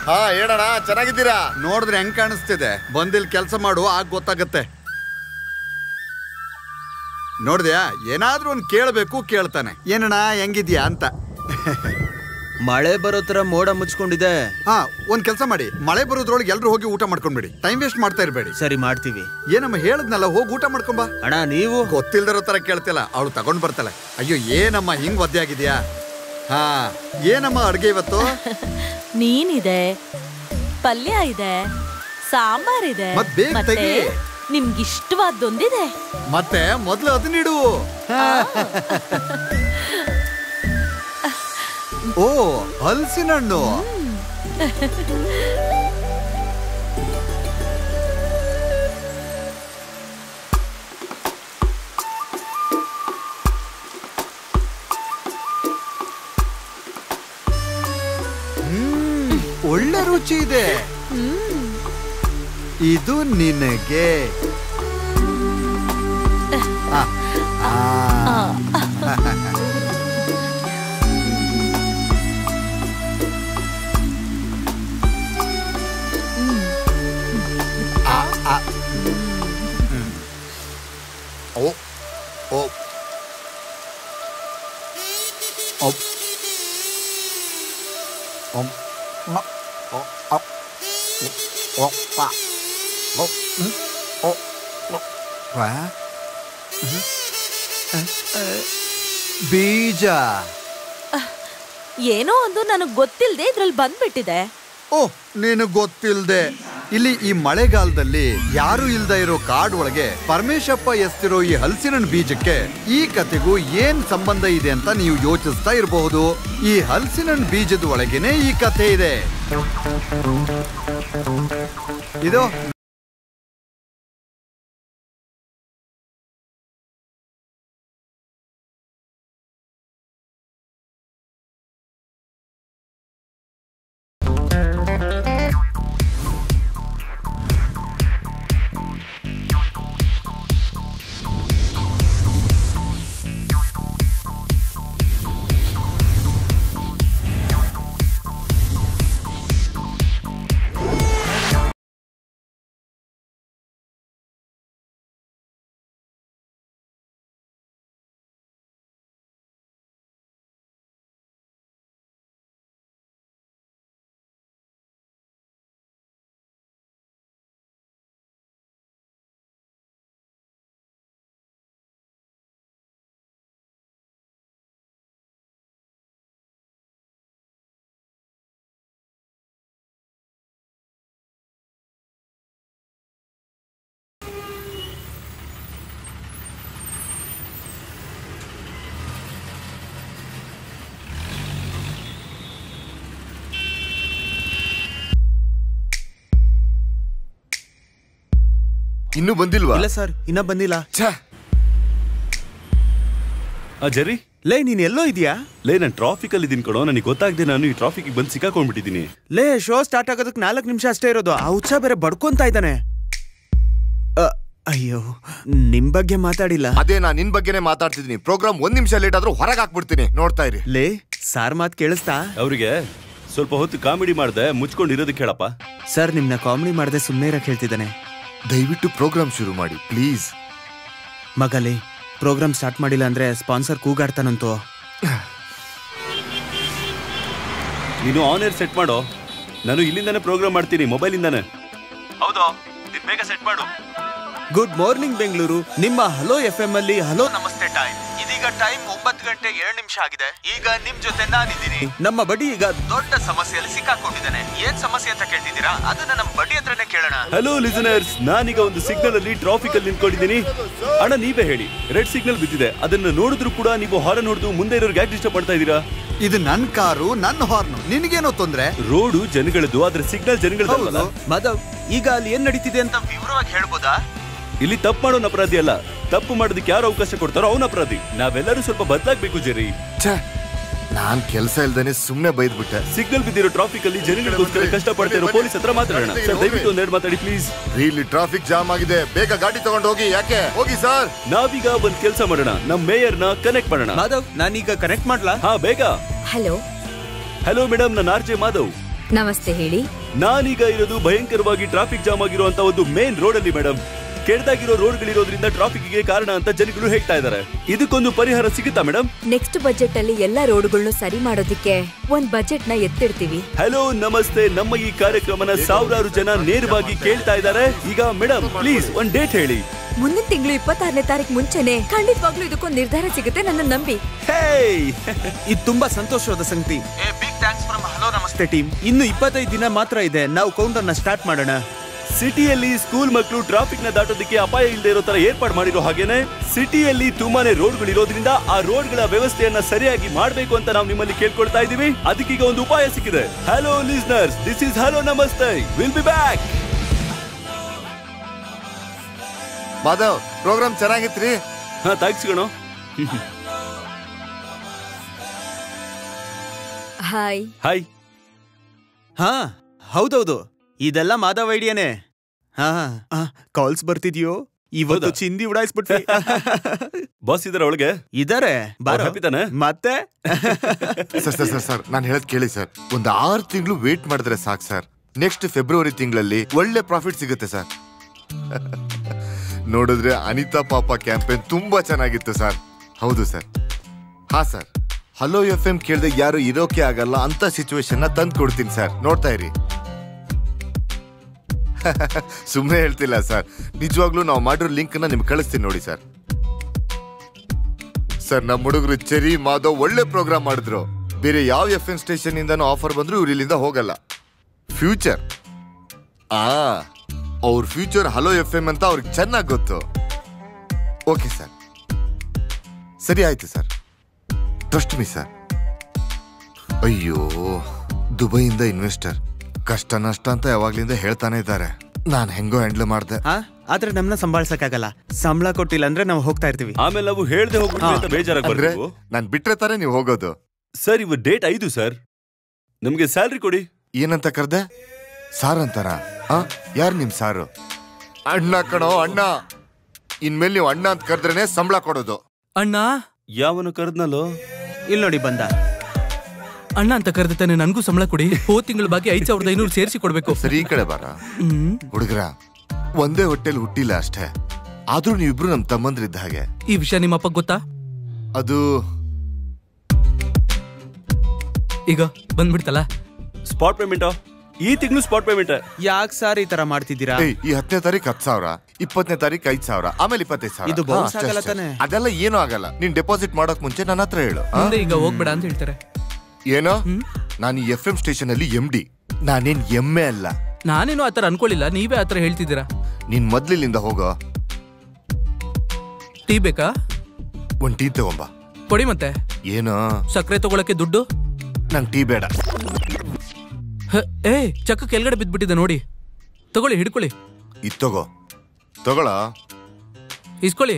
ಹಾ ಹೇಳಣ್ಣ, ಚೆನ್ನಾಗಿದ್ದೀರಾ? ನೋಡಿದ್ರೆ ಹೆಂಗ್ ಕಾಣಿಸ್ತಿದೆ? ಬಂದಿಲ್ ಕೆಲಸ ಮಾಡು, ಆಗ ಗೊತ್ತಾಗತ್ತೆ. ನೋಡ್ದ್ಯಾ, ಏನಾದ್ರೂ ಒಂದ್ ಕೇಳಬೇಕು, ಕೇಳ್ತಾನೆ. ಏನಣ್ಣ ಹೆಂಗಿದ್ಯಾ ಅಂತ. ಮಳೆ ಬರೋ ತರ ಮೋಡ ಮುಚ್ಕೊಂಡಿದೆ. ಹಾ, ಒಂದ್ ಕೆಲಸ ಮಾಡಿ, ಮಳೆ ಬರೋದ್ರೊಳಗೆ ಎಲ್ರು ಹೋಗಿ ಊಟ ಮಾಡ್ಕೊಂಡ್ಬಿಡಿ. ಟೈಮ್ ವೇಸ್ಟ್ ಮಾಡ್ತಾ ಇರ್ಬೇಡಿ. ಸರಿ, ಮಾಡ್ತೀವಿ. ಏನಮ್ಮ ಹೇಳದ್ನಲ್ಲ, ಹೋಗಿ ಊಟ ಮಾಡ್ಕೊಂಬಾ. ಅಣ್ಣ ನೀವು ಗೊತ್ತಿಲ್ದಿರೋ ತರ ಕೇಳ್ತಿಲ್ಲ, ಅವಳು ತಗೊಂಡ್ ಬರ್ತಾಳೆ. ಅಯ್ಯೋ ಏನಮ್ಮ ಹಿಂಗ್ ಒದ್ದೆ ಆಗಿದ್ಯಾ? ಹಾ, ಏನಮ್ಮ ಅಡ್ಗೆ ಇವತ್ತು? ಮೀನಿದೆ, ಪಲ್ಯ ಇದೆ, ಸಾಂಬಾರಿದೆ, ಮತ್ ಬೇಗ ತೆಗಿ. ನಿಮ್ಗಿಷ್ಟವಾದೊಂದಿದೆ. ಮತ್ತೆ ಮೊದ್ಲು ಅದನ್ನಿಡು. ಓ, ಹಲಸಿನ ಹಣ್ಣು. ಒಳ್ಳೆ ರುಚಿ ಇದೆ. ಇದು ನಿನಗೆ. ಬೀಜ ಏನೋ ಒಂದು ನನಗ್ ಗೊತ್ತಿಲ್ದೆ ಇದ್ರಲ್ಲಿ ಬಂದ್ಬಿಟ್ಟಿದೆ. ಓ, ನೀನು ಗೊತ್ತಿಲ್ದೆ ಇಲ್ಲಿ ಈ ಮಳೆಗಾಲದಲ್ಲಿ ಯಾರು ಇಲ್ದ ಇರೋ ಕಾಡ್ ಒಳಗೆ ಪರಮೇಶಪ್ಪ ಎಸ್ತಿರೋ ಈ ಹಲಸಿನ ಬೀಜಕ್ಕೆ ಈ ಕತೆಗೂ ಏನ್ ಸಂಬಂಧ ಇದೆ ಅಂತ ನೀವು ಯೋಚಿಸ್ತಾ ಇರಬಹುದು. ಈ ಹಲಸಿನ ಬೀಜದ ಒಳಗೇನೆ ಈ ಕಥೆ ಇದೆ. ಇದು ಇನ್ನೂ ಬಂದಿಲ್ವಾ? ಇಲ್ಲ ಸರ್, ಇನ್ನ ಬಂದಿಲ್ಲ. ಜರಿ, ಲೇ ನೀನ್ ಎಲ್ಲೋ ಇದೆಯಾ? ಲೇ, ನಾನು ಟ್ರಾಫಿಕ್ ಅಲ್ಲಿ ಇದೀನಿ ಕಣೋ. ನನಗೆ ಗೊತ್ತಾಗದೆ ನಾನು ಈ ಟ್ರಾಫಿಕ್ ಬಂದು ಸಿಕ್ಕಾಕೊಂಡ್ಬಿಟ್ಟಿದ್ದೀನಿ. ಲೇ, ಶೋ ಸ್ಟಾರ್ಟ್ ಆಗೋದಕ್ಕೆ 4 ನಿಮಿಷ ಅಷ್ಟೇ ಇರೋದು. ಆ ಉತ್ಸಾಹ ಬೇರೆ ಬಡ್ಕೊಂತ ಇದ್ದಾನೆ. ಅಯ್ಯೋ, ನಿಮ್ ಬಗ್ಗೆ ಮಾತಾಡಿಲ್ಲ. ಅದೇ ನಾನ್ ನಿನ್ ಬಗ್ಗೆನೇ ಮಾತಾಡ್ತಿದ್ದೀನಿ. ಪ್ರೋಗ್ರಾಮ್ 1 ನಿಮಿಷ ಲೇಟ್ ಆದ್ರೂ ಹೊರಗೆ ಹಾಕ್ಬಿಡ್ತೀನಿ, ನೋಡ್ತಾ ಇರಿ. ಲೇ, ಸಾರ್ ಮಾತ್ ಕೇಳಿಸ್ತಾ? ಅವ್ರಿಗೆ ಸ್ವಲ್ಪ ಹೊತ್ತು ಕಾಮಿಡಿ ಮಾಡ್ದೆ ಮುಚ್ಕೊಂಡಿರೋದಕ್ಕೆ ಹೇಳಪ್ಪ. ಸರ್, ನಿಮ್ನ ಕಾಮಿಡಿ ಮಾಡ್ದೆ ಸುಮ್ಮನೆ ಇರಕ್ ಹೇಳ್ತಿದ್ದಾನೆ. ದಯವಿಟ್ಟು ಪ್ರೋಗ್ರಾಮ್ ಶುರು ಮಾಡಿ ಪ್ಲೀಸ್. ಮಗಲೇ, ಪ್ರೋಗ್ರಾಮ್ ಸ್ಟಾರ್ಟ್ ಮಾಡಿಲ್ಲ ಅಂದ್ರೆ ಸ್ಪಾನ್ಸರ್ ಕೂಗಾಡ್ತಾನಂತೋ. ನೀನು ಆನ್ ಏರ್ ಸೆಟ್ ಮಾಡೋ. ನಾನು ಇಲ್ಲಿಂದಾನೆ ಪ್ರೋಗ್ರಾಮ್ ಮಾಡ್ತೀನಿ, ಮೊಬೈಲಿಂದಾನೆ. ಹೌದು, ನೀನ್ ಬೇಗ ಸೆಟ್ ಮಾಡು. Good morning Bengaluru. ನಿಮ್ಮ ಹಲೋ FM ಅಲ್ಲಿ ಹಲೋ ನಮಸ್ತೆ ಟೈಮ್. ಇದೀಗ ಟೈಮ್ 9 ಗಂಟೆ 2 ನಿಮಿಷ ಆಗಿದೆ. ಈಗ ನಿಮ್ ಜೊತೆ ನಾನಿದ್ದೀನಿ. ನಮ್ಮ ಬಡಿ ಈಗ ದೊಡ್ಡ ಸಮಸ್ಯೆಯಲ್ಲಿ ಸಿಕ್ಕಾಕೊಂಡಿದ್ದಾನೆ. ಏನ್ ಸಮಸ್ಯೆ ಅಂತ ಕೇಳ್ತಿದ್ದೀರಾ? ಅದನ್ನ ನಮ್ಮ ಬಡಿ ಹತ್ರನೇ ಕೇಳೋಣ. ಹಲೋ ಲಿಸನರ್ಸ್, ನಾನೀಗ ಒಂದು ಸಿಗ್ನಲ್ ಅಲ್ಲಿ ಟ್ರಾಫಿಕ್ ಅಲ್ಲಿ ನಿಂತ್ಕೊಂಡಿದ್ದೀನಿ. ಅಣ್ಣ, ನೀವೇ ಹೇಳಿ, ರೆಡ್ ಸಿಗ್ನಲ್ ಬಿದ್ದಿದೆ. ಅದನ್ನ ನೋಡಿದ್ರು ಕೂಡ ನೀವು ಹಾರನ್ ಹೊಡೆದು ಮುಂದೆ ಇರೋರ್ಗೆ ಯಾಕೆ ಡಿಸ್ಟರ್ಬ್ ಮಾಡ್ತಾ ಇದ್ದೀರಾ? ಇದು ನನ್ ಕಾರು, ನನ್ನ ಹಾರ್ನು, ನಿನಗೇನೋ ತೊಂದ್ರೆ? ರೋಡು ಜನಗಳದ್ದು, ಆದ್ರೆ ಸಿಗ್ನಲ್ ಜನಗಳದ್ದು. ಮಾಧವ್, ಈಗ ಅಲ್ಲಿ ಏನ್ ನಡೀತಿದೆ ಅಂತ ವಿವರವಾಗಿ ಹೇಳ್ಬೋದಾ? ಇಲ್ಲಿ ತಪ್ಪು ಮಾಡೋನ್ ಅಪರಾಧಿ ಅಲ್ಲ, ತಪ್ಪು ಮಾಡೋದಕ್ಕೆ ಯಾರು ಅವಕಾಶ ಕೊಡ್ತಾರೋ ಅವನ ಅಪರಾಧಿ. ನಾವೆಲ್ಲರೂ ಸ್ವಲ್ಪ ಬದಲಾಗಬೇಕು ಜೆರಿ. ನಾನ್ ಕೆಲಸ ಇಲ್ದೇನೆ ಸುಮ್ನೆ ಬೈದ್ಬಿಟ್ಟೆ. ಸಿಗ್ನಲ್ ಬಿದ್ದಿರೋ ಟ್ರಾಫಿಕ್ ಅಲ್ಲಿ ಜನಗಳಿಗೋಸ್ಕರ ಕಷ್ಟ ಪಡ್ತಾ ಇರೋ ಪೊಲೀಸ್ ಹತ್ರ ಮಾತಾಡೋಣ. ಸರ್, ದಯವಿಟ್ಟು ಒಂದೆರಡು ಮಾತಾಡಿ ಪ್ಲೀಸ್. ಇಲ್ಲಿ ಟ್ರಾಫಿಕ್ ಜಾಮ್ ಆಗಿದೆ, ಬೇಗ ಗಾಡಿ ತಗೊಂಡು ಹೋಗಿ. ಯಾಕೆ? ಹೋಗಿ ಸರ್. ನಾವೀಗ ಒಂದ್ ಕೆಲಸ ಮಾಡೋಣ, ನಮ್ ಮೇಯರ್ ನ ಕನೆಕ್ಟ್ ಮಾಡೋಣ. ಮಾಧವ್, ನಾನೀಗ ಕನೆಕ್ಟ್ ಮಾಡ್ಲಾ? ಹಾ, ಬೇಗ. ಹಲೋ ಹಲೋ ಮೇಡಮ್, ನಾನು RJ ಮಾಧವ್. ನಮಸ್ತೆ, ಹೇಳಿ. ನಾನೀಗ ಇರೋದು ಭಯಂಕರವಾಗಿ ಟ್ರಾಫಿಕ್ ಜಾಮ್ ಆಗಿರುವಂತ ಒಂದು ಮೇನ್ ರೋಡ್ ಅಲ್ಲಿ ಮೇಡಮ್. ಕೆಟ್ಟದಾಗಿರೋ ರೋಡ್ಗಳಿರೋದ್ರಿಂದ ಟ್ರಾಫಿಕ್ಗೆ ಕಾರಣ ಅಂತ ಜನಗಳು ಹೇಳ್ತಾ ಇದ್ದಾರೆ. ಇದಕ್ಕೊಂದು ಪರಿಹಾರ ಸಿಗುತ್ತಾ ಮೇಡಮ್? ನೆಕ್ಸ್ಟ್ ಬಜೆಟ್ ಅಲ್ಲಿ ಎಲ್ಲಾ ರೋಡ್ಗಳನ್ನು ಸರಿ ಮಾಡೋದಕ್ಕೆ ಒಂದ್ ಬಜೆಟ್ ನ ಎತ್ತಿಡ್ತೀವಿ. ಹಲೋ ನಮಸ್ತೆ. ನಮ್ಮ ಈ ಕಾರ್ಯಕ್ರಮನ ಸಾವಿರಾರು ಜನ ನೇರವಾಗಿ ಕೇಳ್ತಾ ಇದ್ದಾರೆ. ಈಗ ಮೇಡಮ್ ಪ್ಲೀಸ್ ಒಂದ್ ಡೇಟ್ ಹೇಳಿ. ಮುಂದಿನ ತಿಂಗಳು 26ನೇ ತಾರೀಕು ಮುಂಚೆನೆ ಖಂಡಿತವಾಗ್ಲೂ ಇದಕ್ಕೊಂದು ನಿರ್ಧಾರ ಸಿಗುತ್ತೆ, ನನ್ನ ನಂಬಿ. ಇದು ತುಂಬಾ ಸಂತೋಷವಾದ ಸಂಗತಿ. ಬಿಗ್ ಥ್ಯಾಂಕ್ಸ್ ಫ್ರಮ್ ಹಲೋ ನಮಸ್ತೆ ಟೀಮ್. ಇನ್ನು 25 ದಿನ ಮಾತ್ರ ಇದೆ, ನಾವು ಕೌಂಟರ್ ನ ಸ್ಟಾರ್ಟ್ ಮಾಡೋಣ. ಸಿಟಿಯಲ್ಲಿ ಸ್ಕೂಲ್ ಮಕ್ಕಳು ಟ್ರಾಫಿಕ್ ನ ದಾಟೋದಕ್ಕೆ ಅಪಾಯ ಇಲ್ಲದೆ ಇರೋ ತರ ಏರ್ಪಾಡು ಮಾಡಿರೋ ಹಾಗೇನೆ ಸಿಟಿಯಲ್ಲಿ ತುಂಬಾನೇ ರೋಡ್ಗಳಿರೋದ್ರಿಂದ ಆ ರೋಡ್ಗಳ ವ್ಯವಸ್ಥೆಯನ್ನ ಸರಿಯಾಗಿ ಮಾಡಬೇಕು ಅಂತ ನಾವು ನಿಮ್ಮಲ್ಲಿ ಕೇಳ್ಕೊಳ್ತಾ ಇದೀವಿ. ಅದಕ್ಕೀಗ ಒಂದು ಉಪಾಯ ಸಿಕ್ಕಿದೆ. Hello listeners, this is hello Namaste. Will be back. Madhav, program ಚೆನ್ನಾಗಿತ್ರಿ. ಹಾ ಥ್ಯಾಂಕ್ಸ್ ಗಣೋ. Hi hi. ಹಾ ಹೌದೌದು, ಇದೆಲ್ಲ ಮಾಧವ್ ಐಡಿಯಾನೆ. ಹಾ ಕಾಲ್ಸ್ ಬರ್ತಿದ್ಯೋ? ಇವತ್ತು ಚಿಂದಿ ಉಡಾಯಿಸ್ಬಿಟ್ವಿ. ಬಾಸ್ ಇದಾರೆ ಒಳಗೆ? ಇದಾರೆ. ಬಾಪಿತಾನೆ ಮತ್ತೆ ಸರ್ ನಾನು ಹೇಳದ್ ಕೇಳಿ ಸರ್. ಒಂದು 6 ತಿಂಗಳು ವೇಟ್ ಮಾಡಿದ್ರೆ ಸಾಕು ಸರ್. ನೆಕ್ಸ್ಟ್ ಫೆಬ್ರವರಿ ತಿಂಗಳಲ್ಲಿ ಒಳ್ಳೆ ಪ್ರಾಫಿಟ್ ಸಿಗುತ್ತೆ ಸರ್. ನೋಡಿದ್ರೆ ಅನಿತಾ ಪಾಪ ಕ್ಯಾಂಪೇನ್ ತುಂಬಾ ಚೆನ್ನಾಗಿತ್ತು ಸರ್. ಹೌದು ಸರ್. ಹಾ ಸರ್, ಹಲೋ FM ಕೇಳಿದ್ರೆ ಯಾರು ಇರೋಕೆ ಆಗಲ್ಲ ಅಂತ ಸಿಚುವೇಶನ್ ನ ತಂದು ಕೊಡ್ತೀನಿ ಸರ್. ನೋಡ್ತಾ ಇರಿ. ಸುಮ್ಮನೆ ಹೇಳ್ತಿಲ್ಲ ಸರ್, ನಿಜವಾಗ್ಲೂ ನಾವು ಮಾಡಿರೋ ಲಿಂಕ್ ನ ನಿಮ್ಗೆ ಕಳಿಸ್ತೀನಿ ನೋಡಿ ಸರ್. ಸರ್, ನಮ್ಮ ಹುಡುಗರು ಚೆರಿ ಮಾಧವ್ ಒಳ್ಳೆ ಪ್ರೋಗ್ರಾಮ್ ಮಾಡಿದ್ರು. ಬೇರೆ ಯಾವ FM ಸ್ಟೇಷನ್ ಇಂದನೂ ಆಫರ್ ಬಂದ್ರು ಇವ್ರು ಇಲ್ಲಿಂದ ಹೋಗಲ್ಲ. ಫ್ಯೂಚರ್ ಅವ್ರ ಫ್ಯೂಚರ್ ಹಲೋ FM ಅಂತ ಅವ್ರಿಗೆ ಚೆನ್ನಾಗಿ ಗೊತ್ತು. ಓಕೆ ಸರ್, ಸರಿ ಆಯ್ತು ಸರ್. Trust me sir. ಅಯ್ಯೋ, ದುಬೈಯಿಂದ ಇನ್ವೆಸ್ಟರ್ ಕಷ್ಟ ನಷ್ಟ ಅಂತ ಯಾವಾಗ್ಲಿಂದ ಹೇಳ್ತಾನೆ ಇದ್ದಾರೆ. ನಾನು ಹೆಂಗೋ ಹ್ಯಾಂಡಲ್ ಮಾಡ್ದೆ. ಆದ್ರೆ ನಮ್ನ ಸಂಭಾಳಿಸಕ್ಕಾಗಲ್ಲ. ಸಂಬಳ ಕೊಟ್ಟಿಲ್ಲ ಅಂದ್ರೆ ನಾವು ಹೋಗ್ತಾ ಇರ್ತೀವಿ. ಆಮೇಲೆ ನಾವು ಹೇಳ್ದೆ ಹೋಗ್ಬಿಟ್ವಿ ಅಂತ ಬೇಜಾರಾಗ್ಬಾರ್ದು. ನಾನ್ ಬಿಟ್ರೆ ತಾನೇ ನೀವು ಹೋಗೋದು. ಸರ್, ಇವ ಡೇಟ್ 5 ಸರ್. ನಮ್ಗೆ ಸ್ಯಾಲ್ರಿ ಕೊಡಿ. ಏನಂತ ಕರ್ದೆ? ಸಾರ್ ಅಂತಾರ? ಯಾರು ನಿಮ್ ಸಾರು? ಅಣ್ಣ ಕಣೋ ಅಣ್ಣ. ಇನ್ಮೇಲೆ ನೀವು ಅಣ್ಣ ಅಂತ ಕರೆದ್ರೇನೆ ಸಂಬಳ ಕೊಡೋದು. ಅಣ್ಣ ಯಾವನು ಕರೆದ್ನಲ್ಲೋ? ಇಲ್ಲಿ ನೋಡಿ ಬಂದ. ಅಣ್ಣ ಅಂತ ಕರೆದಿದ್ದಾನೆ, ನನ್ಗೂ ಸಂಬಳ ಕೊಡಿ. ಹೋದ ತಿಂಗಳ ಬಾಕಿ 5500 ಸೇರಿಸಿ ಕೊಡ್ಬೇಕು. ಸರಿ, ಈ ಕಡೆ ಬಾರ. ಹುಡುಗರ ಒಂದೇ ಹೊಟ್ಟೆಲ್ ಹುಟ್ಟಿಲ್ಲ ಅಷ್ಟೇ, ಆದ್ರೂ ನೀವಿಬ್ರು ನಮ್ ತಮ್ಮಂದ್ರಿದ್ದ ಹಾಗೆ. ಈ ವಿಷಯ ನಿಮ್ಮ ಅಪ್ಪ ಗೊತ್ತಾ? ಅದು ಈಗ ಬಂದ್ಬಿಡ್ತಲ್ಲ. ಸ್ಪಾಟ್ ಪೇಮೆಂಟ್ ಈ ತಿಂಗಳು ಸ್ಪಾಟ್ ಪೇಮೆಂಟ್. ಯಾಕೆ ಸರ್ ಈ ತರ ಮಾಡ್ತಿದ್ದೀರಾ? ಈ 10ನೇ ತಾರೀಕು 10,000, 20ನೇ ತಾರೀಕು 5,000, ಆಮೇಲೆ 25,000. ಇದು bounce ಆಗಲ್ಲ ತಾನೆ? ಅದೆಲ್ಲ ಏನೂ ಆಗಲ್ಲ. ನೀನ್ ಡೆಪಾಸಿಟ್ ಮಾಡಕ್ ಮುಂಚೆ ನನ್ನ ಹತ್ರ ಹೇಳು. ಮುಂದೆ ಈಗ ಹೋಗ್ಬೇಡ ಅಂತ ಹೇಳ್ತಾರೆ. ಏನೋ, ನಾನು ಈ FM ಸ್ಟೇಷನ್ ಅಲ್ಲಿ MD. ನಾನೇನ್ ಎಮ್ಮೆ ಅಲ್ಲ. ನಾನೇನು ಆತರ ಅನ್ಕೊಳ್ಳಿಲ್ಲ, ನೀವೇ ಆತರ ಹೇಳ್ತಿದ್ದೀರಾ. ನೀನ್ ಮೊದ್ಲಿಲ್ಲಿಂದ ಹೋಗೋ. ಟೀ ಬೇಕಾ? ಒಂದ್ ಟೀ ತಗೊಂಬ. ಕೊಡಿ ಮತ್ತೆ. ಏನೋ, ಸಕ್ಕರೆ ತಗೊಳಕ್ಕೆ ದುಡ್ಡು? ನಂಗ್ ಟೀ ಬೇಡ. ಚಕ್ಕ ಕೆಳಗಡೆ ಬಿದ್ಬಿಟ್ಟಿದೆ ನೋಡಿ. ತಗೊಳ್ಳಿ, ಹಿಡ್ಕೊಳ್ಳಿ. ಇದ್ ತಗೋ. ತಗೊಳ. ಇಸ್ಕೊಳ್ಳಿ,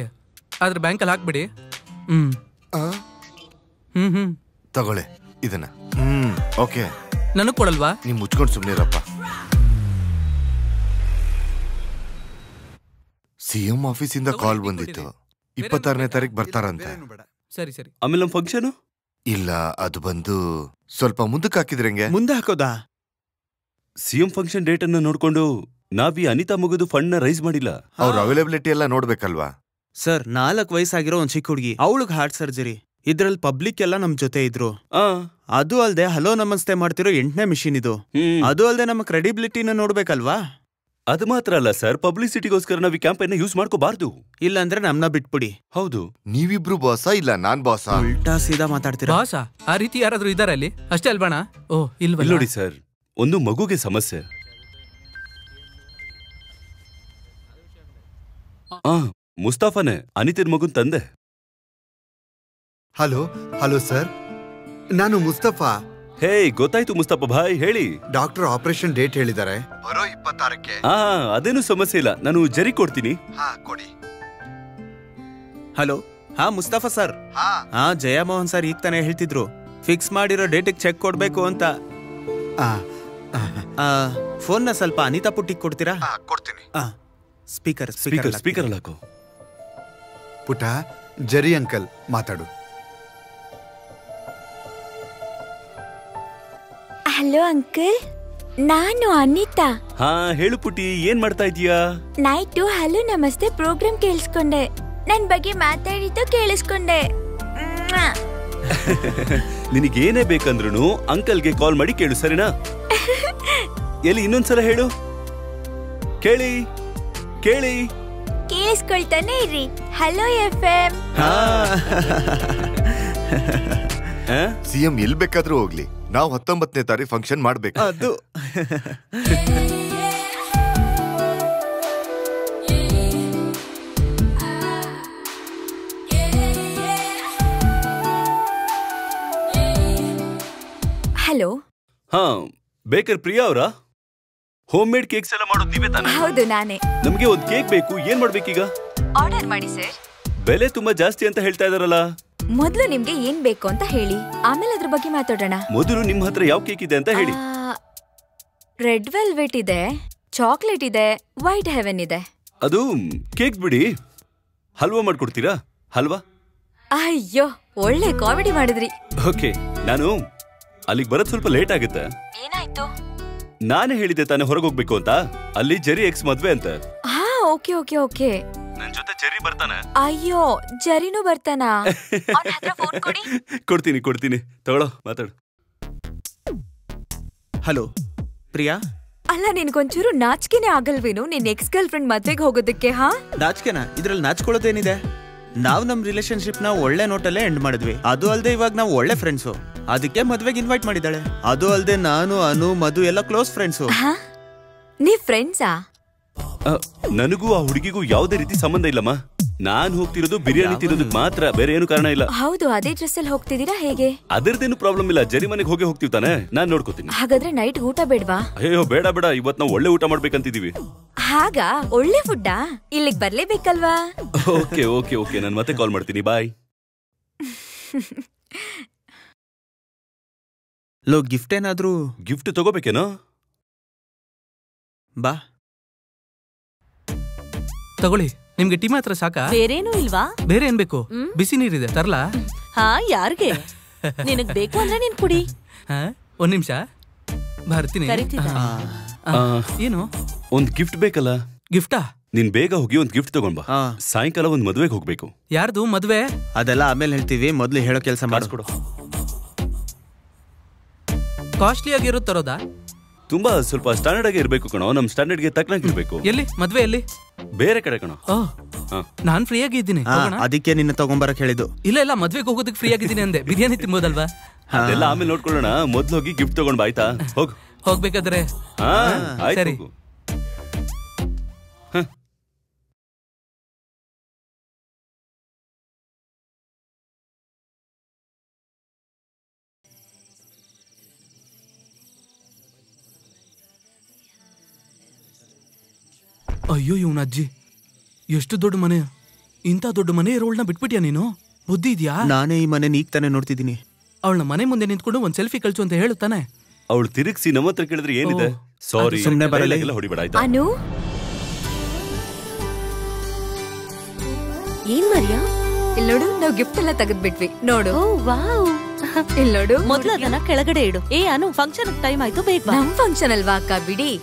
ಆದ್ರೆ ಬ್ಯಾಂಕಲ್ಲಿ ಹಾಕ್ಬಿಡಿ. ತಗೊಳ್ಳಿ ಇದನ್ನ. ಓಕೆ. ನನಗ್ ಕೊಡಲ್ವಾ? ನೀವ್ ಮುಚ್ಕೊಂಡ್ ಸುಮ್ನಿರಪ್ಪ. CM ಆಫೀಸಿಂದ ಕಾಲ್ ಬಂದಿತ್ತು. 26ನೇ ತಾರೀಕು ಬರ್ತಾರಂತೆ. ಸರಿ ಸರಿ. ಆಮೇಲೆ ನಮ್ ಫಂಕ್ಷನ್ ಇಲ್ಲ, ಅದು ಬಂದು ಸ್ವಲ್ಪ ಮುಂದಕ್ಕೆ ಹಾಕಿದ್ರಂಗೆ. ಮುಂದೆ ಹಾಕೋದಾ? CM ಫಂಕ್ಷನ್ ಡೇಟ್ ಅನ್ನ ನೋಡ್ಕೊಂಡು ನಾವೀ ಅನಿತಾ ಮಗುದು ಫಂಡ್ ನ ರೈಸ್ ಮಾಡಿಲ್ಲ. ಅವ್ರ ಅವೈಲಬಿಲಿಟಿ ಎಲ್ಲ ನೋಡ್ಬೇಕಲ್ವಾ ಸರ್? 4 ವಯಸ್ಸಾಗಿರೋ ಒಂದ್ ಚಿಕ್ಕ ಹುಡುಗಿ, ಅವಳಿಗೆ ಹಾರ್ಟ್ ಸರ್ಜರಿ. ಇದ್ರಲ್ಲಿ ಪಬ್ಲಿಕ್ ಎಲ್ಲ ನಮ್ ಜೊತೆ ಇದ್ರು. ಅದು ಅಲ್ದೆ ಹಲೋ ನಮಸ್ತೆ ಮಾಡ್ತಿರೋ 8ನೇ ಮಿಷಿನ್ ಇದು. ಅದು ಅಲ್ದೆ ನಮ್ಮ ಕ್ರೆಡಿಬಿಲಿಟಿನ ನೋಡ್ಬೇಕಲ್ವಾ? ಅದು ಮಾತ್ರ ಅಲ್ಲ ಸರ್, ಪಬ್ಲಿಸಿಟಿಗೋಸ್ಕರ ನಾವು ಈ ಕ್ಯಾಂಪೇನ್ ಯೂಸ್ ಮಾಡ್ಕೋಬಾರ್ದು. ಇಲ್ಲ ಅಂದ್ರೆ ನಮ್ನ ಬಿಟ್ಬಿಡಿ. ಹೌದು. ನೀವಿಬ್ರು ಬಾಸ, ಇಲ್ಲ ನಾನ್ ಬಾಸ? ಉಲ್ಟಾ ಸೀದಾ ಮಾತಾಡ್ತೀರಾ. ಬಾಸ ಆ ರೀತಿ ಯಾರಾದ್ರೂ ಇದಾರೆ ಅಲ್ಲಿ? ಅಷ್ಟೇ ಅಲ್ಬಾಣ? ಓ ಇಲ್ವ? ನೋಡಿ ಸರ್, ಒಂದು ಮಗುಗೆ ಸಮಸ್ಯೆ. ಮುಸ್ತಾಫಾನೆ ಅನಿತಿನ್ ಮಗುನ್ ತಂದೆ. ಹಲೋ ಹಲೋ ಸರ್, ನಾನು ಮುಸ್ತಫಾ. ಹೇ, ಗೊತ್ತಾಯ್ತು ಮುಸ್ತಫಾ ಭಾಯ್, ಹೇಳಿ. ಡಾಕ್ಟರ್ ಆಪರೇಷನ್ ಡೇಟ್ ಹೇಳಿದ್ದಾರೆ, ಬರೋ 26ಕ್ಕೆ. ಅದೇನು ಸಮಸ್ಯೆ ಇಲ್ಲ, ನಾನು ಜರಿ ಕೊಡ್ತೀನಿ. ಕೊಡಿ. Hello, Mustafa sir. Jayamohan sir ಈಗ ತಾನೇ ಹೇಳ್ತಿದ್ರು ಫಿಕ್ಸ್ ಮಾಡಿರೋ ಡೇಟಿಗೆ ಚೆಕ್ ಕೊಡ್ಬೇಕು ಅಂತ. ಫೋನ್ ನ ಸ್ವಲ್ಪ ಅನಿತಾ ಪುಟ್ಟಿಗೆ ಕೊಡ್ತೀರಾ? ಕೊಡ್ತೀನಿ. ಸ್ಪೀಕರ್ ಸ್ಪೀಕರ್ ಅಲ್ಲಿ ಹಾಕು. ಪುಟ, ಜರಿ ಅಂಕಲ್ ಮಾತಾಡು. Hello uncle. ನಾನು ಅನಿತಾ. ಹಾ ಹೇಳು ಪುಟಿ, ಏನ್ ಮಾಡ್ತಾ ಇದೀಯಾ? ನೈಟು ಹಲೋ ನಮಸ್ತೆ ಪ್ರೋಗ್ರಾಮ್ ಕೇಳಿಸ್ಕೊಂಡೆ. ನನ್ ಬಗ್ಗೆ ಮಾತಾಡಿದ್ದು ಕೇಳಿಸ್ಕೊಂಡೆ. ನಿನಗೇನೇ ಬೇಕಂದ್ರೂ ಅಂಕಲ್ಗೆ ಕಾಲ್ ಮಾಡಿ ಕೇಳು, ಸರಿನಾ? ಎಲ್ಲಿ ಇನ್ನೊಂದ್ಸಲ ಹೇಳು. ಕೇಳಿ ಕೇಳಿ ಕೇಳಿಸ್ಕೊಳ್ತಾನೆ ಇರಿ. Hello FM. ಸಿಎಂ ಎಲ್ ಬೇಕಾದ್ರೂ ಹೋಗ್ಲಿ, ನಾವು 19ನೇ ತಾರೀಕು ಫಂಕ್ಷನ್ ಮಾಡ್ಬೇಕು. ಅದು ಹಲೋ. ಹಾ, ಬೇಕರ್ ಪ್ರಿಯಾ ಅವರಾ? ಹೋಮ್ ಮೇಡ್ ಕೇಕ್ಸ್ ಎಲ್ಲ ಮಾಡೋದು ನೀವೇ ತಾನೆ? ಹೌದು, ನಾನೇ. ನಮ್ಗೆ ಒಂದ್ ಕೇಕ್ ಬೇಕು, ಏನ್ ಮಾಡ್ಬೇಕೀಗ? ಆರ್ಡರ್ ಮಾಡಿ ಸರ್. ಬೆಲೆ ತುಂಬಾ ಜಾಸ್ತಿ ಅಂತ ಹೇಳ್ತಾ ಇದಾರಲ್ಲ. ಮೊದಲು ನಿಮ್ಗೆ ಏನ್ ಬೇಕು ಅಂತ ಹೇಳಿ, ಆಮೇಲೆ ಅದ್ರ ಬಗ್ಗೆ ಮಾತಾಡೋಣ. ಮೊದಲು ನಿಮ್ ಹತ್ರ ಯಾವ ಕೇಕ್ ಇದೆ ಅಂತ ಹೇಳಿ. ರೆಡ್ ವೆಲ್ವೆಟ್ ಇದೆ, ಚಾಕ್ಲೇಟ್ ಇದೆ, ವೈಟ್ ಹೆವೆನ್ ಇದೆ. ಅದು ಕೇಕ್ ಬಿಡಿ, ಹಲ್ವಾ ಮಾಡ್ಕೊಡ್ತೀರಾ? ಹಲ್ವಾ? ಅಯ್ಯೋ, ಒಳ್ಳೆ ಕಾಮಿಡಿ ಮಾಡಿದ್ರಿ. ಓಕೆ, ನಾನು ಅಲ್ಲಿಗೆ ಬರೋದ್ ಸ್ವಲ್ಪ ಲೇಟ್ ಆಗುತ್ತೆ. ಏನಾಯ್ತು? ನಾನೇ ಹೇಳಿದ್ದೆ ತಾನೇ ಹೊರಗೆ ಹೋಗ್ಬೇಕು ಅಂತ. ಅಲ್ಲಿ ಜೆರಿ ಎಕ್ಸ್ ಮದ್ವೆ ಅಂತ. ಹಾ, ಓಕೆ ಓಕೆ ಓಕೆ. ನನ್ ಜೊತೆ ಜೆರಿ ಬರ್ತಾನೆ? ಅಯ್ಯೋ, ಜರಿನೂ ಬರ್ತಾನಾ? ಫೋನ್ ಕೊಡಿ. ಕೊಡ್ತೀನಿ ತಗೊಳ್ಳೋ, ಮಾತಾಡು. ಹಲೋ ಪ್ರಿಯಾ. ಅಲ್ಲ, ನಿನ್ಗೊಂಚೂರು ನಾಚಿಕೆನೆ ಆಗಲ್ವೇನು ನಿನ್ ಎಕ್ಸ್ ಗರ್ಲ್ ಫ್ರೆಂಡ್ ಮದ್ವೆಗೆ ಹೋಗೋದಕ್ಕೆ? ಹಾ, ನಾಚಿಕೆನಾ? ಇದ್ರಲ್ಲಿ ನಾಚ್ಕೊಳ್ಳೋದೇನಿದೆ? ನಾವ್ ನಮ್ ರಿಲೇಶನ್ಶಿಪ್ ನ ಒಳ್ಳೆ ನೋಟಲ್ಲೇ ಎಂಡ್ ಮಾಡಿದ್ವಿ. ಅದು ಅಲ್ದೆ ಇವಾಗ ನಾವು ಒಳ್ಳೆ ಫ್ರೆಂಡ್ಸು, ಅದಕ್ಕೆ ಮದ್ವೆಗೆ ಇನ್ವೈಟ್ ಮಾಡಿದಾಳೆ. ಅದು ಅಲ್ದೆ ನಾನು, ಅನು, ಮಧು ಎಲ್ಲ ಕ್ಲೋಸ್ ಫ್ರೆಂಡ್ಸು. ನೀವ್ ಫ್ರೆಂಡ್ಸಾ? ನನಗೂ ಆ ಹುಡುಗಿಗೂ ಯಾವುದೇ ರೀತಿ ಸಂಬಂಧ ಇಲ್ಲಮ್ಮ. ನಾನ್ ಹೋಗ್ತಿರೋದು ಬಿರಿಯಾನಿ ತಿನ್ನೋದಕ್ಕೆ ಮಾತ್ರ, ಬೇರೆ ಏನು ಕಾರಣ ಇಲ್ಲ. ಹೌದು, ಅದೇ ಡ್ರೆಸ್ ಅಲ್ಲಿ ಹೋಗ್ತಿದ್ದೀರಾ ಹೇಗೆ? ಅದರದೇನು ಪ್ರಾಬ್ಲಮ್ ಇಲ್ಲ, ಜರಿ ಮನೆಗೆ ಹೋಗ್ತೀವಿ ತಾನೆ, ನಾನ್ ನೋಡ್ಕೋತೀನಿ. ಹಾಗಾದ್ರೆ ನೈಟ್ ಊಟ ಬೇಡ್ವಾ? ಅಯ್ಯೋ ಬೇಡ, ಇವತ್ ನಾವು ಒಳ್ಳೆ ಊಟ ಮಾಡ್ಬೇಕಂತಿದೀವಿ. ಹಾಗ ಒಳ್ಳೆ ಫುಡ್ಡಾ? ಇಲ್ಲಿಗೆ ಬರ್ಲೇಬೇಕಲ್ವಾ? ಓಕೆ, ನಾನು ಮತ್ತೆ ಕಾಲ್ ಮಾಡ್ತೀನಿ, ಬಾಯ್. ಲೋ, ಗಿಫ್ಟ್ ಏನಾದ್ರೂ? ಗಿಫ್ಟ್ ತಗೋಬೇಕೇನೋ? ಬಾ ತಗೊಳ್ಳಿ. ನಿಮ್ಗೆ ಟೀ ಮಾತ್ರ ಸಾಕಾ? ಬೇರೇನೂ ಇಲ್ವಾ? ಬೇರೆ ಏನ್ ಬೇಕು? ಬಿಸಿ ನೀರಿದೆ, ತರ್ಲಾ? ಹಾ, ಯಾರಿಗೆ? ನಿನಗ್ ಬೇಕು ಅಂದ್ರೆ ನೀನ್ ಕುಡಿ. ಒಂದ್ ನಿಮಿಷ ಬರ್ತೀನಿ. ಏನು? ಒಂದ್ ಗಿಫ್ಟ್ ಬೇಕಲ್ಲ? ಗಿಫ್ಟಾ? ನೀನ್ ಬೇಗ ಹೋಗಿ ಒಂದ್ ಗಿಫ್ಟ್ ತಗೊಂಡ್ ಬಾ. ಸಾಯಂಕಾಲ ಒಂದ್ ಮದ್ವೆಗೆ ಹೋಗ್ಬೇಕು. ಯಾರ್ದು ಮದ್ವೆ? ಅದೆಲ್ಲ ಆಮೇಲೆ ಹೇಳ್ತೀವಿ, ಮೊದ್ಲು ಹೇಳೋ ಕೆಲಸ ಮಾಡಿಸ್ಕೊಡು. ಕಾಸ್ಟ್ಲಿ ಆಗಿರೋ ತರೋದಾ? ತುಂಬಾ ಸ್ವಲ್ಪ ಸ್ಟ್ಯಾಂಡರ್ಡ್ ಆಗಿ ಇರ್ಬೇಕು ಕಣೋ, ನಮ್ ಸ್ಟ್ಯಾಂಡರ್ಡ್ ಗೆ ತಕ್ಕನಾಗಿ ಇರ್ಬೇಕು. ಎಲ್ಲಿ ಮದ್ವೆ? ಎಲ್ಲಿ? ಬೇರೆ ಕಡೆ ಕಣೋ. ನಾನ್ ಫ್ರೀ ಆಗಿ ಇದ್ದೀನಿ, ಅದಕ್ಕೆ ನಿನ್ನ ತಗೊಂಬರಕ್ ಹೇಳಿದ್ದು. ಇಲ್ಲ, ಮದ್ವೆಗೆ ಹೋಗೋದಕ್ಕೆ ಫ್ರೀ ಆಗಿದ್ದೀನಿ ಅಂದೆ. ಬಿರಿಯಾನಿ ತಿನ್ಬೋದಲ್ವಾ? ಅದೆಲ್ಲ ಆಮೇಲೆ ನೋಡ್ಕೊಳ್ಳೋಣ, ಮೊದ್ಲು ಹೋಗಿ ಗಿಫ್ಟ್ ತಗೊಂಡ್ ಬಾ, ಆಯ್ತಾ? ಹೋಗ್ಬೇಕಾದ್ರೆ ಸರಿ. ಅಯ್ಯೋ, ಇವನ ಅಜ್ಜಿ ಎಷ್ಟು ದೊಡ್ಡ ಮನೆ! ಇಂಥ ದೊಡ್ಡ ಮನೆ ಇರೋಳ್ನ ಬಿಟ್ಬಿಟ್ಯಾ ನೀನು? ಬುದ್ಧಿ ಇದ್ಯಾ? ನಾನೇ ಈ ಮನೆ ಈಗ ತಾನೇ ನೋಡ್ತಿದ್ದೀನಿ. ಅವಳ ಮನೆ ಮುಂದೆ ನಿಂತ್ಕೊಂಡು ಒಂದ್ ಸೆಲ್ಫಿ ಕಳ್ಸು ಅಂತ ಹೇಳುತ್ತಾನೆ. ಅವಳು ತಿರುಗಿಸಿ ನಮ್ಮ ಹತ್ರ ಕೇಳಿದ್ರೆ ಏನಿದೆ? ಸಾರಿ, ಸುಮ್ಮನೆ ಬರಲ್ಲ, ಹೊಡಿಬೇಡ ಆಯ್ತಾ? ಅನು, ಏನ್ ಮರಿಯಾ? ಇಲ್ಲಿ ನೋಡು, ನಾವು ಗಿಫ್ಟ್ ಎಲ್ಲ ತೆಗೆದ್ಬಿಟ್ವಿ ನೋಡು. ವಾವ್, ಇಲ್ಲಿ ನೋಡು. ಮೊದ್ಲು ಅದನ್ನ ಕೆಳಗಡೆ ಇಡು. ಅನು, ಫಂಕ್ಷನ್ ಟೈಮ್ ಆಯ್ತು, ಬೇಗ ಬಾ. ನಮ್ ಫಂಕ್ಷನ್ ಅಲ್ವಾ ಅಕ್ಕ, ಬಿಡಿ.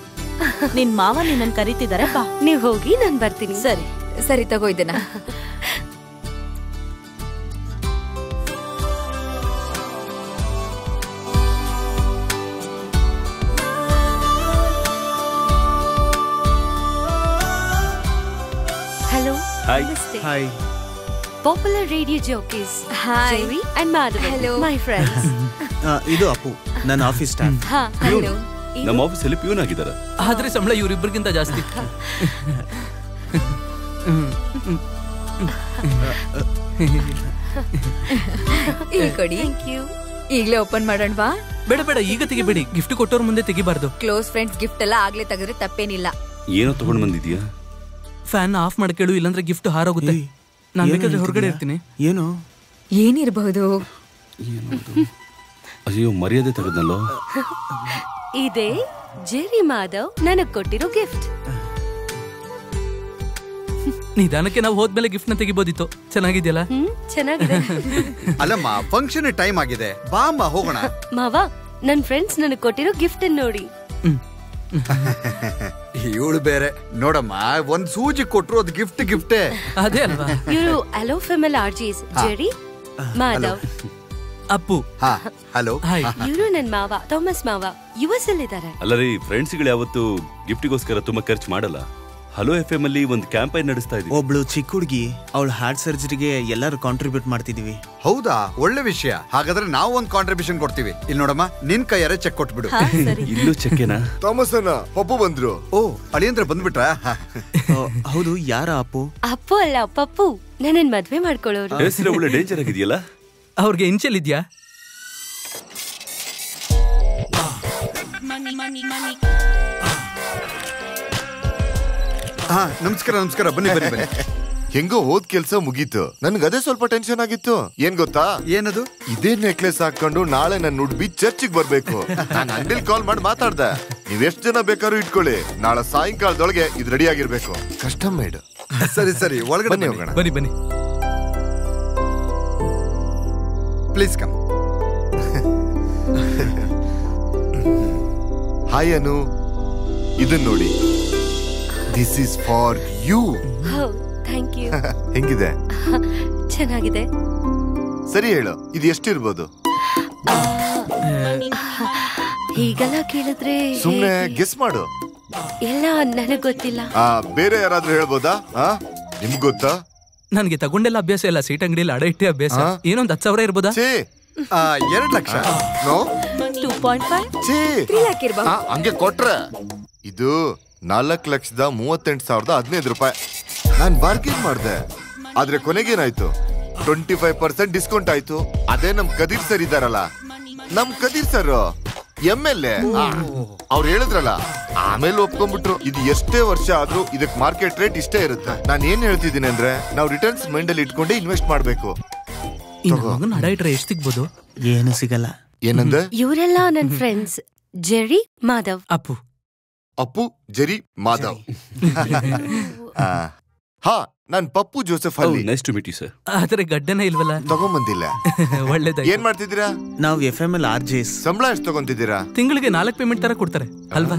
ನಿನ್ ಮಾವ ನಿನ್ನನ್ ಕರೀತಿದಾರೆ, ಬಾ. ನೀವ್ ಹೋಗಿ, ನಾನ್ ಬರ್ತೀನಿ. ಸರಿ ಸರಿ, ತಗೋ ಇದನ್ನ. Hello. Hi. Namaste. Hi. Popular radio jockeys. Hi. Jerry and Madhavan. Hello. My friends. ಇದು ಅಪ್ಪು, ನನ್ನ ಆಫೀಸ್ ಸ್ಟಾಫ್. ಹಾ, ಹಲೋ. ನಮ್ಮ ಆಫೀಸಲ್ಲಿ ಪ್ಯೂನ್ ಆಗಿದ್ದಾರೆ. ಆದ್ರೆ ಸಂಬಳ ಇವ್ರಿಬ್ಬರಿಗಿಂತ ಜಾಸ್ತಿ. ಇಲ್ಲಿ ಕೊಡಿ. Thank you. ಈಗ್ಲೇ ಓಪನ್ ಮಾಡೋಣವಾ? ಬೇಡ, ಈಗ ತೆಗಿಬೇಡಿ. ಗಿಫ್ಟ್ ಕೊಟ್ಟೋರ್ ಮುಂದೆ ತೆಗಿಬಾರ್ದು. ಕ್ಲೋಸ್ ಫ್ರೆಂಡ್ಸ್ ಗಿಫ್ಟ್ ಎಲ್ಲ ಆಗ್ಲೇ ತೆಗೆದ್ರೆ ತಪ್ಪೇನಿಲ್ಲ. ಏನೋ ತಗೊಂಡ್ ಬಂದಿದ್ಯಾ? ಫ್ಯಾನ್ ಆಫ್ ಮಾಡ್ಕೇಳು, ಇಲ್ಲಾಂದ್ರೆ ಗಿಫ್ಟ್ ಹಾರೋಗುತ್ತೆ. ನಾನ್ ಬೇಕಾದ್ರೆ ಹೊರಗಡೆ ಇರ್ತೀನಿ. ಏನು? ಏನಿರಬಹುದು? ಅಯ್ಯೋ, ಮರ್ಯಾದೆ ತೆಗೆದ್ನಲ್ಲೋ. ಇದೇ ಜೆರಿ ಮಾಧವ್ ನನಗ್ ಕೊಟ್ಟಿರೋ ಗಿಫ್ಟ್. ನಿಧಾನಕ್ಕೆ ನಾವು ಹೋದ್ಮೇಲೆ ಗಿಫ್ಟ್ ನ ತೆಗಿಬೋದಿತ್ತು. ಚೆನ್ನಾಗಿದ್ಯಲ್ಲ? ಚೆನ್ನಾಗಿದೆ. ಅಲ್ಲಮ್ಮ, ಫಂಕ್ಷನ್ ಟೈಮ್ ಆಗಿದೆ, ಬಾ ಅಮ್ಮ ಹೋಗೋಣ. ಮಾವ, ನನ್ ಫ್ರೆಂಡ್ಸ್ ನನಗ್ ಕೊಟ್ಟಿರೋ ಗಿಫ್ಟ್ ನೋಡಿ. ಇವಳು ಬೇರೆ ನೋಡಮ್ಮ, ಒಂದ್ ಸೂಜಿ ಕೊಟ್ರು ಅದು ಗಿಫ್ಟೇ. ಅದೇ ಅಲ್ವಾ? ಇವರು hello female RJs Jerry, Madhav, Appu. Hello. ಇವರು ನನ್ ಮಾವ ಥಾಮಸ್ ಮಾವ, ಯುಎಸ್ ಅಲ್ಲಿದ್ದಾರೆ. ಅಲ್ಲ ರೀ, ಫ್ರೆಂಡ್ಸ್ಗಳು ಯಾವತ್ತು ಗಿಫ್ಟಿಗೋಸ್ಕರ ತುಂಬಾ ಖರ್ಚು ಮಾಡಲ್ಲ. ಹಲೋ FM ಅಲ್ಲಿ ಒಂದು ಕ್ಯಾಂಪೈನ್ ನಡೆಸ್ತಾ ಇದೀವಿ. ಒಬ್ಳು ಚಿಕ್ಕ ಹುಡುಗಿ ಅವಳ ಹಾರ್ಟ್ ಸರ್ಜರಿಗೆ ಎಲ್ಲರೂ ಕಾಂಟ್ರಿಬ್ಯೂಟ್ ಮಾಡ್ತಿದೀವಿ. ಹೌದಾ? ಒಳ್ಳೆ ವಿಷಯ. ಹಾಗಾದ್ರೆ ನಾವು ಒಂದು ಕಾಂಟ್ರಿಬ್ಯೂಷನ್ ಕೊಡ್ತೀವಿ. ಇಲ್ಲಿ ನೋಡಮ್ಮ, ನಿನ್ ಕೈಯಾರೆ ಚೆಕ್ ಕೊಟ್ಬಿಡು. ಇಲ್ಲೂ ಚೆಕ್ಕೆನಾ? ಥಾಮಸ್ ಅಣ್ಣ, ಪಪ್ಪು ಬಂದ್ರು. ಓ, ಅಳಿಯಂದ್ರೆ ಬಂದ್ಬಿಟ್ರ? ಹೌದು. ಯಾರ ಅಪ್ಪು? ಅಪ್ಪು ಅಲ್ಲ, ಪಪ್ಪು. ನನ್ನನ್ ಮದ್ವೆ ಮಾಡ್ಕೊಳ್ಳೋರು. ಹೆಸರು ಒಳ್ಳೆ ಡೇಂಜರ್ ಆಗಿದೆಯಲ್ಲ. ಅವ್ರಿಗೆ ಇನ್ಷಿಯಲ್ ಇದ್ಯಾ? ನಮಸ್ಕಾರ. ಬನ್ನಿ. ಹೆಂಗೋ ಹೋದ್ ಕೆಲ್ಸ ಮುಗೀತು. ನನ್ಗೆ ಅದೇ ಸ್ವಲ್ಪ ಟೆನ್ಷನ್ ಆಗಿತ್ತು. ಏನ್ ಗೊತ್ತಾ? ಏನದು? ಇದೇ ನೆಕ್ಲೆಸ್ ಹಾಕೊಂಡು ನಾಳೆ ನನ್ನ ಉಡ್ಬಿ ಚರ್ಚಿಗೆ ಬರ್ಬೇಕು. ನಾನು ಅಂಗಡಿಲಿ ಕಾಲ್ ಮಾಡಿ ಮಾತಾಡ್ದೆ. ನೀವ್ ಎಷ್ಟ್ ಜನ ಬೇಕಾದ್ರೂ ಇಟ್ಕೊಳ್ಳಿ, ನಾಳೆ ಸಾಯಂಕಾಲದೊಳಗೆ ಇದು ರೆಡಿ ಆಗಿರ್ಬೇಕು. Custom made. ಸರಿ, ಒಳಗಡೆ ಬನ್ನಿ ಹೋಗೋಣ. ಬನ್ನಿ. Please come. ಹಾಯ್ ಅನು, ಇದನ್ ನೋಡಿ. This is for you. Thank you. ಹೆಂಗಿದೆ? ಚೆನ್ನಾಗಿದೆ. ಸರಿ ಹೇಳು, ಇದು ಎಷ್ಟಿರ್ಬೋದು? ಹೀಗೆಲ್ಲ ಕೇಳಿದ್ರೆ ಸುಮ್ನೆ ಗೆಸ್ ಮಾಡು. ಎಲ್ಲ ನನಗ್ ಗೊತ್ತಿಲ್ಲ. ಬೇರೆ ಯಾರಾದ್ರೂ ಹೇಳ್ಬೋದಾ? ನಿಮ್ಗ್ ಗೊತ್ತಾ? ನನ್ಗೆ ತಗೊಂಡೆಲ್ಲ ಅಭ್ಯಾಸ ಇಲ್ಲ. ಸೀಟ್ ಅಂಗಡಿಯಲ್ಲಿ ಅಡ ಇಟ್ಟೆ ಅಭ್ಯಾಸ. ಏನೊಂದ್ 10,000 ಇರ್ಬೋದಾ? 2 ಲಕ್ಷ. 2.5 ಹಂಗೆ ಕೊಟ್ರೆ ಇದು 4,38,015 ರೂಪಾಯಿ. ನಾನ್ ಬಾರ್ಗೇನ್ ಮಾಡ್ದೆ, ಆದ್ರೆ ಕೊನೆಗೇನಾಯ್ತು? 25% ಡಿಸ್ಕೌಂಟ್ ಆಯ್ತು. ಅದೇ ನಮ್ ಕದೀರ್ ಸರ್ ಇದಾರಲ್ಲ, ನಮ್ ಕದೀರ್ ಸರ್ MLA, ಅವ್ರು ಹೇಳಿದ್ರಲ್ಲ, ಆಮೇಲೆ ಒಪ್ಕೊಂಡ್ಬಿಟ್ರು. ಇದು ಎಷ್ಟೇ ವರ್ಷ ಆದ್ರೂ ಇದಕ್ ಮಾರ್ಕೆಟ್ ರೇಟ್ ಇಷ್ಟೇ ಇರುತ್ತೆ. ನಾನ್ ಏನ್ ಹೇಳ್ತಿದ್ದೀನಿ ಅಂದ್ರೆ, ನಾವು ರಿಟರ್ನ್ಸ್ ಮೈಂಡ್ ಅಲ್ಲಿ ಇಟ್ಕೊಂಡೆ ಇನ್ವೆಸ್ಟ್ ಮಾಡ್ಬೇಕು. ಅಡ ಇಟ್ರೆ ಎಷ್ಟು ಸಿಗ್ಬೋದು? ಏನು ಸಿಗಲ್ಲ. ಏನಂದ್ರೆ ಇವರೆಲ್ಲ ನನ್ friends, Jerry, Madhav. Appu, Jerry, Madhav. ನಾನ್ ಪಪ್ಪು ಜೋಸೆಫ್ ಅಲ್ಲಿ. Nice to meet you sir. ಆದ್ರೆ ಗಡ್ಡನೇ ಇಲ್ವಲ್ಲ? ತಗೊಂಬಂದಿಲ್ಲ. ಒಳ್ಳೇದಾಯ್ತು. ಏನ್ ಮಾಡ್ತಿದ್ದೀರಾ? ನಾವು FML RJs. ಸಂಬಳ ಎಷ್ಟು ತಗೊಂತಿದ್ದೀರಾ? ತಿಂಗಳಿಗೆ 4 ಪೇಮೆಂಟ್ ತರ ಕೊಡ್ತಾರೆ ಅಲ್ವಾ?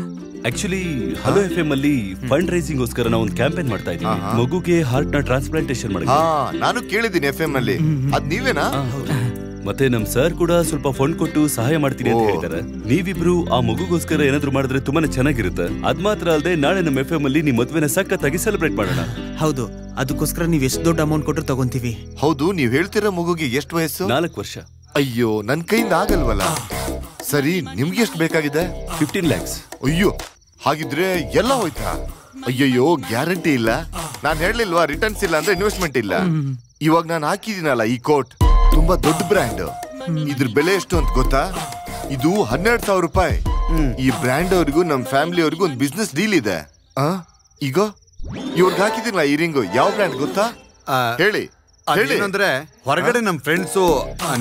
ಆಕ್ಚುಲಿ ಹಲೋ FM ಅಲ್ಲಿ ಫಂಡ್ ರೈಸಿಂಗ್ ಗೋಸ್ಕರ ನಾವು ಒಂದು ಕ್ಯಾಂಪೇನ್ ಮಾಡ್ತಾ ಇದ್ದೀವಿ. ಮಗುಗೆ ಹಾರ್ಟ್ ನ ಟ್ರಾನ್ಸ್ಪ್ಲಾಂಟೇಶನ್ ಮಾಡಿ. ನಾನು ಕೇಳಿದ್ದೀನಿ FM ಅಲ್ಲಿ. ಅದ್ ನೀವೇನಾ? ಮತ್ತೆ ನಮ್ ಸರ್ ಕೂಡ ಸ್ವಲ್ಪ ಫಂಡ್ ಕೊಟ್ಟು ಸಹಾಯ ಮಾಡ್ತೀನಿ ಅಂತ ಹೇಳಿದ್ದಾರೆ. ನೀವಿಬ್ರು ಆ ಮಗುಗೋಸ್ಕರ ಏನಾದ್ರು ಮಾಡಿದ್ರೆ ತುಂಬಾನೇ ಚೆನ್ನಾಗಿರುತ್ತೆ. ಅದ್ ಮಾತ್ರ ಅಲ್ಲದೆ ನಾಳೆ ನಮ್ಮ FM ಅಲ್ಲಿ ನಿಮ್ ಮದ್ವೆನ ಸಖತ್ತಾಗಿ ಸೆಲೆಬ್ರೇಟ್ ಮಾಡೋಣ. ಹೌದು, ಅದಕ್ಕೋಸ್ಕರ ನೀವ್ ಎಷ್ಟು ದೊಡ್ಡ ಅಮೌಂಟ್ ಕೊಟ್ಟರು ತಗೊಂತೀವಿ. ಹೌದು, ನೀವ್ ಹೇಳ್ತಿರೋ ಮಗುಗೆ ಎಷ್ಟು ವಯಸ್ಸು? 4 ವರ್ಷ. ಅಯ್ಯೋ, ನನ್ ಕೈಯಿಂದ ಆಗಲ್ವಲ್ಲ. ಸರಿ, ನಿಮ್ಗೆ ಎಷ್ಟು ಬೇಕಾಗಿದೆ? 15 lakhs. ಅಯ್ಯೋ, ಹಾಗಿದ್ರೆ ಎಲ್ಲ ಹೋಯ್ತಾ? ಅಯ್ಯಯ್ಯೋ, ಗ್ಯಾರಂಟಿ ಇಲ್ಲ. ನಾನ್ ಹೇಳಲಿಲ್ವಾ, ರಿಟರ್ನ್ಸ್ ಇಲ್ಲ ಅಂದ್ರೆ ಇನ್ವೆಸ್ಟ್ಮೆಂಟ್ ಇಲ್ಲ. ಇವಾಗ ನಾನು ಹಾಕಿದೀನಲ್ಲ ಈ ಕೋಟ್, ತುಂಬಾ ದೊಡ್ಡ ಬ್ರ್ಯಾಂಡ್. ಇದ್ರ ಬೆಲೆ ಎಷ್ಟು ಅಂತ ಗೊತ್ತಾ? ಇದು 12,000 ರೂಪಾಯಿ. ಈ ಬ್ರ್ಯಾಂಡ್ ಅವ್ರಿಗೂ ನಮ್ ಫ್ಯಾಮಿಲಿ ಅವ್ರಿಗೂ ಒಂದು ಬಿಸ್ನೆಸ್ ಡೀಲ್ ಇದೆ. ಈಗ ಇವ್ರಿಗೆ ಹಾಕಿದೀನಲ್ಲ ಈ ರಿಂಗು, ಯಾವ ಬ್ರ್ಯಾಂಡ್ ಗೊತ್ತಾ? ಹೇಳಿ. ಅಂದ್ರೆ ಹೊರಗಡೆ ನಮ್ ಫ್ರೆಂಡ್ಸು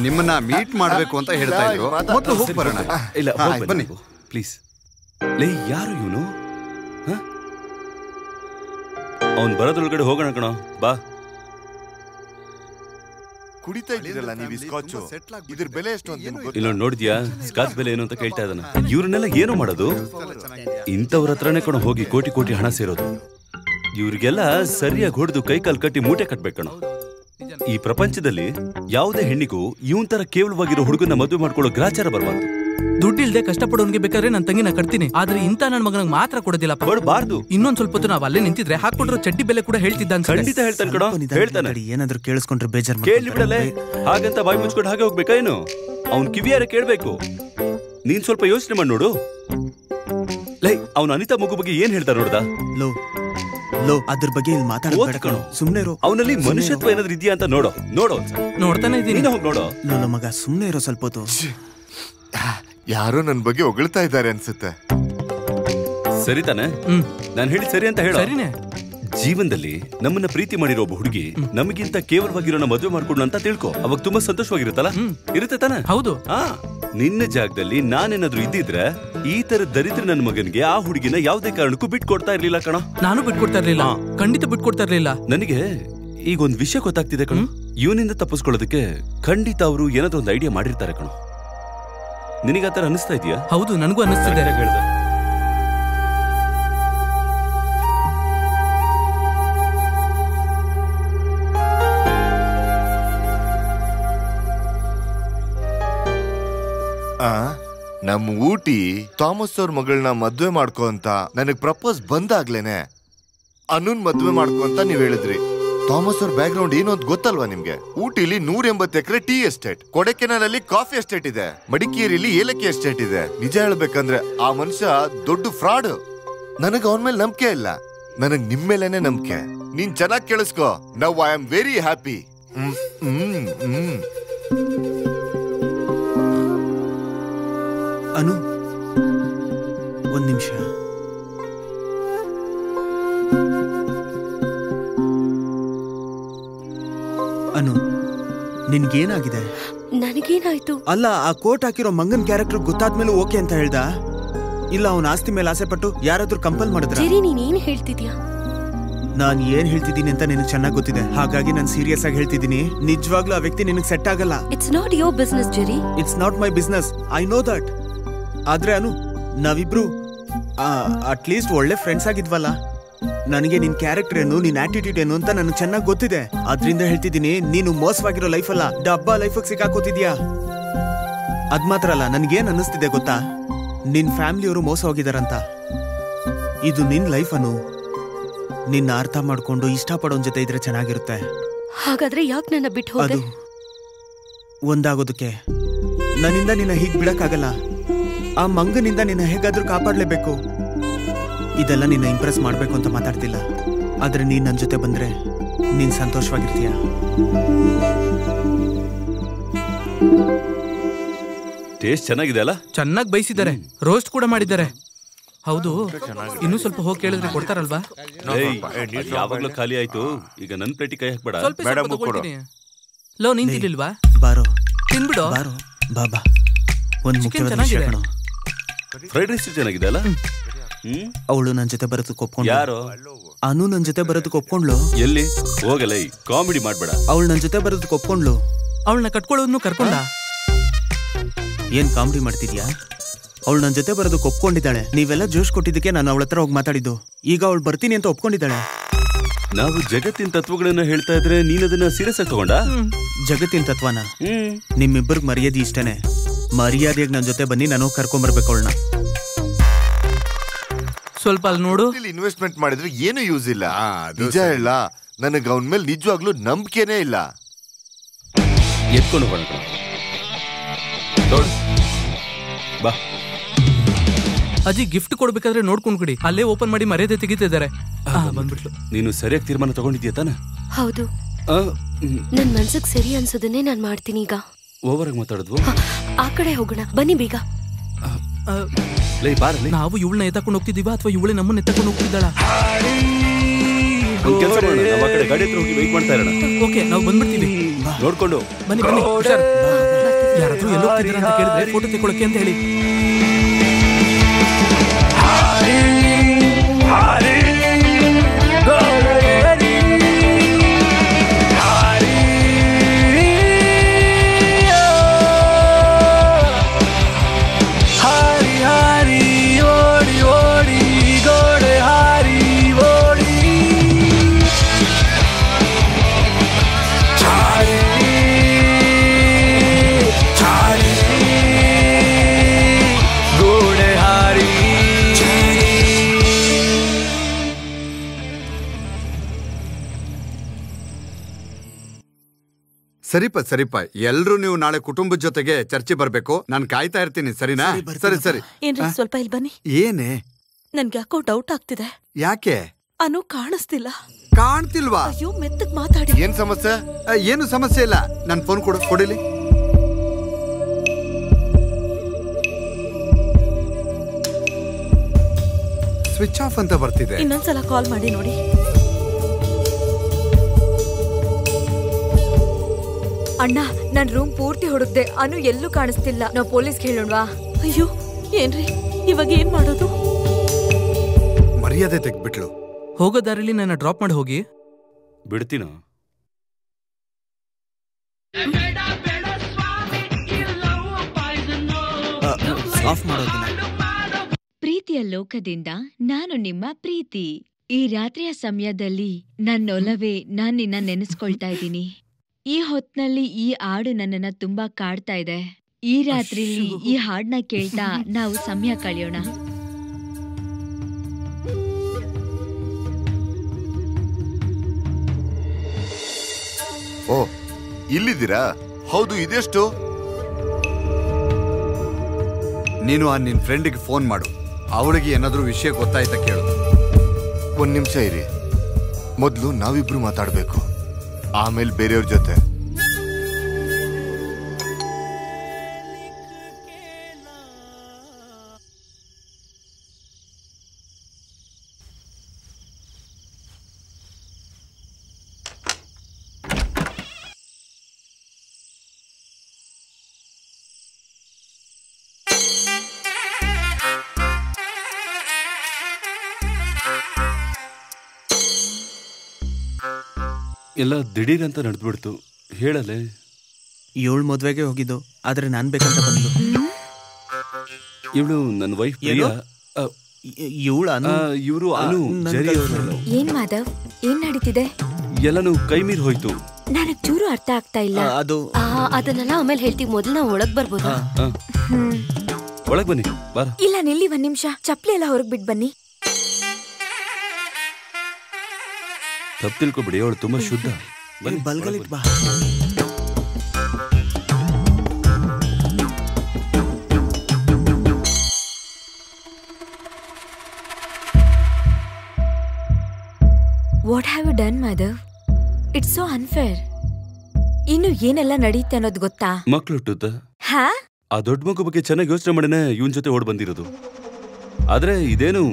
ನಿಮ್ಮನ್ನ ಮೀಟ್ ಮಾಡ್ಬೇಕು ಅಂತ ಹೇಳ್ತಾ ಇದ್ರು. ಮೊದಲು ಹೋಗಿ ಬರೋಣ. ಇಲ್ಲ, ಬನ್ನಿ ಪ್ಲೀಸ್. ಲೇ, ಯಾರು ಇವನು? ಅವನ್ ಬರೋದ್ರೊಳಗಡೆ ಹೋಗೋಣ ಕಣೋ, ಬಾ. ಕುಡಿತಾ ಇದ್ದೀರಲ್ಲ ನೀವು ಈ ಸ್ಕಾಚ್, ಇದ್ರ ಬೆಲೆ ಎಷ್ಟು ಅಂತ ಇಲ್ಲ ನೋಡಿದ್ಯಾ? ಸ್ಕಾಚ್ ಬೆಲೆ ಏನು ಅಂತ ಕೇಳ್ತಾ ಇದ್ದಾನೆ. ಇವ್ರನ್ನೆಲ್ಲ ಏನು ಮಾಡೋದು? ಇಂಥವ್ರ ಹತ್ರನೇ ಕಣ ಹೋಗಿ ಕೋಟಿ ಕೋಟಿ ಹಣ ಸೇರೋದು. ಇವ್ರಿಗೆಲ್ಲ ಸರಿಯಾಗಿ ಹೊಡೆದು ಕೈಕಾಲು ಕಟ್ಟಿ ಮೂಟೆ ಕಟ್ಬೇಕಣ. ಈ ಪ್ರಪಂಚದಲ್ಲಿ ಯಾವುದೇ ಹೆಣ್ಣಿಗೂ ಇವನ್ ತರ ಕೇವಲವಾಗಿರೋ ಹುಡುಗನ ಮದುವೆ ಮಾಡ್ಕೊಳ್ಳೋ ಗ್ರಾಚಾರ ಬರಬಾರ್ದು. ದುಡ್ಡಿಲ್ದೆ ಕಷ್ಟಪಡೋನ್ಗೆ ಬೇಕಾದ್ರೆ ನನ್ನ ತಂಗಿನ ಕಟ್ತೀನಿ, ಆದ್ರೆ ಇಂತ ನನ್ನ ಮಗನಿಗೆ ಮಾತ್ರ ಕೊಡೋದಿಲ್ಲ. ಕೊಡಬಾರ್ದು. ಇನ್ನೊಂದ್ ಸ್ವಲ್ಪ ಹೊತ್ತು ನಾವ್ ಅಲ್ಲೇ ನಿಂತಿದ್ರೆ ಹಾಕೊಟ್ರು ಚಡ್ಡಿ ಬೆಲೆ ಕೂಡ ಹೇಳ್ತಿದ್ದ. ಖಂಡಿತ ಹೇಳ್ತಾನೆ ಕಣ, ಹೇಳ್ತಾನೆ. ಏನಾದ್ರು ಕೇಳಿಸ್ಕೊಂಡ್ರೆ ಬೇಜಾರ್ ಕೇಳಿ ಬಿಡಲೆ. ಹಾಗಂತ ಬಾಯಿ ಮುಚ್ಕೊಂಡು ಹಾಗೆ ಹೋಗ್ಬೇಕಾ ಏನು? ಅವ್ನ್ ಕಿವಿಯಾರ ಕೇಳ್ಬೇಕು. ನೀನ್ ಸ್ವಲ್ಪ ಯೋಚನೆ ಮಾಡಿ ನೋಡು. ಲೈ, ಅವ್ನ ಅನಿತಾ ಮಗು ಬಗ್ಗೆ ಏನ್ ಹೇಳ್ತಾರ ನೋಡ್ದ? ಲೋ, ಅದ್ರ ಬಗ್ಗೆ ಇಲ್ಲಿ ಮಾತಾಡಬೇಡ ಕಣೋ, ಸುಮ್ನೆ ಇರೋ. ಅವನಲ್ಲಿ ಮನುಷ್ಯತ್ವ ಏನಾದ್ರು ಇದೆಯಾ ಅಂತ ನೋಡೋ. ನೋಡ್ತಾನೆ ಇದೀನಿ. ಹೋಗಿ ನೋಡೋ. ಲೋ ಮಗ, ಸುಮ್ನೆ ಇರೋ ಸ್ವಲ್ಪ ಹೊತ್ತು. ಯಾರೋ ನನ್ ಬಗ್ಗೆ ಹೊಗಳ್ತಾ ಇದ್ದಾರೆ ಅನ್ಸುತ್ತೆ. ಸರಿ ತಾನೆ? ನಾನು ಹೇಳಿ ಸರಿ ಅಂತ ಹೇಳ. ಸರಿನೇ. ಜೀವನದಲ್ಲಿ ನಮ್ಮನ್ನ ಪ್ರೀತಿ ಮಾಡಿರೋ ಒಬ್ಬ ಹುಡುಗಿ ನಮಗಿಂತ ಕೇವಲವಾಗಿರೋ ಮದುವೆ ಮಾಡ್ಕೊಂಡು ಅಂತ ತಿಳ್ಕೊ. ಅವಾಗ ತುಂಬಾ ಸಂತೋಷವಾಗಿರುತ್ತಲ್ಲ? ಇರುತ್ತೆ ತಾನೆ? ಹೌದು. ನಿನ್ನ ಜಾಗದಲ್ಲಿ ನಾನೇನಾದ್ರೂ ಇದ್ದಿದ್ರೆ ಈ ತರ ದರಿದ್ರ ನನ್ನ ಮಗನಿಗೆ ಆ ಹುಡುಗಿನ ಯಾವುದೇ ಕಾರಣಕ್ಕೂ ಬಿಟ್ಕೊಡ್ತಾ ಇರ್ಲಿಲ್ಲ ಕಣ. ನಾನು ಬಿಟ್ಕೊಡ್ತಾ ಇರ್ಲಿಲ್ಲ, ಖಂಡಿತ ಬಿಟ್ಕೊಡ್ತಾ ಇರ್ಲಿಲ್ಲ. ನನಗೆ ಈಗ ಒಂದ್ ವಿಷಯ ಗೊತ್ತಾಗ್ತಿದೆ ಕಣ. ಇವನಿಂದ ತಪ್ಪಿಸ್ಕೊಳ್ಳೋದಕ್ಕೆ ಖಂಡಿತ ಅವರು ಏನಾದ್ರೂ ಒಂದು ಐಡಿಯಾ ಮಾಡಿರ್ತಾರೆ ಕಣ. ನಿನಗಾತರ ಅನಿಸ್ತಾ ಇದೆಯಾ? ಹೌದು, ನನಗೂ ಅನಿಸ್ತಿದೆ. ನಮ್ ಊಟಿ ಥಾಮಸ್ ಅವ್ರ ಮಗಳನ್ನ ಮದ್ವೆ ಮಾಡ್ಕೋ ಅಂತ ನನಗ್ ಪ್ರಪೋಸ್ ಬಂದಾಗ್ಲೇನೆ ಅನುನ್ ಮದ್ವೆ ಮಾಡ್ಕೋ ಅಂತ ನೀವ್ ಹೇಳಿದ್ರಿ. ಥಾಮಸ್ ಅವ್ರ ಬ್ಯಾಕ್ ಗ್ರೌಂಡ್ ಏನು ಅಂತ ಗೊತ್ತಲ್ವಾ ನಿಮ್ಗೆ? ಊಟಿಲಿ 180 ಎಕರೆ ಟೀ ಎಸ್ಟೇಟ್, ಕೊಡೆಕೆನಾಲ್ ಅಲ್ಲಿ ಕಾಫಿ ಎಸ್ಟೇಟ್ ಇದೆ, ಮಡಿಕೇರಿಯಲ್ಲಿ ಏಲಕ್ಕಿ ಎಸ್ಟೇಟ್ ಇದೆ. ನಿಜ ಹೇಳ್ಬೇಕಂದ್ರೆ ಆ ಮನುಷ್ಯ ದೊಡ್ಡ ಫ್ರಾಡ್. ನನಗ್ ಅವನ ಮೇಲೆ ನಂಬಿಕೆ ಇಲ್ಲ, ನನಗ್ ನಿಮ್ ಮೇಲೇನೆ ನಂಬಿಕೆ. ನೀನ್ ಚೆನ್ನಾಗಿ ಕೇಳಿಸ್ಕೋ. Now I am very happy. Anu, ಒಂದ್ ನಿಮಿಷ. ಅನು, ನಿನ್ಗೇನಾಗಿದೆ? ನನಗೇನಾಯ್ತು? ಅಲ್ಲ, ಆ ಕೋಟ್ ಹಾಕಿರೋ ಮಂಗನ್ ಕ್ಯಾರೆಕ್ಟರ್ ಗೊತ್ತಾದ್ಮೇಲೆ ಓಕೆ ಅಂತ ಹೇಳ್ದ? ಇಲ್ಲ ಅವನ ಆಸ್ತಿ ಮೇಲೆ ಆಸೆ ಪಟ್ಟು ಯಾರಾದ್ರೂ ಕಂಪಲ್ ಮಾಡಿದ್ರ? ನೀನೇನ್ ಹೇಳ್ತಿದ್ಯಾ? ನಾನ್ ಏನ್ ಹೇಳ್ತಿದ್ದೀನಿ ಅಂತ ನಿನಗೆ ಚೆನ್ನಾಗಿ ಗೊತ್ತಿದೆ, ಹಾಗಾಗಿ ನಾನು ಸೀರಿಯಸ್ ಆಗಿ ಹೇಳ್ತಿದ್ದೀನಿ. ನಿಜವಾಗ್ಲೂ ಆ ವ್ಯಕ್ತಿ ನಿನಗೆ ಸೆಟ್ ಆಗಲ್ಲ. It's not your business Jerry. It's not my business, I know that. ಆದ್ರೆ ಅನು, ನಾವಿಬ್ರು ಅಟ್ಲೀಸ್ಟ್ ಒಳ್ಳೆ ಫ್ರೆಂಡ್ಸ್ ಆಗಿದ್ವಲ್ಲ. ನನಗೆ ನಿನ್ ಕ್ಯಾರೆಕ್ಟರ್ ಏನು, ನಿನ್ ಆಟಿಟ್ಯೂಡ್ ಏನು ಅಂತ ನನಗೆ ಚೆನ್ನಾಗಿ ಗೊತ್ತಿದೆ. ಅದ್ರಿಂದ ಹೇಳ್ತಿದ್ದೀನಿ, ನೀನು ಮೋಸವಾಗಿರೋ ಲೈಫ್ ಅಲ್ಲ, ಡಬ್ಬಾ ಲೈಫ್ ಸಿಕ್ಕಾಕೋತಿದ್ಯಾ. ಅದ್ ಮಾತ್ರ ಅಲ್ಲ, ನನ್ಗೇನ್ ಅನ್ನಿಸ್ತಿದೆ ಗೊತ್ತಾ, ನಿನ್ ಫ್ಯಾಮಿಲಿಯವರು ಮೋಸ ಹೋಗಿದಾರಂತ. ಇದು ನಿನ್ ಲೈಫ್ ಅನು, ನಿನ್ನ ಅರ್ಥ ಮಾಡ್ಕೊಂಡು ಇಷ್ಟಪಡೋನ್ ಜೊತೆ ಇದ್ರೆ ಚೆನ್ನಾಗಿರುತ್ತೆ. ಹಾಗಾದ್ರೆ ಯಾಕೆ ನನ್ನ ಬಿಟ್ಟು ಹೋದೆ? ಅದು ಒಂದಾಗೋದಕ್ಕೆ. ನನ್ನಿಂದ ನಿನ್ನ ಹೀಗ್ ಬಿಡಕ್ಕಾಗಲ್ಲ. ಆ ಮಂಗನಿಂದ ನಿನ್ನ ಹೇಗಾದ್ರೂ ಕಾಪಾಡ್ಲೇಬೇಕು. ಇದೆಲ್ಲ ನಿನ್ನ ಇಂಪ್ರೆಸ್ ಮಾಡ್ಬೇಕು ಅಂತ ಮಾತಾಡ್ತಿಲ್ಲ, ಆದ್ರೆ ನೀನ್ ನನ್ ಜೊತೆ ಬಂದ್ರೆ ನೀನ್ ಸಂತೋಷವಾಗಿರ್ತೀಯ. ಟೇಸ್ಟ್ ಚೆನ್ನಾಗಿದೆ ಅಲ್ಲ? ಚೆನ್ನಾಗಿ ಬೈಸಿದ್ದಾರೆ, ರೋಸ್ಟ್ ಕೂಡ ಮಾಡಿದ್ದಾರೆ. ಹೌದು, ಇನ್ನೂ ಸ್ವಲ್ಪ ಹೋಗಿ ಕೇಳಿದ್ರೆ ಕೊಡ್ತಾರಲ್ವಾ? ಯಾವಾಗ್ಲೂ ಖಾಲಿ ಆಯ್ತು, ಈಗ ನನ್ ಪ್ಲೇಟಿಗೆ ಕೈ ಹಾಕ್ಬೇಡ. ಲೋ, ನೀನ್ ತಿನ್ಲಿಲ್ವಾ? ಬಾರೋ, ತಿನ್ಬಿಡು. ಬಾರೋ, ಬಾಬಾ. ಒಂದ್ ಮುಖ್ಯವಾದ ವಿಷಯ ಕಣೋ. ಫ್ರೈಡ್ ರೈಸ್ ಚೆನ್ನಾಗಿದೆ ಅಲ್ಲ? ಅವಳು ನನ್ ಜೊತೆ ಬರೋದಕ್ಕೆ ಒಪ್ಕೊಂಡ್ಳು. ಯಾರು? ಅನು ನನ್ ಜೊತೆ ಬರೋದಕ್ಕೆ ಒಪ್ಕೊಂಡ್ಲು. ಎಲ್ಲಿ? ಹೋಗಲ್ಲ, ಕಾಮಿಡಿ ಮಾಡ್ಬೇಡ. ಅವಳು ನನ್ ಜೊತೆ ಬರೋದಕ್ಕೆ ಒಪ್ಕೊಂಡ್ಲು. ಅವಳನ್ನ ಕಟ್ಕೊಳ್ಳೋದನ್ನು ಕರ್ಕೊಂಡ. ಏನ್ ಕಾಮಿಡಿ ಮಾಡ್ತಿದ್ಯಾ? ಅವಳು ನನ್ ಜೊತೆ ಬರೋದಕ್ಕೆ ಒಪ್ಕೊಂಡಿದ್ದಾಳೆ. ನೀವೆಲ್ಲ ಜೋಶ್ ಕೊಟ್ಟಿದ್ದಕ್ಕೆ ನಾನು ಅವಳ ಹತ್ರ ಹೋಗಿ ಮಾತಾಡಿದ್ದು. ಈಗ ಅವಳು ಬರ್ತೀನಿ ಅಂತ ಒಪ್ಕೊಂಡಿದ್ದಾಳೆ. ನಾವು ಜಗತ್ತಿನ ತತ್ವಗಳನ್ನ ಹೇಳ್ತಾ ಇದ್ರೆ ನೀನ್ ಅದನ್ನ ಸೀರಿಯಸ್ ಆಗಿ ತಗೊಂಡ? ಜಗತ್ತಿನ ತತ್ವನ? ನಿಮ್ಮಿಬ್ಬರಿಗೆ ಮರ್ಯಾದೆ ಇಷ್ಟನೇ. ಮರ್ಯಾದೆಯಾಗಿ ನನ್ ಜೊತೆ ಬನ್ನಿ, ನಾನು ಕರ್ಕೊಂಡ್ಬರ್ಬೇಕು ಅವಳನ್ನ. ಸ್ವಲ್ಪ ಅಲ್ಲಿ ನೋಡು. ಇನ್ವೆಸ್ಟ್ಮೆಂಟ್ ಮಾಡಿದ್ರೆ ಏನು ಯೂಸ್ ಇಲ್ಲ. ನಿಜ ಹೇಳ, ನನಗೆ ಅವನ ಮೇಲೆ ನಿಜವಾಗ್ಲೂ ನಂಬಿಕೆನೇ ಇಲ್ಲ. ಎತ್ಕೊಂಡು ಬರೋಣ ಬಾ. ಅಜ್ಜಿ, ಗಿಫ್ಟ್ ಕೊಡ್ಬೇಕಾದ್ರೆ ನೋಡ್ಕೊಂಡ್ ಕೊಡಿ. ಅಲ್ಲೇ ಓಪನ್ ಮಾಡಿ ಮರ್ಯಾದೆ ತೆಗಿತಿದ್ದಾರೆ. ಬಂದ್ಬಿಟ್ಲು. ನೀನು ಸರಿಯಾಗಿ ತೀರ್ಮಾನ ತಗೊಂಡಿದ್ಯಾ ತಾನೆ? ಹೌದು, ನನ್ ಮನ್ಸಿಗೆ ಸರಿ ಅನ್ಸೋದನ್ನೇ ನಾನ್ ಮಾಡ್ತೀನಿ. ಈಗ ಓವರ್ ಆಗಿ ಮಾತಾಡಿದ್ವು. ಆ ಕಡೆ ಹೋಗೋಣ ಬನ್ನಿ ಬೇಗ. ನಾವು ಇವಳನ್ನ ಎತ್ತಕೊಂಡು ಹೋಗ್ತಿದೀವ ಅಥವಾ ಇವಳೆ ನಮ್ಮನ್ನ ಎತ್ತಕೊಂಡು ಹೋಗ್ತಿದ್ದಾಳ? ಗಾಡಿ ಹತ್ರ ಹೋಗಿ ವೆಯ್ಟ್ ಮಾಡ್ತಾ ಇರೋಣ. ಓಕೆ, ನಾವು ಬಂದ್ಬಿಡ್ತೀವಿ. ನೋಡ್ಕೊಂಡು ಬನ್ನಿ ಬನ್ನಿ. ಯಾರಾದ್ರೂ ಎಲ್ಲೋ ಹೋಗ್ತಿದ್ದೀರಾ ಅಂತ ಕೇಳಿದ್ರೆ ಫೋಟೋ ತೆಗೊಳಕ್ಕೆ ಅಂತ ಹೇಳಿ. ಸರಿಪ ಎಲ್ರು ನೀವು ನಾಳೆ ಕುಟುಂಬದ ಜೊತೆಗೆ ಚರ್ಚೆ ಬರ್ಬೇಕು. ನಾನು ಕಾಯ್ತಾ ಇರ್ತೀನಿ, ಸರಿನಾ? ಸರಿ. ಏನ್ರಿ, ಸ್ವಲ್ಪ ಇಲ್ಲಿ ಬನ್ನಿ. ಏನೇ? ನನ್ಗೆ ಯಾಕೋ ಡೌಟ್ ಆಗ್ತಿದೆ. ಯಾಕೆ? ಅನು ಕಾಣಿಸ್ತಿಲ್ಲ. ಕಾಣ್ತಿಲ್ವಾ? ಅಯ್ಯೋ, ಮೆತ್ತಗ್ ಮಾತಾಡಿ. ಏನ್ ಸಮಸ್ಯೆ? ಏನು ಸಮಸ್ಯೆ ಇಲ್ಲ. ನನ್ ಫೋನ್ ಕೊಡಿಲಿ. ಸ್ವಿಚ್ ಆಫ್ ಅಂತ ಬರ್ತಿದೆ. ಇನ್ನೊಂದ್ಸಲ ಕಾಲ್ ಮಾಡಿ ನೋಡಿ. ಅಣ್ಣ, ನನ್ ರೂಮ್ ಪೂರ್ತಿ ಹುಡುಕ್ದೆ, ಅನು ಎಲ್ಲೂ ಕಾಣಿಸ್ತಿಲ್ಲ. ನಾವು ಪೊಲೀಸ್ಗೆ ಹೇಳೋಣವಾ? ಅಯ್ಯೋ, ಏನ್ರಿ ಇವಾಗ ಏನ್ ಮಾಡೋದು? ಮರ್ಯಾದೆ ತೆಗ್ಬಿಟ್ಲು. ಹೋಗೋ ದಾರಿಲಿ ನನ್ನ ಡ್ರಾಪ್ ಮಾಡಿ ಹೋಗಿ. ಬಿಡ್ತೀನ? ಆಫ್ ಮಾಡೋದಿನ. ಪ್ರೀತಿಯ ಲೋಕದಿಂದ ನಾನು ನಿಮ್ಮ ಪ್ರೀತಿ. ಈ ರಾತ್ರಿಯ ಸಮಯದಲ್ಲಿ ನನ್ನೊಲವೇ ನಾನ್ ನಿನ್ನ ನೆನೆಸ್ಕೊಳ್ತಾ ಇದ್ದೀನಿ. ಈ ಹೊತ್ನಲ್ಲಿ ಈ ಹಾಡು ನನ್ನನ್ನ ತುಂಬಾ ಕಾಡ್ತಾ ಇದೆ. ಈ ರಾತ್ರಿಲಿ ಈ ಹಾಡ್ನ ಕೇಳ್ತಾ ನಾವು ಸಮಯ ಕಳೆಯೋಣ. ಓ, ಇಲ್ಲಿದ್ದೀರಾ? ಹೌದು, ಇದೆಷ್ಟು? ನೀನು ಆ ನಿನ್ ಫ್ರೆಂಡಿಗೆ ಫೋನ್ ಮಾಡು. ಅವಳಿಗೆ ಏನಾದ್ರೂ ವಿಷಯ ಗೊತ್ತಾಯ್ತಾ ಕೇಳು. ಒಂದ್ ನಿಮಿಷ ಇರಿ. ಮೊದ್ಲು ನಾವಿಬ್ರು ಮಾತಾಡ್ಬೇಕು, ಆಮೇಲೆ ಬೇರೆಯವ್ರ ಜೊತೆ. ಎಲ್ಲ ದಿಢೀರ್ ಅಂತ ನಡೆದ್ಬಿಡ್ತು. ಹೇಳಲೆ, 7 ಮದ್ವೆಗೆ ಹೋಗಿದ್ದು, ಆದ್ರೆ ನಾನ್ ಬೇಕಂತ ಬಂದು. ಇವಳು ನನ್ನ ವೈಫ್ ಪ್ರಿಯಾ. ಇವರು ಅನು, ಜರಿ ಅವರು. ಏನ್ ಮಾಧವ್, ಏನ್ ನಡೀತಿದೆ? ಎಲ್ಲಾನು ಕೈ ಮೀರ್ ಹೋಯ್ತು. ನನಗ್ ಚೂರು ಅರ್ಥ ಆಗ್ತಾ ಇಲ್ಲ. ಅದನ್ನೆಲ್ಲ ಆಮೇಲೆ ಹೇಳ್ತೀವಿ, ಮೊದಲು ನಾವು ಒಳಗ್ ಬರ್ಬೋದಾ? ಒಳಗ್ ಬನ್ನಿ, ಬಾರ. ಇಲ್ಲ ನಿಲ್ಲಿ ಒಂದ್ ನಿಮಿಷ, ಚಪ್ಲಿ ಎಲ್ಲ ಹೊರಗ್ ಬಿಟ್ ಬನ್ನಿ. ತಪ್ಪು ತಿಳ್ಕೊಬಿಡಿ, ಅವಳು ತುಂಬಾ ಶುದ್ಧ. ಬಲ್ಗಲಿಟ್ ಬಾ. What have you done Madhav? It's so unfair. ಇನ್ನು ಏನೆಲ್ಲ ನಡೆಯುತ್ತೆ ಅನ್ನೋದು ಗೊತ್ತಾ? ಮಕ್ಳು ಹುಟ್ಟುತ್ತ ಹಾ, ಆ ದೊಡ್ಡ ಮಗು ಬಗ್ಗೆ ಚೆನ್ನಾಗಿ ಯೋಚನೆ ಮಾಡೇನೆ ಇವನ್ ಜೊತೆ ಓಡ್ ಬಂದಿರೋದು. ಆದ್ರೆ ಇದೇನು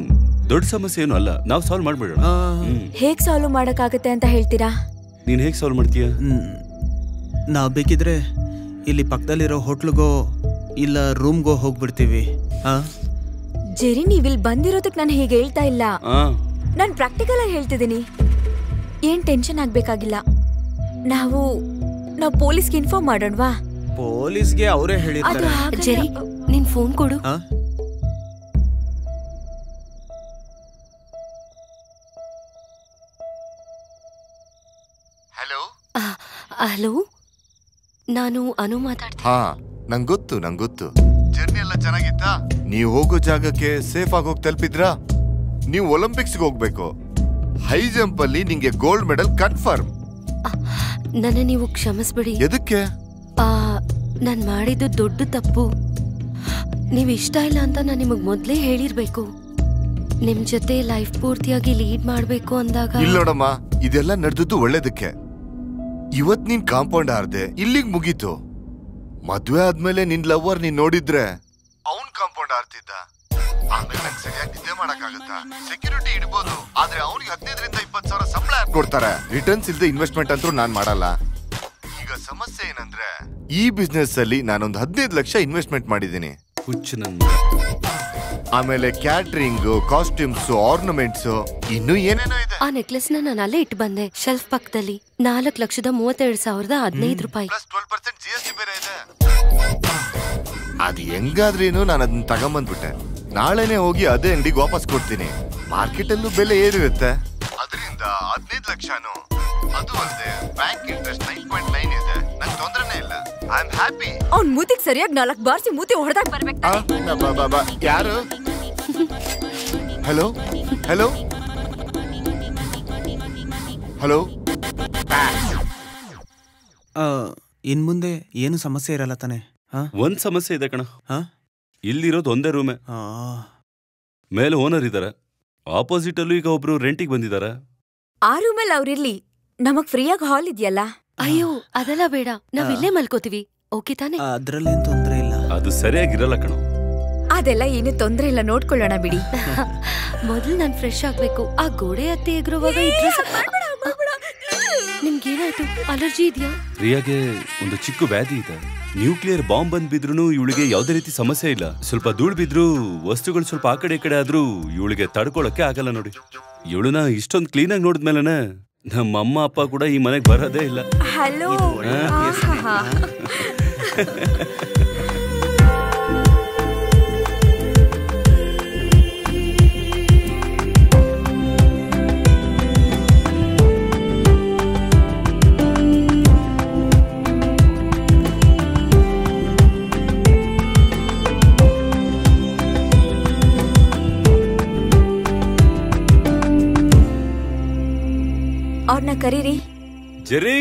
ದೊಡ್ಡ ಸಮಸ್ಯೆ ಏನು ಅಲ್ಲ, ನಾವು ಸಾಲ್ವ್ ಮಾಡ್ಬಿಡೋಣ. ಹೇಗ್ ಸಾಲ್ವ್ ಮಾಡಕ್ಕಾಗತ್ತೆ ಅಂತ ಹೇಳ್ತೀರಾ? ನೀನ್ ಹೇಗ್ ಸಾಲ್ವ್ ಮಾಡ್ತೀಯ? ನಾವ್ ಬೇಕಿದ್ರೆ ಇಲ್ಲಿ ಪಕ್ಕದಲ್ಲಿರೋ ಹೋಟ್ಲಿಗೋ ಇಲ್ಲ ರೂಮ್ಗೋ ಹೋಗ್ಬಿಡ್ತೀವಿ. ಜೆರಿ, ನೀವಿಲ್ ಬಂದಿರೋದಕ್ ನಾನು ಹೀಗೆ ಹೇಳ್ತಾ ಇಲ್ಲ, ನಾನ್ ಪ್ರಾಕ್ಟಿಕಲ್ ಆಗಿ ಹೇಳ್ತಿದ್ದೀನಿ. ಏನ್ ಟೆನ್ಷನ್ ಆಗ್ಬೇಕಾಗಿಲ್ಲ. ನಾವು ಪೊಲೀಸ್ಗೆ ಇನ್ಫಾರ್ಮ್ ಮಾಡೋಣವಾ? ಪೊಲೀಸ್ಗೆ ಅವರೇ ಹೇಳಿರ್ತಾರೆ. ಜೆರಿ, ನಿನ್ ಫೋನ್ ಕೊಡು. ಹಲೋ, ನಾನು ಅನು ಮಾತಾಡ್ತೀನಿ. ಹಾ, ನಂಗ್ ಗೊತ್ತು. ಜರ್ನಿ ಎಲ್ಲ ಚೆನ್ನಾಗಿತ್ತಾ? ನೀವು ಹೋಗೋ ಜಾಗಕ್ಕೆ ಸೇಫ್ ಆಗಿ ಹೋಗಿ ತಲುಪಿದ್ರಾ? ನೀವು ಒಲಿಂಪಿಕ್ಸ್ಗೆ ಹೋಗ್ಬೇಕು. ಹೈ ಜಂಪ್ ಅಲ್ಲಿ ನಿಂಗೆ ಗೋಲ್ಡ್ ಮೆಡಲ್ ಕನ್ಫರ್ಮ್. ನನ್ನ ನೀವು ಕ್ಷಮಿಸ್ಬಿಡಿ. ಎದಕ್ಕೆ? ನಾನ್ ಮಾಡಿದ್ದು ದೊಡ್ಡ ತಪ್ಪು. ನೀವ್ ಇಷ್ಟ ಇಲ್ಲ ಅಂತ ನಾನು ನಿಮಗ್ ಮೊದ್ಲೇ ಹೇಳಿರ್ಬೇಕು. ನಿಮ್ ಜೊತೆ ಲೈಫ್ ಪೂರ್ತಿಯಾಗಿ ಲೀಡ್ ಮಾಡ್ಬೇಕು ಅಂದಾಗ. ಇಲ್ಲ ನೋಡಮ್ಮ, ಇದೆಲ್ಲ ನಡೆದದ್ದು ಒಳ್ಳೇದಕ್ಕೆ. ಇವತ್ ನೀನ್ ಕಾಂಪೌಂಡ್ ಹಾರ್ದೆ, ಇಲ್ಲಿಗ್ ಮುಗೀತು. ಮದ್ವೆ ಆದ್ಮೇಲೆ ನಿನ್ ಲವರ್ ನೀನ್ ನೋಡಿದ್ರೆ ಅವನ್ ಕಾಂಪೌಂಡ್ ಹಾರ್ತಿದ್ದ. ಆಮೇಲೆ ನಂಗೆ ಸರಿಯಾಗಿ ನಿದ್ದೆ ಮಾಡಕ್ಕಾಗತ್ತಾ? ಸೆಕ್ಯೂರಿಟಿ ಇಡ್ಬೋದು, ಆದ್ರೆ ಅವ್ರಿಗೆ 15 ರಿಂದ 20 ಸಾವಿರ ಸಂಬಳ ಕೊಡ್ತಾರೆ. ರಿಟರ್ನ್ಸ್ ಇಲ್ದೆ ಇನ್ವೆಸ್ಟ್ಮೆಂಟ್ ಅಂತೂ ನಾನ್ ಮಾಡಲ್ಲ. ಈಗ ಸಮಸ್ಯೆ ಏನಂದ್ರೆ, ಈ ಬಿಸ್ನೆಸ್ ಅಲ್ಲಿ ನಾನೊಂದು 15 ಲಕ್ಷ ಇನ್ವೆಸ್ಟ್ಮೆಂಟ್ ಮಾಡಿದ್ದೀನಿ. ಆಮೇಲೆ ಕ್ಯಾಟ್ರಿಂಗ್, ಕಾಸ್ಟ್ಯೂಮ್ಸ್, ಆರ್ನಮೆಂಟ್ಸ್, ಇನ್ನು ಏನೇನೋ ಇದೆ. ಆ ನೆಕ್ಲೆಸ್ ನಾನು ಅಲ್ಲೇ ಇಟ್ಟು ಬಂದೆ, ಶೆಲ್ಫ್ ಪಕ್ಕದಲ್ಲಿ. 4,32,015 ರೂಪಾಯಿ. ಪ್ಲಸ್ 12% GST ಬೇರೆ ಇದೆ. ಅದು ಹೆಂಗಾದ್ರೇನು ನಾನು ಅದನ್ನ ತಗೊಂಬಂದ್ಬಿಟ್ಟೆ. ನಾಳೆನೆ ಹೋಗಿ ಅದೇ ಅಂಗಡಿಗೆ ವಾಪಸ್ ಕೊಡ್ತೀನಿ. ಮಾರ್ಕೆಟ್ ಅಲ್ಲೂ ಬೆಲೆ ಏರಿರುತ್ತೆ. ಅದರಿಂದ 15 ಲಕ್ಷನು. ಅದು ಅಲ್ಲದೆ ಬ್ಯಾಂಕ್ ಇಂಟ್ರೆಸ್ಟ್ 9.9 ಇದೆ. ನಂಗೆ ತೊಂದ್ರೆನೇ ಇಲ್ಲ. I am happy. ಅವ್ನ್ ಮೂತಿಗೆ ಸರಿಯಾಗಿ 4 ಬಾರ್ಸಿ ಮೂತಿ ಹೊಡೆದಾಗ ಬರ್ಬೇಕು. ಯಾರು? Hello hello hello. ಇನ್ ಮುಂದೆ ಏನು ಸಮಸ್ಯೆ ಇರಲ್ಲ ತಾನೆ? ಒಂದ್ ಸಮಸ್ಯೆ ಇದೆ ಕಣ. ಇಲ್ಲಿರೋದು ಒಂದೇ ರೂಮೆ. ಮೇಲೆ ಓನರ್ ಇದಾರೆ, ಆಪೋಸಿಟ್ ಅಲ್ಲೂ ಈಗ ಒಬ್ರು ರೆಂಟಿಗೆ ಬಂದಿದ್ದಾರೆ. ಆ ರೂಮಲ್ಲಿ ಅವ್ರಿರ್ಲಿ, ನಮಗ್ ಫ್ರೀಯಾಗಿ ಹಾಲ್ ಇದೆಯಲ್ಲ. ಅಯ್ಯೋ, ಅದೆಲ್ಲ ಬೇಡ, ನಾವ್ ಇಲ್ಲೇ ಮಲ್ಕೋತೀವಿ. ಓಕೆ ತಾನೆ? ಅದ್ರಲ್ಲೇನ್ ತೊಂದ್ರೆ ಇಲ್ಲ. ಅದು ಸರಿಯಾಗಿರಲ್ಲ ಕಣ. ಅದೆಲ್ಲ ಏನು ತೊಂದ್ರೆ ಇಲ್ಲ, ನೋಡ್ಕೊಳ್ಳೋಣ ಬಿಡಿ. ಮೊದಲು ನಾನ್ ಫ್ರೆಶ್ ಆಗ್ಬೇಕು. ಆ ಗೋಡೆ ಹತ್ತಿ ಎಗರುವಾಗ ನಿಮ್ಗೇನಾಯ್ತು? ಅಲರ್ಜಿ ಇದೆಯಾ? ಪ್ರಿಯಾಗೆ ಒಂದು ಚಿಕ್ಕ ವ್ಯಾಧಿ ಇದೆ. ನ್ಯೂಕ್ಲಿಯರ್ ಬಾಂಬ್ ಬಂದ್ ಬಿದ್ರು ಇವಳಿಗೆ ಯಾವ್ದೇ ರೀತಿ ಸಮಸ್ಯೆ ಇಲ್ಲ. ಸ್ವಲ್ಪ ಧೂಳ್ ಬಿದ್ರು, ವಸ್ತುಗಳು ಸ್ವಲ್ಪ ಆ ಕಡೆ ಈ ಕಡೆ ಆದ್ರೂ ಇವಳಿಗೆ ತಡ್ಕೊಳಕ್ಕೆ ಆಗಲ್ಲ ನೋಡಿ. ಇವಳನ್ನ ಇಷ್ಟೊಂದು ಕ್ಲೀನ್ ಆಗಿ ನೋಡಿದ್ಮೇಲೆ ನಮ್ಮ ಅಮ್ಮ ಅಪ್ಪ ಕೂಡ ಈ ಮನೆಗೆ ಬರೋದೇ ಇಲ್ಲ. ಹಲೋ. ಕರೀರಿ. ಜೆರಿ,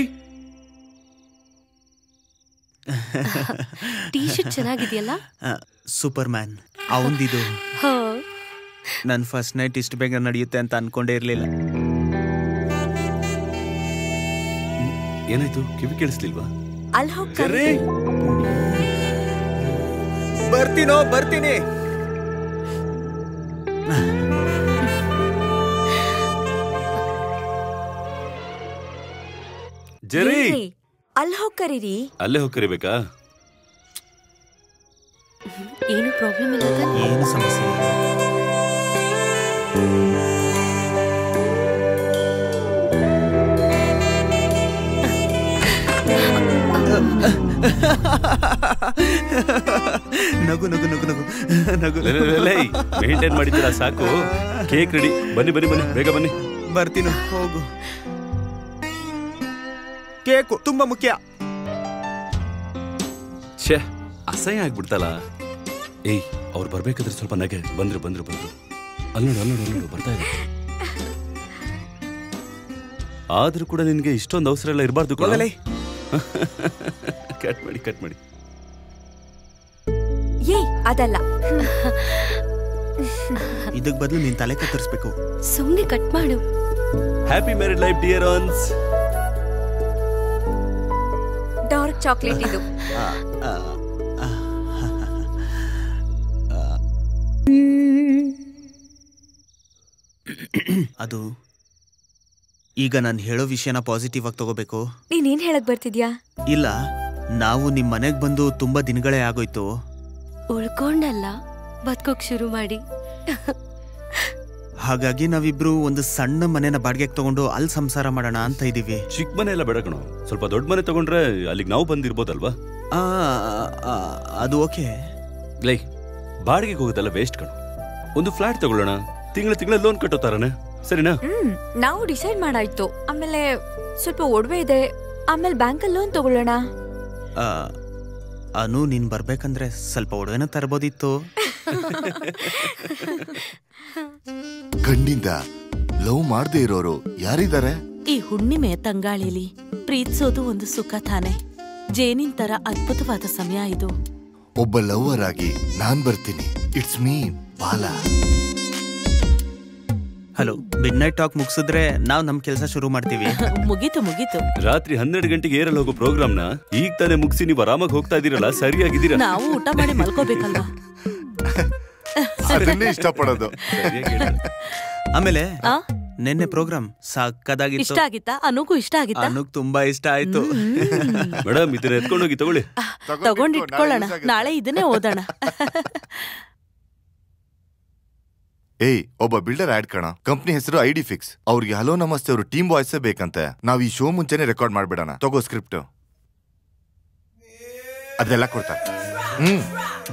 ಟೀ ಶರ್ಟ್ ಚೆನ್ನಾಗಿದೆಯಲ್ಲ? ಸೂಪರ್ ಮ್ಯಾನ್ ಅವಂದಿದು. ನನ್ ಫಸ್ಟ್ ನೈಟ್ ಇಷ್ಟು ಬೇಗ ನಡೆಯುತ್ತೆ ಅಂತ ಅನ್ಕೊಂಡೇ ಇರ್ಲಿಲ್ಲ. ಏನಾಯ್ತು? ಕಿವಿ ಕೇಳಿಸ್ಲಿಲ್ವಾ? ಅಲ್ಲಿ ಹೋಗಿ ಜೆರಿ, ಬರ್ತೀನಿ. ಜೆರಿ, ಅಲ್ಲಿ ಹೋಗಿ ಕರೀರಿ. ಅಲ್ಲೇ ಹೋಗಿ ಕರಿಬೇಕಾ? ಏನು ಪ್ರಾಬ್ಲಮ್ ಇಲ್ಲ? ಏನು ಸಮಸ್ಯೆ ಇಲ್ಲ. ನಗು ನಗು ನಗು ನಗು ನಗು. ಮೇಂಟೈನ್ ಮಾಡಿದ್ದೀರಾ ಸಾಕು. Cake ready. ಬನ್ನಿ ಬೇಗ ಬನ್ನಿ. ಬರ್ತೀನಿ, ಹೋಗು. ಕೇಕು ತುಂಬಾ ಮುಖ್ಯ. ಛೇ, ಅಸಹ್ಯ ಆಗ್ಬಿಡ್ತಲ್ಲ. ಏಯ್, ಅವ್ರು ಬರ್ಬೇಕಾದ್ರೆ ಸ್ವಲ್ಪ ನಗೆ. ಬಂದ್ರು ಅಲ್ಲಿ ನೋಡು ಬರ್ತಾ ಇದೆ. ಆದ್ರೂ ಕೂಡ ನಿನ್ಗೆ ಇಷ್ಟೊಂದು ಅವಸರ ಎಲ್ಲ ಇರಬಾರ್ದು. ಕಟ್ ಮಾಡಿ. ಏಯ್, ಅದಲ್ಲ. ಇದಕ್ ಬದಲು ನೀನ್ ತಲೆ ಕತ್ತರಿಸ್ಬೇಕು. ಸುಮ್ನೆ ಕಟ್ ಮಾಡು. Happy married life dear once. Dark chocolate ಇದು. ಅದು ಈಗ ನಾನು ಹೇಳೋ ವಿಷಯನ ಪಾಸಿಟಿವ್ ಆಗಿ ತಗೋಬೇಕು. ನೀನೇನ್ ಹೇಳಕ್ ಬರ್ತಿದ್ಯಾ? ಇಲ್ಲ, ನಾವು ನಿಮ್ ಮನೆಗ್ ಬಂದು ತುಂಬಾ ದಿನಗಳೇ ಆಗೋಯ್ತು. ಉಳ್ಕೊಂಡಲ್ಲ, ಬದುಕೋಕ್ ಶುರು ಮಾಡಿ. ಹಾಗಾಗಿ ನಾವಿಬ್ರು ಒಂದು ಸಣ್ಣ ಮನೆನ ಬಾಡಿಗೆಗೆ ತಗೊಂಡು ಅಲ್ಲಿ ಸಂಸಾರ ಮಾಡೋಣ ಅಂತ ಇದೀವಿ. ಚಿಕ್ಕ ಮನೆ ಎಲ್ಲ ಬೇಡ ಕಣೋ, ಸ್ವಲ್ಪ ದೊಡ್ಡ ಮನೆ ತಗೊಂಡ್ರೆ ಅಲ್ಲಿಗೆ ನಾವು ಬಂದಿರ್ಬೋದಲ್ವಾ? ಅದು ಓಕೆ. ಲೈ, ಬಾಡಿಗೆಗೆ ಹೋಗೋದಲ್ಲ ವೇಸ್ಟ್ ಕಣೋ. ಒಂದು ಫ್ಲಾಟ್ ತಗೊಳ್ಳೋಣ, ತಿಂಗಳ ಲೋನ್ ಕಟ್ಟೋತಾರನೆ, ಸರಿನಾ? ನಾವು ಡಿಸೈಡ್ ಮಾಡಾಯ್ತು. ಆಮೇಲೆ ಸ್ವಲ್ಪ ಒಡವೆ ಇದೆ, ಆಮೇಲೆ ಬ್ಯಾಂಕಲ್ಲಿ ಲೋನ್ ತಗೊಳ್ಳೋಣ. ಅನು, ನೀನ್ ಬರ್ಬೇಕಂದ್ರೆ ಸ್ವಲ್ಪ ಒಡವೆನ ತರಬೋದಿತ್ತು. ಗಂಡಿಂದ ಲವ್ ಮಾಡದೇ ಇರೋರು ಯಾರಿದ್ದಾರೆ? ಈ ಹುಣ್ಣಿಮೆ ತಂಗಾಳಿಲಿ ಪ್ರೀತಿಸೋದು ಒಂದು ಸುಖ ತಾನೆ. ಜೇನಿನ್ ತರ ಅದ್ಭುತವಾದ ಸಮಯ ಇದು. ಒಬ್ಬ ಲವರ್ ಆಗಿ ನಾನ್ ಬರ್ತೀನಿ. ಇಟ್ಸ್ ಮೀ ಬಾಲ. ಹಲೋ, ಮಿಡ್ ನೈಟ್ ಟಾಕ್ ಮುಗಿಸಿದ್ರೆ ನಾವು ನಮ್ ಕೆಲಸ ಶುರು ಮಾಡ್ತೀವಿ. ಮುಗೀತು. ರಾತ್ರಿ 12 ಗಂಟೆಗೆ ಏರಲ್ ಹೋಗೋ ಪ್ರೋಗ್ರಾಮ್ನ ಈಗ ತಾನೇ ಮುಗಿಸಿ ನೀವು ಆರಾಮಾಗಿ ಹೋಗ್ತಾ ಇದೀರಲ್ಲ, ಸರಿಯಾಗಿದ್ದೀರಾ? ನಾವು ಊಟ ಮಾಡಿ ಮಲ್ಕೋಬೇಕಲ್ವಾ? ಅದನ್ನೇ ಇಷ್ಟಪಡೋದು. ಆಮೇಲೆ ನಿನ್ನೆ ಪ್ರೋಗ್ರಾಮ್ ಸಾಕದಾಗಿತ್ತು. ಇಷ್ಟ ಆಗಿತ್ತಾ? ಅನುಗೂ ಇಷ್ಟ ಆಗಿತ್ತಾ? ಅನುಗ್ ತುಂಬಾ ಇಷ್ಟ ಆಯ್ತು. ಮೇಡಮ್, ಇದನ್ನ ಎತ್ಕೊಂಡೋಗಿ ತಗೊಳ್ಳಿ. ತಗೊಂಡಿಟ್ಕೊಳ್ಳೋಣ, ನಾಳೆ ಇದನ್ನೇ ಓದೋಣ. ಏಯ್, ಒಬ್ಬ ಬಿಲ್ಡರ್ ಆಡ್ ಕಣ. ಕಂಪ್ನಿ ಹೆಸರು ID ಫಿಕ್ಸ್. ಅವ್ರಿಗೆ ಹಲೋ ನಮಸ್ತೆ ಅವರು ಟೀಮ್ ವಾಯ್ಸೇ ಬೇಕಂತೆ. ನಾವ್ ಈ ಶೋ ಮುಂಚೆನೆ ರೆಕಾರ್ಡ್ ಮಾಡ್ಬಿಡೋಣ. ತಗೋ ಸ್ಕ್ರಿಪ್ಟ್. ಅದೆಲ್ಲ ಕೊಡ್ತಾರೆ.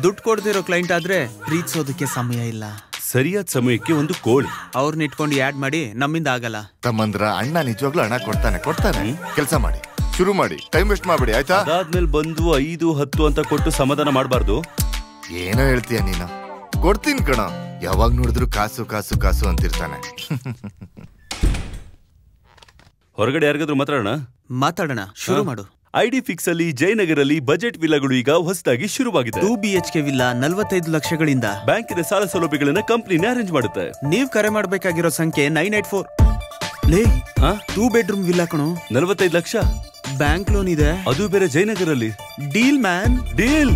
ದುಡ್ಡು ಕೊಡ್ದಿರೋ ಕ್ಲೈಂಟ್ ಆದ್ರೆ ಪ್ರೀತಿಸೋದಕ್ಕೆ ಸಮಯ ಇಲ್ಲ. ಸರಿಯಾದ ಸಮಯಕ್ಕೆ ಒಂದು ಕೋಳಿ. ಅವ್ರನ್ನ ಇಟ್ಕೊಂಡು ಆಡ್ ಮಾಡಿ ನಮ್ಮಿಂದ ಆಗಲ್ಲ. ತಮ್ಮಂದ್ರ ಅಣ್ಣ ನಿಜವಾಗ್ಲೂ ಹಣ ಕೊಡ್ತಾನೆ. ಕೆಲಸ ಮಾಡಿ, ಶುರು ಮಾಡಿ, ಟೈಮ್ ವೇಸ್ಟ್ ಮಾಡ್ಬೇಡಿ, ಆಯ್ತಾ? ಅದಾದ್ಮೇಲೆ ಬಂದು 5, 10 ಅಂತ ಕೊಟ್ಟು ಸಮಾಧಾನ ಮಾಡಬಾರ್ದು. ಏನೋ ಹೇಳ್ತೀಯ ನೀನು? ಕೊಡ್ತೀನಿ ಕಣ. ಯಾವಾಗ ನೋಡಿದ್ರು ಕಾಸು ಕಾಸು ಕಾಸು ಅಂತಿರ್ತಾನೆ. ಹೊರಗಡೆ ಯಾರಿಗಾದ್ರೂ ಮಾತಾಡೋಣ. ಶುರು ಮಾಡು. ID ಫಿಕ್ಸ್ ಅಲ್ಲಿ ಜಯನಗರಲ್ಲಿ ಬಜೆಟ್ ವಿಲ್ಲಾಗಳು ಈಗ ಹೊಸದಾಗಿ ಶುರುವಾಗಿದೆ. 2 BHK ವಿಲ್ಲಾ 45 ಲಕ್ಷಗಳಿಂದ. ಬ್ಯಾಂಕಿನ ಸಾಲ ಸೌಲಭ್ಯಗಳನ್ನ ಕಂಪನಿನೇ ಅರೇಂಜ್ ಮಾಡುತ್ತೆ. ನೀವ್ ಕರೆ ಮಾಡಬೇಕಾಗಿರೋ ಸಂಖ್ಯೆ 984. ಲೇ, 2 ಬೆಡ್ರೂಮ್ ವಿಲ್ಲಾ ಕಣೋ, 45 ಲಕ್ಷ. ಬ್ಯಾಂಕ್ ಲೋನ್ ಇದೆ, ಅದು ಬೇರೆ ಜಯನಗರಲ್ಲಿ. Deal man, deal.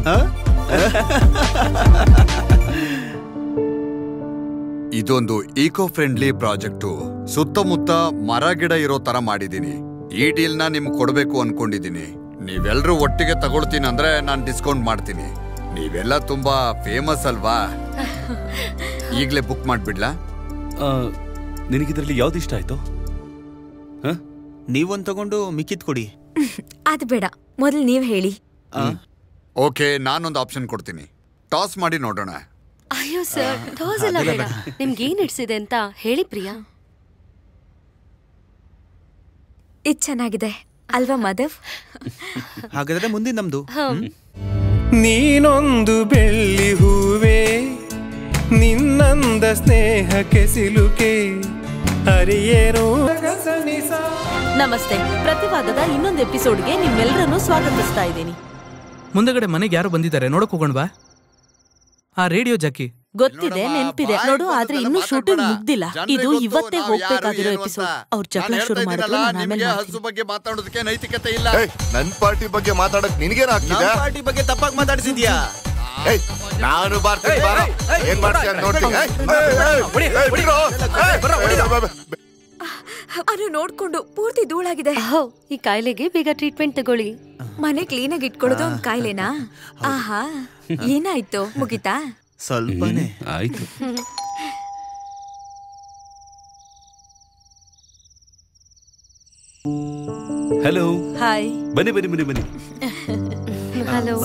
ಇದೊಂದು ಈಕೋ ಫ್ರೆಂಡ್ಲಿ ಪ್ರಾಜೆಕ್ಟು. ಸುತ್ತಮುತ್ತ ಮರ ಗಿಡ ಇರೋ ತರ ಮಾಡಿದೀನಿ. ಈ ಡೀಲ್ ನ ನಿಮ್ಗೆ ಕೊಡ್ಬೇಕು ಅನ್ಕೊಂಡಿದೀನಿ. ನೀವೆಲ್ರೂ ಒಟ್ಟಿಗೆ ತಗೊಳ್ತೀನಿ ಅಂದ್ರೆ ನಾನು ಡಿಸ್ಕೌಂಟ್ ಮಾಡ್ತೀನಿ. ನೀವೆಲ್ಲ ತುಂಬಾ ಫೇಮಸ್ ಅಲ್ವಾ? ಈಗ್ಲೇ ಬುಕ್ ಮಾಡ್ಬಿಡ್ಲಾ? ನಿನಗಿದ್ರಲ್ಲಿ ಯಾವ್ದು ಇಷ್ಟ ಆಯ್ತು? ನೀವೊಂದ್ ತಗೊಂಡು ಮಿಕ್ಕಿದ್ ಕೊಡಿ. ಅದು ಬೇಡ, ಮೊದಲು ನೀವ್ ಹೇಳಿ. ಓಕೆ, ನಾನೊಂದು ಆಪ್ಷನ್ ಕೊಡ್ತೀನಿ. ಟಾಸ್ ಮಾಡಿ ನೋಡೋಣ. ಅಯ್ಯೋ ಸರ್, ಟಾಸ್ ಎಲ್ಲ ಬೇಡ. ನಿಮ್ಗೆ ಏನ್ ಇಡ್ಸಿದೆ ಅಂತ ಹೇಳಿ ಪ್ರಿಯಾ. ಇದು ಚೆನ್ನಾಗಿದೆ ಅಲ್ವಾ ಮಾಧವ್? ಹಾಗಾದ್ರೆ ಮುಂದಿನ ನಮ್ದು. ನೀನೊಂದು ಬೆಳ್ಳಿ ಹೂವೇ, ನಿನ್ನಂದ ಸ್ನೇಹಕ್ಕೆ ಸಿಲುಕೆ ಅರಿಯೇನೋ ನಮಸ್ತೆ. ಪ್ರತಿವಾದದ ಇನ್ನೊಂದು ಎಪಿಸೋಡ್ಗೆ ನಿಮ್ಮೆಲ್ಲರನ್ನು ಸ್ವಾಗತಿಸ್ತಾ ಇದ್ದೀನಿ. ಮುಂದಗಡೆ ಮನೆಗೆ ಯಾರು ಬಂದಿದ್ದಾರೆ ನೋಡಕ್ ಹೋಗೋಣ ಬಾ. ಆ ರೇಡಿಯೋ ಜಾಕಿ ಗೊತ್ತಿದೆ, ನೆನ್ಪಿದೆ ನೋಡು, ಆದ್ರೆ ಇನ್ನೂ ಶೂಟಿಂಗ್ ಮುಗ್ದಿಲ್ಲ. ಇದು ಇವತ್ತೇ ಹೋಗ್ಬೇಕಾಗಿರೋ ಎಪಿಸೋಡ್. ಅವ್ರ ಜಗಳ ಶುರು ಮಾಡಿದ್ರು, ನಾನು ಆಮೇಲೆ ಹಸು ಬಗ್ಗೆ ಮಾತಾಡೋದಕ್ಕೆ ನೈತಿಕತೆ ಇಲ್ಲ. ನನ್ ಪಾರ್ಟಿ ಬಗ್ಗೆ ಮಾತಾಡಕ್ ನಿನಗೇನ್ ಆಗ್ತಿದೆ? ಪಾರ್ಟಿ ಬಗ್ಗೆ ತಪ್ಪಾಗಿ ಮಾತಾಡ್ಸಿದ್ಯಾ? ನಾನು ಬರ್ತೀನಿ, ಏನ್ ಮಾಡ್ತೀಯ ನೋಡ್ತೀನಿ. ಅದು ನೋಡ್ಕೊಂಡು ಪೂರ್ತಿ ಧೂಳಾಗಿದೆ. ಈ ಕಾಯಿಲೆಗೆ ಬೇಗ ಟ್ರೀಟ್ಮೆಂಟ್ ತಗೊಳ್ಳಿ. ಮನೆ ಕ್ಲೀನ್ ಆಗಿ ಇಟ್ಕೊಳ್ಳೋದು ಒಂದ್ ಕಾಯಿಲೆನಾ? ಆಹಾ, ಏನಾಯ್ತು? ಮುಗಿತಾ? ಸ್ವಲ್ಪನೇ ಆಯ್ತು. ಹಲೋ. ಹಾಯ್. ಬನ್ನಿ ಬನ್ನಿ ಬನ್ನಿ ಬನ್ನಿ.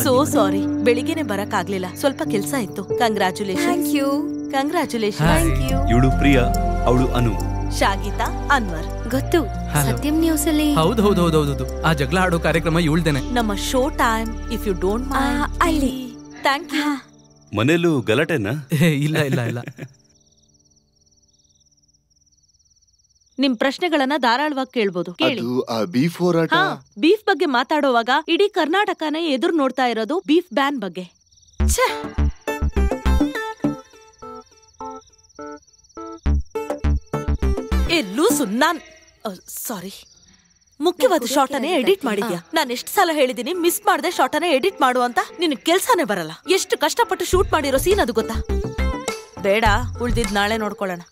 ಸೋ ಸಾರಿ, ಬೆಳಿಗ್ಗೆನೆ ಬರಕ್ ಆಗ್ಲಿಲ್ಲ, ಸ್ವಲ್ಪ ಕೆಲ್ಸ ಇತ್ತು. ಕಂಗ್ರಾಚುಲೇಷನ್. Thank you. ಕಂಗ್ರಾಚುಲೇಷನ್. ಇವಳು ಪ್ರಿಯಾ, ಅವಳು ಅನು. ಶಾಗಿತಾ, ಅನ್ವರ್. ಗೊತ್ತು, ಸತ್ಯಂ ನ್ಯೂಸ್ ಅಲ್ಲಿ. ಹೌದು. ಆ ಜಗಳ ಆಡೋ ಕಾರ್ಯಕ್ರಮ ಇವಳ್ದೇನೆ. ನಮ್ಮ show time, if you don't mind. ಅಲ್ಲಿ. Thank you. ಮನೆಯಲ್ಲೂ ಗಲಾಟೆನಾ? ಇಲ್ಲ. ನಿಮ್ ಪ್ರಶ್ನೆಗಳನ್ನ ಧಾರಾಳವಾಗಿ ಕೇಳ್ಬೋದು, ಕೇಳಿ. ಬೀಫ್ ಹೋರಾಟ. ಬೀಫ್ ಬಗ್ಗೆ ಮಾತಾಡೋವಾಗ ಇಡೀ ಕರ್ನಾಟಕನೇ ಎದುರು ನೋಡ್ತಾ ಇರೋದು ಬೀಫ್ ಬ್ಯಾನ್ ಬಗ್ಗೆ. ಲೂಸು, ಸಾರಿ, ಮುಖ್ಯವಾದ ಶಾರ್ಟ್ ಅನ್ನೇ ಎಡಿಟ್ ಮಾಡಿದ್ಯಾ. ನಾನು ಎಷ್ಟು ಸಲ ಹೇಳಿದೀನಿ ಮಿಸ್ ಮಾಡದೆ ಶಾರ್ಟ್ ಅನ್ನೇ ಎಡಿಟ್ ಮಾಡು ಅಂತ. ನಿನ್ ಕೆಲ್ಸನೇ ಬರಲ್ಲ. ಎಷ್ಟು ಕಷ್ಟಪಟ್ಟು ಶೂಟ್ ಮಾಡಿರೋ ಸೀನ್ ಅದು ಗೊತ್ತಾ? ಬೇಡ, ಉಳ್ದಿದ್ ನಾಳೆ ನೋಡ್ಕೊಳ್ಳೋಣ.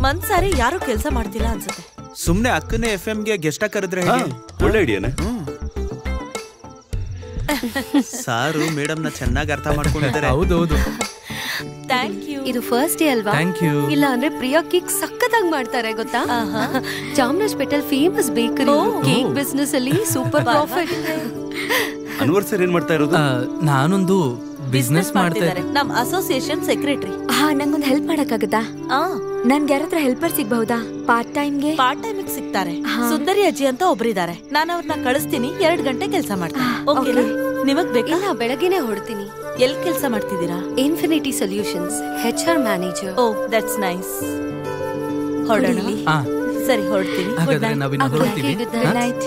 ಮನ್ಸಾರಿ ಯಾರು ಕೆಲ್ಸ ಮಾಡ್ತಿಲ್ಲ ಅನ್ಸುತ್ತೆ. ಸುಮ್ನೆ ಅಕ್ಕನೇ FM ಗೆ ಗೆಸ್ಟ್ ಕರೆದ್ರೆ ಒಳ್ಳೆ ಐಡಿಯಾನೆ. ಸಾರು ಮೇಡಮ್ ನ ಚೆನ್ನಾಗಿ ಅರ್ಥ ಮಾಡ್ಕೊಂಡಿದ್ದಾರೆ. ಹೌದು. Thank you. ಇದು ಫಸ್ಟ್ ಡೇ ಅಲ್ವಾ? Thank you. ಇಲ್ಲ ಅಂದ್ರೆ ಪ್ರಿಯಾ ಕೇಕ್ ಸಕ್ಕತ್ತಾಗಿ ಮಾಡ್ತಾರೆ ಗೊತ್ತಾ? ಚಾಮರಾಜಪೇಟೆಲ್ ಫೇಮಸ್ ಬೇಕರಿ, ಕೇಕ್ ಬಿಸ್ನೆಸ್ ಅಲ್ಲಿ ಸೂಪರ್ ಪ್ರಾಫಿಟ್. ಅನ್ವರ್ ಸರ್ ಏನ್ ಮಾಡ್ತಾ ಇರೋದು? ನಾನೊಂದು ಬಿಸ್ನೆಸ್ ಮಾಡ್ತಿದ್ದಾರೆ, ನಮ್ ಅಸೋಸಿಯೇಷನ್ ಸೆಕ್ರೆಟರಿ. ನಂಗೊಂದು ಹೆಲ್ಪ್ ಮಾಡಕ್ಕಾಗತ್ತಾ? ನನ್ಗೆ ಯಾರತ್ರ ಹೆಲ್ಪರ್ ಸಿಗ್ಬಹುದಾ? ಪಾರ್ಟ್ ಟೈಮ್ ಸಿಗ್ತಾರೆ. ಸುಂದರಿ ಅಜ್ಜಿ ಅಂತ ಒಬ್ರಿದ್ದಾರೆ. ನಾನು ಅವ್ರನ್ನ ಕಳಿಸ್ತೀನಿ, 2 ಗಂಟೆ ಕೆಲಸ ಮಾಡ್ತಾರೆ. ಓಕೆ, ನಿಮಗ್ ಬೇಕಾ? ಬೆಳಗ್ಗೆನೆ ಹೊಡ್ತೀನಿ. ಎಲ್ಲಿ ಕೆಲಸ ಮಾಡ್ತಿದ್ದೀರಾ? Infinity solutions, HR manager. Oh, that's nice. ಹೊರಡೋಣ. ಸರಿ, ಹೊರಡ್ತೀನಿ. Good night.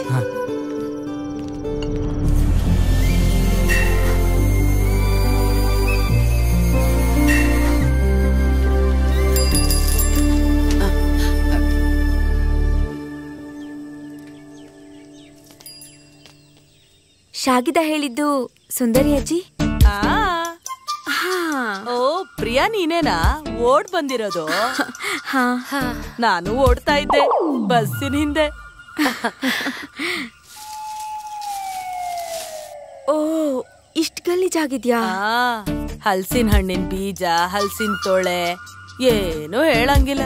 ಶಾಗಿದಾ ಹೇಳಿದ್ದು ಸುಂದರಿ ಅಜ್ಜಿ? ಓ, ಪ್ರಿಯಾ ನೀನೇನಾ ಓಡ್ ಬಂದಿರೋದು? ನಾನು ಓಡ್ತಾ ಇದ್ದೆ ಬಸ್ಸಿನ ಹಿಂದೆ. ಓ, ಇಷ್ಟ ಗಲೀಜಾಗಿದ್ಯಾ? ಹಲ್ಸಿನ ಹಣ್ಣಿನ ಬೀಜ, ಹಲ್ಸಿನ ತೊಳೆ, ಏನು ಹೇಳಂಗಿಲ್ಲ.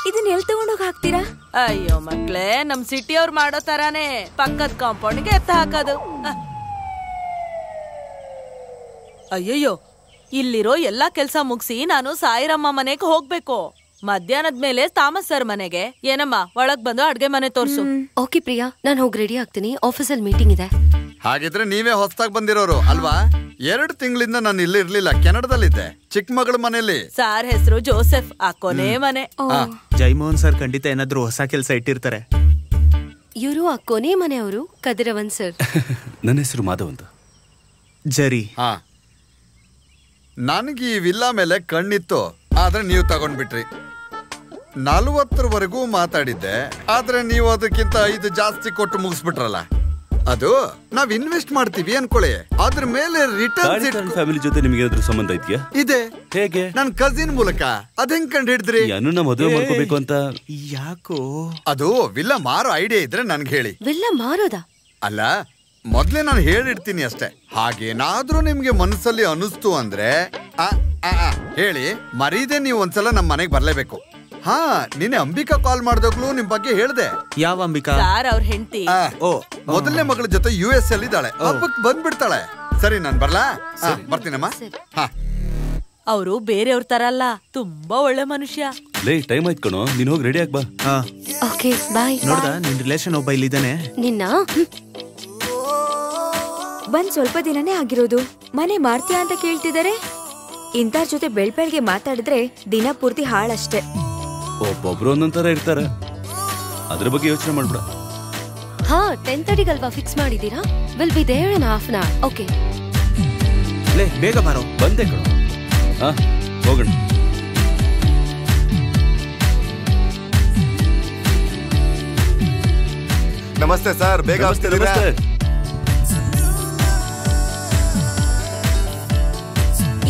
ಇದನ್ನ ಎಲ್ಲಿ ತಗೊಂಡೋಗಿ ಹಾಕ್ತೀರಾ? ಅಯ್ಯೋ ಮಕ್ಳೇ, ನಮ್ ಸಿಟಿ ಅವ್ರು ಮಾಡೋ ತರಾನೇ ಪಕ್ಕದ ಕಾಂಪೌಂಡ್ಗೆ ಎತ್ತ ಹಾಕೋದು. ಅಯ್ಯಯ್ಯೋ, ಇಲ್ಲಿರೋ ಎಲ್ಲಾ ಕೆಲ್ಸ ಮುಗಿಸಿ ನಾನು ಸಾಯಿರಮ್ಮ ಮನೆಗೆ ಹೋಗ್ಬೇಕು. ಮಧ್ಯಾಹ್ನದ ಮೇಲೆ ತಾಮಸ್ ಸರ್ ಮನೆಗೆ. ಏನಮ್ಮ, ಒಳಗ್ ಬಂದು ಅಡ್ಗೆ ಮನೆ ತೋರ್ಸು. ಓಕೆ ಪ್ರಿಯಾ, ನಾನು ಹೋಗಿ ರೆಡಿ ಆಗ್ತೀನಿ, ಆಫೀಸಲ್ಲಿ ಮೀಟಿಂಗ್ ಇದೆ. ಹಾಗಿದ್ರೆ ನೀವೇ ಹೊಸದಾಗಿ ಬಂದಿರೋರು ಅಲ್ವಾ? 2 ತಿಂಗಳಿಂದ ನಾನು ಇಲ್ಲಿ ಇರ್ಲಿಲ್ಲ, ಕೆನಡಾದಲ್ಲಿದ್ದೆ, ಚಿಕ್ಕ ಮಗಳ ಮನೆಯಲ್ಲಿ. ಸಾರ್ ಹೆಸರು ಜೋಸೆಫ್, ಆ ಕೊನೆ ಮನೆ. ಜೈಮೋಹನ್ ಸರ್ ಖಂಡಿತ ಏನಾದ್ರು ಹೊಸ ಕೆಲಸ ಇಟ್ಟಿರ್ತಾರೆ. ಇವರು ಆ ಕೊನೆ ಮನೆಯವರು, ಕದಿರವನ್ ಸರ್. ನನ್ನ ಹೆಸರು ಮಾಧವ್ ಅಂತ. ಜರಿ. ನನಗೆ ಈ ವಿಲ್ಲಾ ಮೇಲೆ ಕಣ್ಣಿತ್ತು, ಆದ್ರೆ ನೀವು ತಗೊಂಡ್ಬಿಟ್ರಿ. 40ವರೆಗೂ ಮಾತಾಡಿದ್ದೆ, ಆದ್ರೆ ನೀವು ಅದಕ್ಕಿಂತ 5 ಜಾಸ್ತಿ ಕೊಟ್ಟು ಮುಗಿಸ್ಬಿಟ್ರಲ್ಲ. ಅದು ನಾವ್ ಇನ್ವೆಸ್ಟ್ ಮಾಡ್ತೀವಿ ಅನ್ಕೊಳ್ಳಿ, ಅದ್ರ ಮೇಲೆ ರಿಟರ್ನ್. ಫ್ಯಾಮಿಲಿ ಜೊತೆ ನಿಮ್ಗೆ ಏನಾದ್ರು ಸಂಬಂಧ ಇದೆಯಾ? ಇದೆ. ಹೇಗೆ? ನನ್ ಕಸಿನ್ ಮೂಲಕ. ಅದ್ ಕಂಡು ಹಿಡಿದ್ರಿ? ಅನುನ ಮದುವೆ ಮಾಡ್ಕೋಬೇಕು ಅಂತ. ಯಾಕೋ? ಅದು ವಿಲ್ಲಾ ಮಾರೋ ಐಡಿಯಾ ಇದ್ರೆ ನನ್ಗೆ ಹೇಳಿ. ವಿಲ್ಲಾ ಮಾರೋದಾ? ಅಲ್ಲ, ಮೊದ್ಲೇ ನಾನು ಹೇಳಿರ್ತೀನಿ ಅಷ್ಟೇ. ಹಾಗೇನಾದ್ರೂ ನಿಮ್ಗೆ ಮನಸ್ಸಲ್ಲಿ ಅನಿಸ್ತು ಅಂದ್ರೆ ಹೇಳಿ, ಮರೀದೆ ನೀವು ಒಂದ್ಸಲ ನಮ್ ಮನೆಗ್ ಬರ್ಲೇಬೇಕು. ನಿನ್ನೆ ಅಂಬಿಕಾ ಕಾಲ್ ಮಾಡ್ದಾಗ್ಲೂ ನಿಮ್ ಬಗ್ಗೆ ಹೇಳ್ದೆ. ಯಾವ ಅಂಬಿಕಾ? ಅವ್ರ ಹೆಂಡತಿ. ಓ, ಮೊದಲನೇ ಮಗಳ ಜೊತೆ US ಅಲ್ಲಿ ಇದ್ದಾಳೆ, ಹಬ್ಬಕ್ಕೆ ಬಂದ್ಬಿಡ್ತಾಳೆ. ಸರಿ, ನಾನ್ ಬರ್ಲಾ? ಬರ್ತೀನಮ್ಮ. ಅವರು ಬೇರೆಯವ್ರ ತರ ಅಲ್ಲ, ತುಂಬಾ ಒಳ್ಳೆ ಮನುಷ್ಯ. ಟೈಮ್ ಆಯ್ತು ಕಣೋ, ನೀನ್ ಹೋಗಿ ರೆಡಿ ಆಗ್ಬಾ. ಓಕೆ, ಬಾಯ್. ನೋಡ್ದ, ನಿನ್ ರಿಲೇಷನ್ ಒಬ್ಬ ಇಲ್ಲಿದ್ದಾನೆ. ನಿನ್ನ ಬಂದ್ ಸ್ವಲ್ಪ ದಿನನೇ ಆಗಿರೋದು, ಮನೆ ಮಾಡ್ತೀಯಾ ಅಂತ ಕೇಳ್ತಿದ್ದಾರೆ. ಇಂಥವ್ರ ಜೊತೆ ಬೆಳ್ಬೆಳ್ಗೆ ಮಾತಾಡಿದ್ರೆ ದಿನ ಪೂರ್ತಿ ಹಾಳಷ್ಟೇ. ಒಬ್ಬೊಬ್ರು ಒಂದೊಂಥರ ಇರ್ತಾರೆ, ಅದ್ರ ಬಗ್ಗೆ ಯೋಚನೆ ಮಾಡ್ಬಿಡ. ಹಾ 10:30ಗಲ್ವಾ ಫಿಕ್ಸ್ ಮಾಡಿದೀರಾ? Will be there in half an hour. Okay ಬೇಗ ಬಾರೋ. ಬಂದೆ ಕಣೋ. ಹಾ ಹೋಗೋಣ. ನಮಸ್ತೆ ಸರ್, ಬೇಗ ಆಗ್ತಿದ್ದೀರಾ?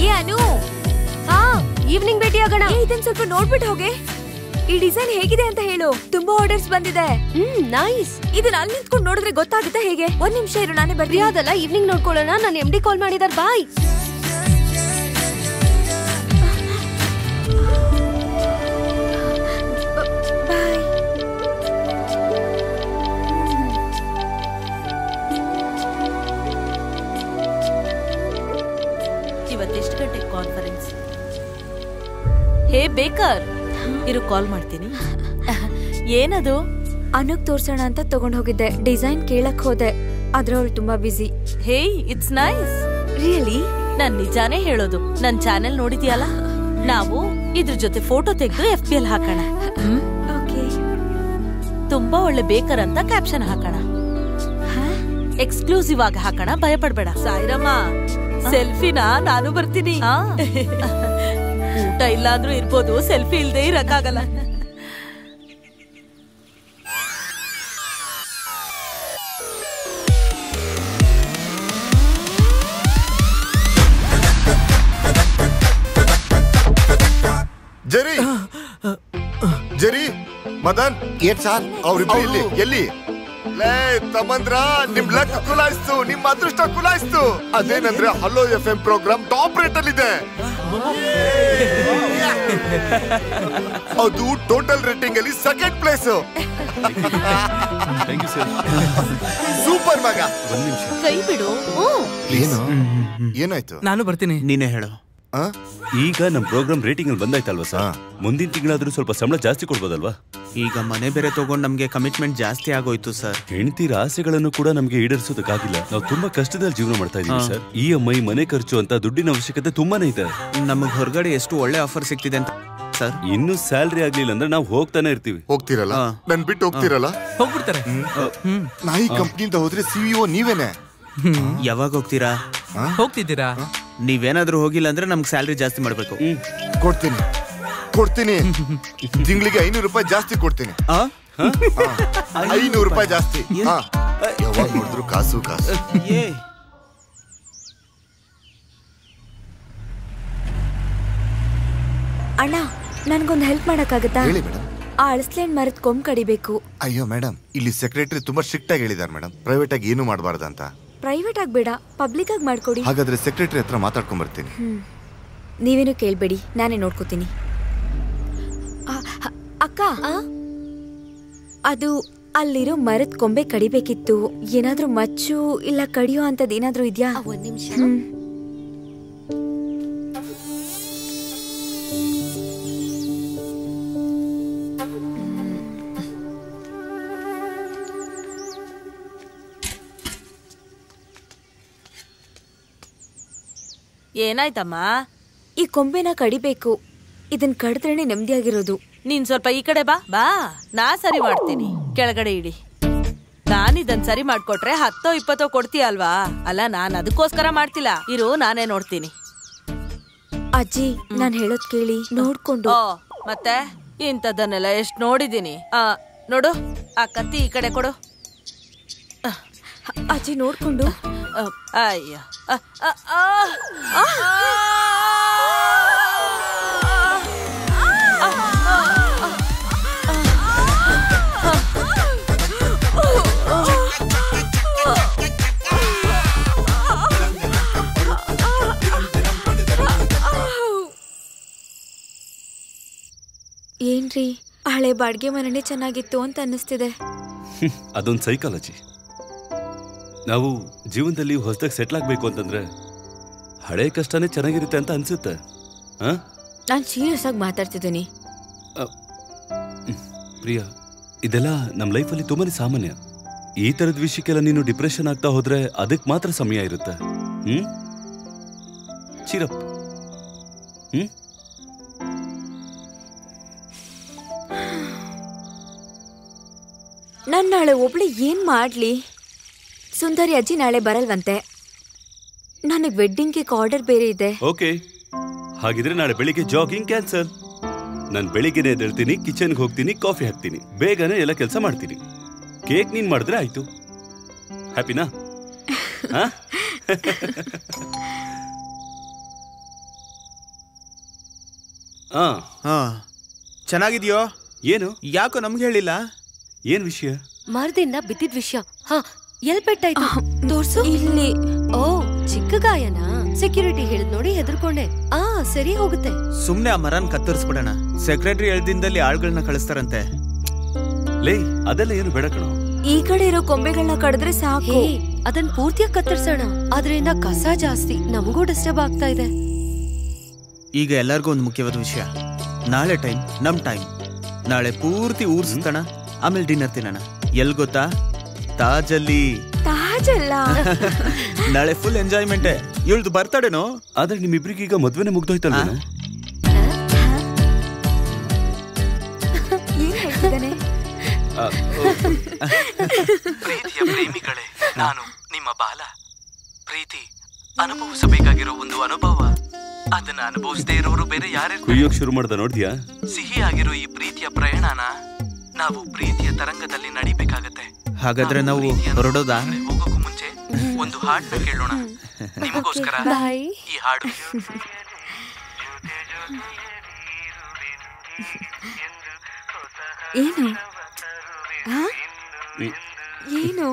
ಏ ಅನು, ಹಾ ಈವ್ನಿಂಗ್ ಭೇಟಿ ಆಗೋಣ. ಇದನ್ನ ಸ್ವಲ್ಪ ನೋಡ್ಬಿಟ್ಟು ಹೋಗೆ. ಈ ಡಿಸೈನ್ ಹೇಗಿದೆ ಅಂತ ಹೇಳು. ತುಂಬಾ ಆರ್ಡರ್ಸ್ ಬಂದಿದೆ. ನೈಸ್. ಇದನ್ನ ಅಲ್ಲಿ ನಿಂತ್ಕೊಂಡು ನೋಡಿದ್ರೆ ಗೊತ್ತಾಗುತ್ತೆ ಹೇಗೆ? ಒಂದ್ ನಿಮಿಷ ಇರು, ನಾನೇ ಬರ್ತೀನಿ. ಅದಲ್ಲ, ಈವ್ನಿಂಗ್ ನೋಡ್ಕೊಳ್ಳೋಣ. ನಾನು MD ಕಾಲ್ ಮಾಡಿದಾರೆ. ಬಾಯ್. ಇವತ್ತೆಷ್ಟು ಗಂಟೆಗೆ ಕಾನ್ಫರೆನ್ಸ್? ಹೇ ಬೇಕರ್, ಇರು ಕಾಲ್ ಮಾಡ್ತೀನಿ. ಏನದು? ಅನುಗ್ ತೋರ್ಸೋಣ ಅಂತ ತಗೊಂಡ್ ಹೋಗಿದ್ದೆ. ಡಿಸೈನ್ ಕೇಳಕ್ ಹೋದೆ, ಆದ್ರೆ ಅವಳು ತುಂಬಾ busy. Hey it's nice. Really? ನಾನ್ ನಿಜಾನೇ ಹೇಳೋದು. ನನ್ ಚಾನೆಲ್ ನೋಡಿದ್ಯಲ್ಲ, ನಾವು ಇದ್ರ ಜೊತೆ ಫೋಟೋ ತೆಗೆದು FB ಅಲ್ಲಿ ಹಾಕೋಣ. ತುಂಬಾ ಒಳ್ಳೆ ಬೇಕರ್ ಅಂತ ಕ್ಯಾಪ್ಷನ್ ಹಾಕೋಣ. ಎಕ್ಸ್ಕ್ಲೂಸಿವ್ ಆಗಿ ಹಾಕೋಣ, ಭಯಪಡ್ಬೇಡ. ಸಾಯಿರಮ್ಮ, ಸೆಲ್ಫಿನ ನಾನು ಬರ್ತೀನಿ. ಊಟ ಇಲ್ಲಾದ್ರೂ ಇರ್ಬೋದು, ಸೆಲ್ಫಿ ಇಲ್ದೇ ಇರಕ್ಕಾಗಲ್ಲ. ಜರಿ ಜರಿ ಮದನ್, ಏನ್ ಸಾರ್ ಅವ್ರಿಬ್ರು ಇಲ್ಲಿ? ಎಲ್ಲಿ? ಲೇ ತಮ್ಮಂದ್ರ, ನಿಮ್ ಲಕ್ ಕುಲಾಯಿಸ್ತು, ನಿಮ್ ಅದೃಷ್ಟ ಕುಲಾಯಿಸ್ತು. ಅದೇನಂದ್ರೆ hello FM program top rate ಅಲ್ಲಿ ಇದೆ. ಅದು ಟೋಟಲ್ ರೇಟಿಂಗ್ ಅಲ್ಲಿ ಸೆಕೆಂಡ್ ಪ್ಲೇಸ್. ಸೂಪರ್ ಮಗ. ಕೈ ಬಿಡು. ಏನು ಏನಾಯ್ತು? ನಾನು ಬರ್ತೀನಿ. ನೀನೇ ಹೇಳು. ಈಗ ನಮ್ ಪ್ರೋಗ್ರಾಮ್ ರೇಟಿಂಗ್ ಅಲ್ಲಿ ಬಂದಾಯ್ತಲ್ವಾ ಸರ್? ಮುಂದಿನ ತಿಂಗಳಾದ್ರೂ ಸ್ವಲ್ಪ ಸಂಬಳ ಜಾಸ್ತಿ ಕೊಡ್ಬೋದಲ್ವಾ? ಈಗ ಮನೆ ಬೇರೆ ತಗೊಂಡ್ ನಮ್ಗೆ ಕಮಿಟ್ಮೆಂಟ್ ಜಾಸ್ತಿ ಆಗೋಯ್ತು ಸರ್. ಹೆಂಡತಿರ ಆಸೆಗಳನ್ನು ಕೂಡ ನಮ್ಗೆ ಈಡೇರಿಸೋದಕ್ಕಾಗಿಲ್ಲ. ನಾವು ತುಂಬಾ ಕಷ್ಟದಲ್ಲಿ ಜೀವನ ಮಾಡ್ತಾ ಇದೀವಿ ಸರ್. EMI, ಮನೆ ಖರ್ಚು ಅಂತ ದುಡ್ಡಿನ ಅವಶ್ಯಕತೆ ತುಂಬಾನೇ ಇದೆ. ನಮಗ್ ಹೊರಗಡೆ ಎಷ್ಟು ಒಳ್ಳೆ ಆಫರ್ ಸಿಗ್ತಿದೆ ಅಂತ ಸರ್. ಇನ್ನು ಸ್ಯಾಲ್ರಿ ಆಗ್ಲಿಲ್ಲ ಅಂದ್ರೆ ನಾವು ಹೋಗ್ತಾನೆ ಇರ್ತೀವಿ. ಹೋಗ್ತಿರಲ್ಲ? ನನ್ ಬಿಟ್ಟು ಹೋಗ್ತಿರಲ್ಲ? ಹೋಗ್ಬಿಡ್ತಾರೆ. ನಾಯಿ ಕಂಪ್ನಿಯಿಂದ ಹೋದ್ರೆ CEO ನೀವೇನೆ. ಯಾವಾಗ ಹೋಗ್ತೀರಾ? ಹೋಗ್ತಿದ್ದೀರಾ? ನೀವೇನಾದ್ರೂ ಹೋಗಿಲ್ಲ ಅಂದ್ರೆ ನಮ್ಗೆ ಸ್ಯಾಲ್ರಿ ಜಾಸ್ತಿ ಮಾಡ್ಬೇಕು. ಕೊಡ್ತೀನಿ ಕೊಡ್ತೀನಿ. ತಿಂಗಳಿಗೆ 500 ರೂಪಾಯಿ ಜಾಸ್ತಿ ಕೊಡ್ತೀನಿ. 500 ರೂಪಾಯಿ ಜಾಸ್ತಿ. ಯಾವಾಗ ನೋಡಿದ್ರು ಕಾಸು ಕಾಸು. ಅಣ್ಣ, ನನ್ಗೊಂದು ಹೆಲ್ಪ್ ಮಾಡಕ್ಕಾಗತ್ತಾ? ಹೇಳಿ ಮೇಡಮ್. ಆ ಅಳಸ್ಲೇನ್ ಮರದ ಕೊಂಬ್ ಕಡಿಬೇಕು. ಅಯ್ಯೋ ಮೇಡಮ್, ಇಲ್ಲಿ ಸೆಕ್ರೆಟರಿ ತುಂಬಾ ಸ್ಟ್ರಿಕ್ಟ್ ಆಗಿ ಹೇಳಿದಾರೆ ಮೇಡಮ್, ಪ್ರೈವೇಟ್ ಆಗಿ ಏನು ಮಾಡಬಾರ್ದಂತ. ಪ್ರೈವೇಟ್ ಆಗಿ ಬೇಡ, ಪಬ್ಲಿಕ್ ಆಗಿ ಮಾಡ್ಕೊಡಿ. ಹಾಗಾದ್ರೆ ಸೆಕ್ರೆಟರಿ ಹತ್ರ ಮಾತಾಡ್ಕೊಂಡ್ ಬರ್ತೀನಿ. ನೀವೇನು ಕೇಳ್ಬೇಡಿ, ನಾನೇ ನೋಡ್ಕೋತೀನಿ. ಅಕ್ಕ, ಅದು ಅಲ್ಲಿರೋ ಮರದ ಕೊಂಬೆ ಕಡಿಬೇಕಿತ್ತು. ಏನಾದ್ರೂ ಮಚ್ಚು ಇಲ್ಲ ಕಡಿಯೋ ಅಂತದ್ ಏನಾದ್ರೂ ಇದ್ಯಾ? ಒಂದ್ ನಿಮಿಷ. ಏನಾಯ್ತಮ್ಮ? ಈ ಕೊಂಬೆನ ಕಡಿಬೇಕು. ಇದನ್ ಕಡಿದ್ರೇನೆ ನೆಮ್ಮದಿಯಾಗಿರೋದು. ನೀನ್ ಸ್ವಲ್ಪ ಈ ಕಡೆ ಬಾ. ಬಾ, ನಾ ಸರಿ ಮಾಡ್ತೀನಿ. ಕೆಳಗಡೆ ಇಡಿ. ನಾನ್ ಇದನ್ ಸರಿ ಮಾಡ್ಕೊಟ್ರೆ 10-20 ಕೊಡ್ತೀಯ ಅಲ್ವಾ? ಅಲ್ಲ, ನಾನ್ ಅದಕ್ಕೋಸ್ಕರ ಮಾಡ್ತಿಲ್ಲ. ಇರು, ನಾನೇ ನೋಡ್ತೀನಿ. ಅಜ್ಜಿ, ನಾನ್ ಹೇಳೋದ್ ಕೇಳಿ, ನೋಡ್ಕೊಂಡು. ಮತ್ತೆ ಇಂಥದ್ದನ್ನೆಲ್ಲ ಎಷ್ಟ್ ನೋಡಿದೀನಿ. ನೋಡು, ಆ ಕತ್ತಿ ಈ ಕಡೆ ಕೊಡು. ಅಜ್ಜಿ, ನೋಡ್ಕೊಂಡು. ಅಯ್ಯ, ಏನ್ರಿ, ಹಳೆ ಬಾಡ್ಗೆ ಮನೆನೇ ಚೆನ್ನಾಗಿತ್ತು ಅಂತ ಅನ್ನಿಸ್ತಿದೆ. ಅದೊಂದು ಸೈಕಾಲಜಿ. ನಾವು ಜೀವನದಲ್ಲಿ ಹೊಸದಾಗಿ ಸೆಟ್ಲ್ ಆಗ್ಬೇಕು ಅಂತಂದ್ರೆ ಹಳೆ ಕಷ್ಟನೇ ಚೆನ್ನಾಗಿರುತ್ತೆ ಅಂತ ಅನ್ಸುತ್ತೆ. ನಾನ್ ಸೀರಿಯಸ್ ಆಗಿ ಮಾತಾಡ್ತಿದ್ದೀನಿ. ಪ್ರಿಯಾ, ಇದೆಲ್ಲ ನಮ್ಮ ಲೈಫಲ್ಲಿ ತುಂಬಾನೇ ಸಾಮಾನ್ಯ. ಈ ತರದ ವಿಷಯಕ್ಕೆಲ್ಲ ನೀನು ಡಿಪ್ರೆಷನ್ ಆಗ್ತಾ ಹೋದ್ರೆ ಅದಕ್ಕೆ ಮಾತ್ರ ಸಮಯ ಇರುತ್ತೆ. ಚೀರಪ್. ನಾನ್ ನಾಳೆ ಒಬ್ಳು ಏನ್ ಮಾಡ್ಲಿ? ಸುಂದರಿ ಅಜ್ಜಿ ನಾಳೆ ಬರಲ್ವಂತೆ. ನನಗ್ ವೆಡ್ಡಿಂಗ್ ಕೇಕ್ ಆರ್ಡರ್ ಬೇರೆ ಇದೆ. ಓಕೆ, ಹಾಗಿದ್ರೆ ನಾಳೆ ಬೆಳಿಗ್ಗೆ ಜಾಗಿಂಗ್ ಕ್ಯಾನ್ಸಲ್. ನಾನು ಬೆಳಿಗ್ಗೆನೆ ಎದ್ದೇಳ್ತೀನಿ, ಕಿಚನ್ಗೆ ಹೋಗ್ತೀನಿ, ಕಾಫಿ ಹಾಕ್ತೀನಿ, ಬೇಗನೆ ಎಲ್ಲ ಕೆಲಸ ಮಾಡ್ತೀನಿ. ಕೇಕ್ ನೀನ್ ಮಾಡಿದ್ರೆ ಆಯ್ತು. ಹ್ಯಾಪಿನಾ? ಚೆನ್ನಾಗಿದ್ಯೋ? ಏನು ಯಾಕೋ ನಮ್ಗೆ ಹೇಳಿಲ್ಲ? ಏನ್ ವಿಷಯ? ಮರದಿಂದ ಬಿದ್ದಿದ್ ವಿಷಯ. ಹಾ, ಎಲ್ ಪೆಟ್ಟಾಯ್ತು? ತೋರ್ಸು. ಇಲ್ಲಿ. ಓ, ಚಿಕ್ಕ ಗಾಯನ? ಸೆಕ್ಯೂರಿಟಿ ಹೇಳಿದ್ ನೋಡಿ ಹೆದರ್ಕೊಂಡೆ. ಸರಿ ಹೋಗುತ್ತೆ. ಸುಮ್ನೆ ಆ ಮರನ್ ಕತ್ತರಿಸ್ಬಿಡೋಣ. ಸೆಕ್ರೆಟರಿ ಹೇಳ್ದಿಂದಲ್ಲಿ ಆಳ್ಗಳನ್ನ ಕಳಿಸ್ತಾರಂತೆ. ಲೇ, ಅದೆಲ್ಲ ಏನು ಬೇಡ ಕಣೋ. ಈ ಕಡೆ ಇರೋ ಕೊಂಬೆಗಳನ್ನ ಕಡಿದ್ರೆ ಸಾಕು. ಅದನ್ ಪೂರ್ತಿಯಾಗಿ ಕತ್ತರಿಸೋಣ. ಅದರಿಂದ ಕಸ ಜಾಸ್ತಿ, ನಮಗೂ ಡಿಸ್ಟರ್ಬ್ ಆಗ್ತಾ ಇದೆ. ಈಗ ಎಲ್ಲರಿಗೂ ಒಂದು ಮುಖ್ಯವಾದ ವಿಷಯ. ನಾಳೆ ಟೈಮ್ ನಮ್ ಟೈಮ್. ನಾಳೆ ಪೂರ್ತಿ ಊರ್ ಸುತ್ತಣ, ಆಮೇಲೆ ಡಿನ್ನರ್ ತಿನ್ನೋಣ. ಎಲ್ ಗೊತ್ತಾ? ತಾಜಲ್ಲಿ. ತಾಜಲ್ಲ. ನಾಳೆ ಫುಲ್ ಎಂಜಾಯ್ಮೆಂಟ್. ಇವಳ್ದು ಬರ್ತಡೇನೋ. ಆದ್ರೆ ನಿಮ್ಮಿಬ್ರಿಗೀಗ ಮದ್ವೆನೆ ಮುಗ್ದೋಯ್ತಲ್ಲ. ಏನ್ ಹೇಳ್ತಿದ್ದಾನೆ? ಪ್ರೀತಿಯ ಪ್ರೇಮಿಗಳೇ, ನಾನು ನಿಮ್ಮ ಬಾಲ. ಪ್ರೀತಿ ಅನುಭವಿಸಬೇಕಾಗಿರೋ ಒಂದು ಅನುಭವ. ಅದನ್ನ ಅನುಭವಿಸದೇ ಇರೋರು ಬೇರೆ ಯಾರು? ಕುಯ್ಯೋಕ್ ಶುರು ಮಾಡ್ದ ನೋಡ್ದ್ಯಾ? ಸಿಹಿಯಾಗಿರೋ ಈ ಪ್ರೀತಿಯ ಪ್ರಯಾಣನ ನಾವು ಪ್ರೀತಿಯ ತರಂಗದಲ್ಲಿ ನಡಿಬೇಕಾಗತ್ತೆ. ಹಾಗಾದ್ರೆ ನಾವು ಹೊರಡೋದಾ? ಹೋಗೋಕು ಮುಂಚೆ ಒಂದು ಹಾಡನ್ನ ಕೇಳೋಣ. ನಿಮಗೋಸ್ಕರ ಈ ಹಾಡು. ಏನು ಏನು?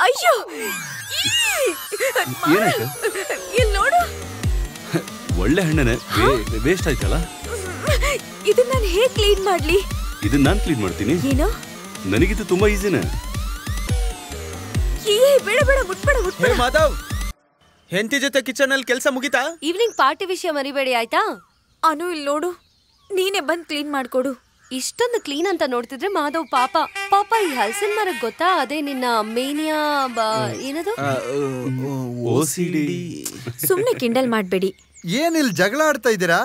ಅಯ್ಯೋ, ಇಲ್ಲಿ ನೋಡು. ಒಳ್ಳೆ ಹಣ್ಣನೆ ವೇಸ್ಟ್ ಆಯ್ತಲ್ಲ. ಇದನ್ನ ನಾನು ಹೇಗೆ ಕ್ಲೀನ್ ಮಾಡ್ಲಿ? ಇದನ್ನ ನಾನು ಕ್ಲೀನ್ ಮಾಡ್ತೀನಿ. ಏನು? ನನಗಿದು ತುಂಬಾ ಈಸಿನೇ. ಬೇಡ ಬೇಡ, ಮುಟ್ಬೇಡ. ಮಾಧವ್, ಹೆಂಡತಿ ಜೊತೆ ಕಿಚನ್ ಅಲ್ಲಿ ಕೆಲಸ ಮುಗಿತಾ? ಈವ್ನಿಂಗ್ ಪಾರ್ಟಿ ವಿಷಯ ಮರಿಬೇಡಿ ಆಯ್ತಾ? ಅನು, ಇಲ್ಲಿ ನೋಡು, ನೀನೇ ಬಂದ್ ಕ್ಲೀನ್ ಮಾಡ್ಕೊಡು. ಇಷ್ಟೊಂದು ಕ್ಲೀನ್ ಅಂತ ನೋಡ್ತಿದ್ರೆ ಮಾಧವ್ ಪಾಪ ಈ ಹಲಸಿನ ಮರಕ್ ಗೊತ್ತಾ? ಅದೇ ನಿನ್ನ ಮೇನಿಯಾ ಏನದು? ಸುಮ್ನೆ ಕಿಂಡಲ್ ಮಾಡ್ಬೇಡಿ. ಏನ್ ಇಲ್ಲಿ ಜಗಳ ಆಡ್ತಾ ಇದ್ದೀರಾ?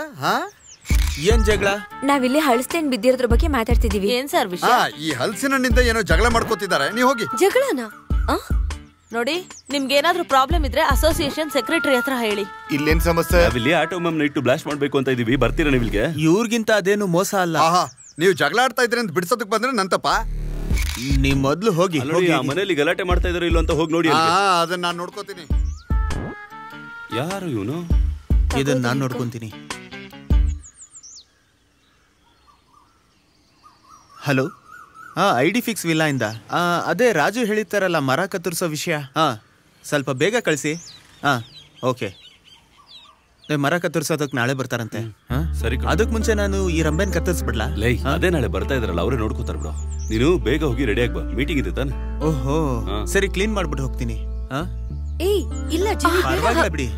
ಏನ್ ಜಗಳ? ನಾವಿಲ್ಲಿ ಹಳಸ್ತೇನ್ ಬಿದ್ದಿರೋದ್ರ ಬಗ್ಗೆ ಮಾತಾಡ್ತಿದೀವಿ. ಏನ್ ಸರ್ ವಿಷಯ? ಈ ಹಲಸಿನಿಂದ ಏನೋ ಜಗಳ ಮಾಡ್ಕೋತಿದ್ದಾರೆ. ನೀವ್ ಹೋಗಿ. ಜಗಳನ? ನೋಡಿ, ನಿಮ್ಗೆ ಏನಾದ್ರೂ ಪ್ರಾಬ್ಲಮ್ ಇದ್ರೆ ಅಸೋಸಿಯೇಷನ್ ಸೆಕ್ರೆಟರಿ ಹತ್ರ ಹೇಳಿ. ಇಲ್ಲೇನ್ ಸಮಸ್ಯೆ? ನಾವಿಲ್ಲಿ ಆಟೋ ಮ್ಯಾಮ್ ಇಟ್ಟು ಬ್ಲಾಸ್ಟ್ ಮಾಡ್ಬೇಕು ಅಂತ ಇದೀವಿ. ಬರ್ತೀರಾ ನೀವಿಲ್ಗೆ? ಇವ್ರಿಗಿಂತ ಅದೇನು ಮೋಸ ಅಲ್ಲ. ನೀವು ಜಗಳ ಆಡ್ತಾ ಇದ್ರಿ ಅಂತ ಬಿಡ್ಸೋದಕ್ ಬಂದ್ರೆ ನಂತಪ್ಪ. ನೀವ್ ಮೊದ್ಲು ಹೋಗಿ. ಮನೇಲಿ ಗಲಾಟೆ ಮಾಡ್ತಾ ಇದಾರೆ ಇಲ್ಲೋ ಅಂತ ಹೋಗಿ ನೋಡಿ. ಅದನ್ನ ನಾನ್ ನೋಡ್ಕೋತೀನಿ. ಯಾರು ಇವನು? ಇದನ್ನ ನಾನ್ ನೋಡ್ಕೊಂತೀನಿ. ಹಲೋ, ID ಫಿಕ್ಸ್ ವಿಲ್ಲಾ ಇಂದ. ಅದೇ ರಾಜು ಹೇಳಿತಾರಲ್ಲ ಮರ ಕತ್ತರಿಸೋ ವಿಷಯ. ಸ್ವಲ್ಪ ಬೇಗ ಕಳಿಸಿ. ಓಕೆ. ಮರ ಕತ್ತರಿಸೋದಕ್ಕೆ ನಾಳೆ ಬರ್ತಾರಂತೆ. ಸರಿ, ಅದಕ್ ಮುಂಚೆ ನಾನು ಈ ರಂಬೆನ್ ಕತ್ತರಿಸ್ಬಿಡ್ಲಾ? ಅದೇ ನಾಳೆ ಬರ್ತಾ ಇದ್ರಲ್ಲ, ಅವರೇ ನೋಡ್ಕೋತಾರ ಬಿಡು. ನೀನು ಬೇಗ ಹೋಗಿ ರೆಡಿ ಆಗಿ ಬಾ, ಮೀಟಿಂಗ್ ಇದೆ ತಾನೆ. ಓಹೋ, ಸರಿ, ಕ್ಲೀನ್ ಮಾಡ್ಬಿಟ್ಟು ಹೋಗ್ತೀನಿ. ಇಲ್ಲ ಪರವಾಗಿಲ್ಲ ಬಿಡಿ.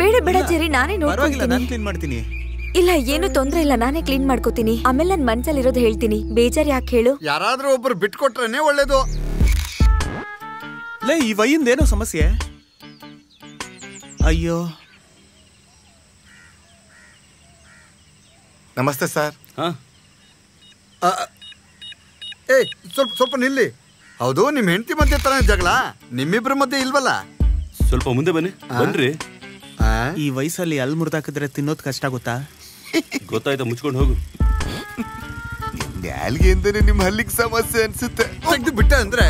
ಬೇಡ ಬೇಡ ಜೆರಿ, ನಾನೇ ಪರವಾಗಿಲ್ಲ, ನಾನು ಕ್ಲೀನ್ ಮಾಡ್ತೀನಿ. ಇಲ್ಲ, ಏನು ತೊಂದ್ರೆ ಇಲ್ಲ, ನಾನೇ ಕ್ಲೀನ್ ಮಾಡ್ಕೋತೀನಿ. ಆಮೇಲೆ ನನ್ ಮನ್ಸಲ್ಲಿರೋದು ಹೇಳ್ತೀನಿ. ಬೇಜಾರ್ ಯಾಕೆ ಹೇಳು? ಯಾರಾದ್ರೂ ಒಬ್ರು ಬಿಟ್ಕೊಟ್ರೇನೆ ಒಳ್ಳೇದು. ಲೇ, ಈ ವೈಯಿಂದ ಏನೋ ಸಮಸ್ಯೆ. ಅಯ್ಯೋ. ನಮಸ್ತೆ ಸರ್. ಸ್ವಲ್ಪ ನಿಲ್ಲಿ. ಹೌದು, ನಿಮ್ ಹೆಂಡತಿ ಮಧ್ಯೆ ತರ ಜಗಳ ನಿಮ್ಮಿಬ್ರ ಮಧ್ಯೆ ಇಲ್ವಲ್ಲ? ಸ್ವಲ್ಪ ಮುಂದೆ ಬನ್ನಿ. ಬನ್ರಿ. ಈ ವಯಸ್ಸಲ್ಲಿ ಅಲ್ಲಿ ಮುರಿದಾಕಿದ್ರೆ ತಿನ್ನೋದ್ ಕಷ್ಟ ಗೊತ್ತಾ? ಗೊತ್ತಾಯ್ತಾ, ಮುಚ್ಕೊಂಡು ಹೋಗು. ನ್ಯಾಲ್ಗೆ ಅಂತಾನೆ ನಿಮ್ ಹಲ್ಲಿಗೆ ಸಮಸ್ಯೆ ಅನ್ಸುತ್ತೆ. ತೆಗ್ದು ಬಿಟ್ಟ ಅಂದ್ರೆ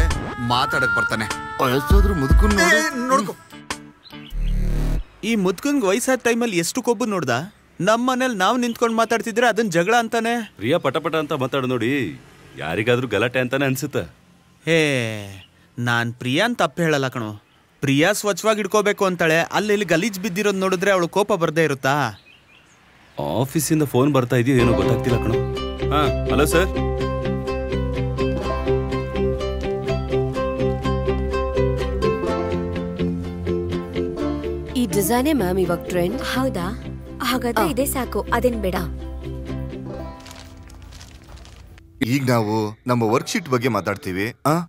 ಮಾತಾಡಕ್ ಬರ್ತಾನೆ. ವಯಸ್ಸಾದ್ರೂ ಮುದುಕನ್ ನೋಡ್ಕೊ. ಈ ಮುದ್ಕಂಗ್ ವಯಸ್ಸಾದ ಟೈಮಲ್ಲಿ ಎಷ್ಟು ಕೊಬ್ಬು ನೋಡ್ದ? ನಮ್ಮ ಮನೇಲಿ ನಾವು ನಿಂತ್ಕೊಂಡು ಮಾತಾಡ್ತಿದ್ರೆ ಅದನ್ನ ಜಗಳ ಅಂತಾನೆ. ಪ್ರಿಯಾ ಪಟ ಅಂತ ಮಾತಾಡ ನೋಡಿ, ಯಾರಿಗಾದ್ರೂ ಗಲಾಟೆ ಅಂತಾನೆ ಅನ್ಸುತ್ತೆ. ನಾನ್ ಪ್ರಿಯಾ ಅಂತ ತಪ್ಪು ಹೇಳಲ್ಲ ಕಣೋ. ಪ್ರಿಯಾ ಸ್ವಚ್ಛವಾಗಿ ಇಟ್ಕೋಬೇಕು ಅಂತಾಳೆ. ಅಲ್ಲಿ ಗಲೀಜ್ ಬಿದ್ದಿರೋದು ನೋಡಿದ್ರೆ ಅವಳು ಕೋಪ ಬರ್ದೇ ಇರುತ್ತಾ? ಆಫೀಸಿಂದ ಫೋನ್ ಬರ್ತಾ ಇದೆಯೋ ಏನೋ ಗೊತ್ತಾಗ್ತಿಲ್ಲ ಕಣೋ. Hello sir. ಈ ಡಿಸೈನೇ ಮ್ಯಾಮ್ ಇವಾಗ ಟ್ರೆಂಡ್. ಹೌದಾ? ಹಾಗಾದ್ರೆ ಇದೇ ಸಾಕು, ಅದೇನ್ ಬೇಡ. ಈಗ ನಾವು ನಮ್ಮ ವರ್ಕ್ಶೀಟ್ ಬಗ್ಗೆ ಮಾತಾಡ್ತೀವಿ.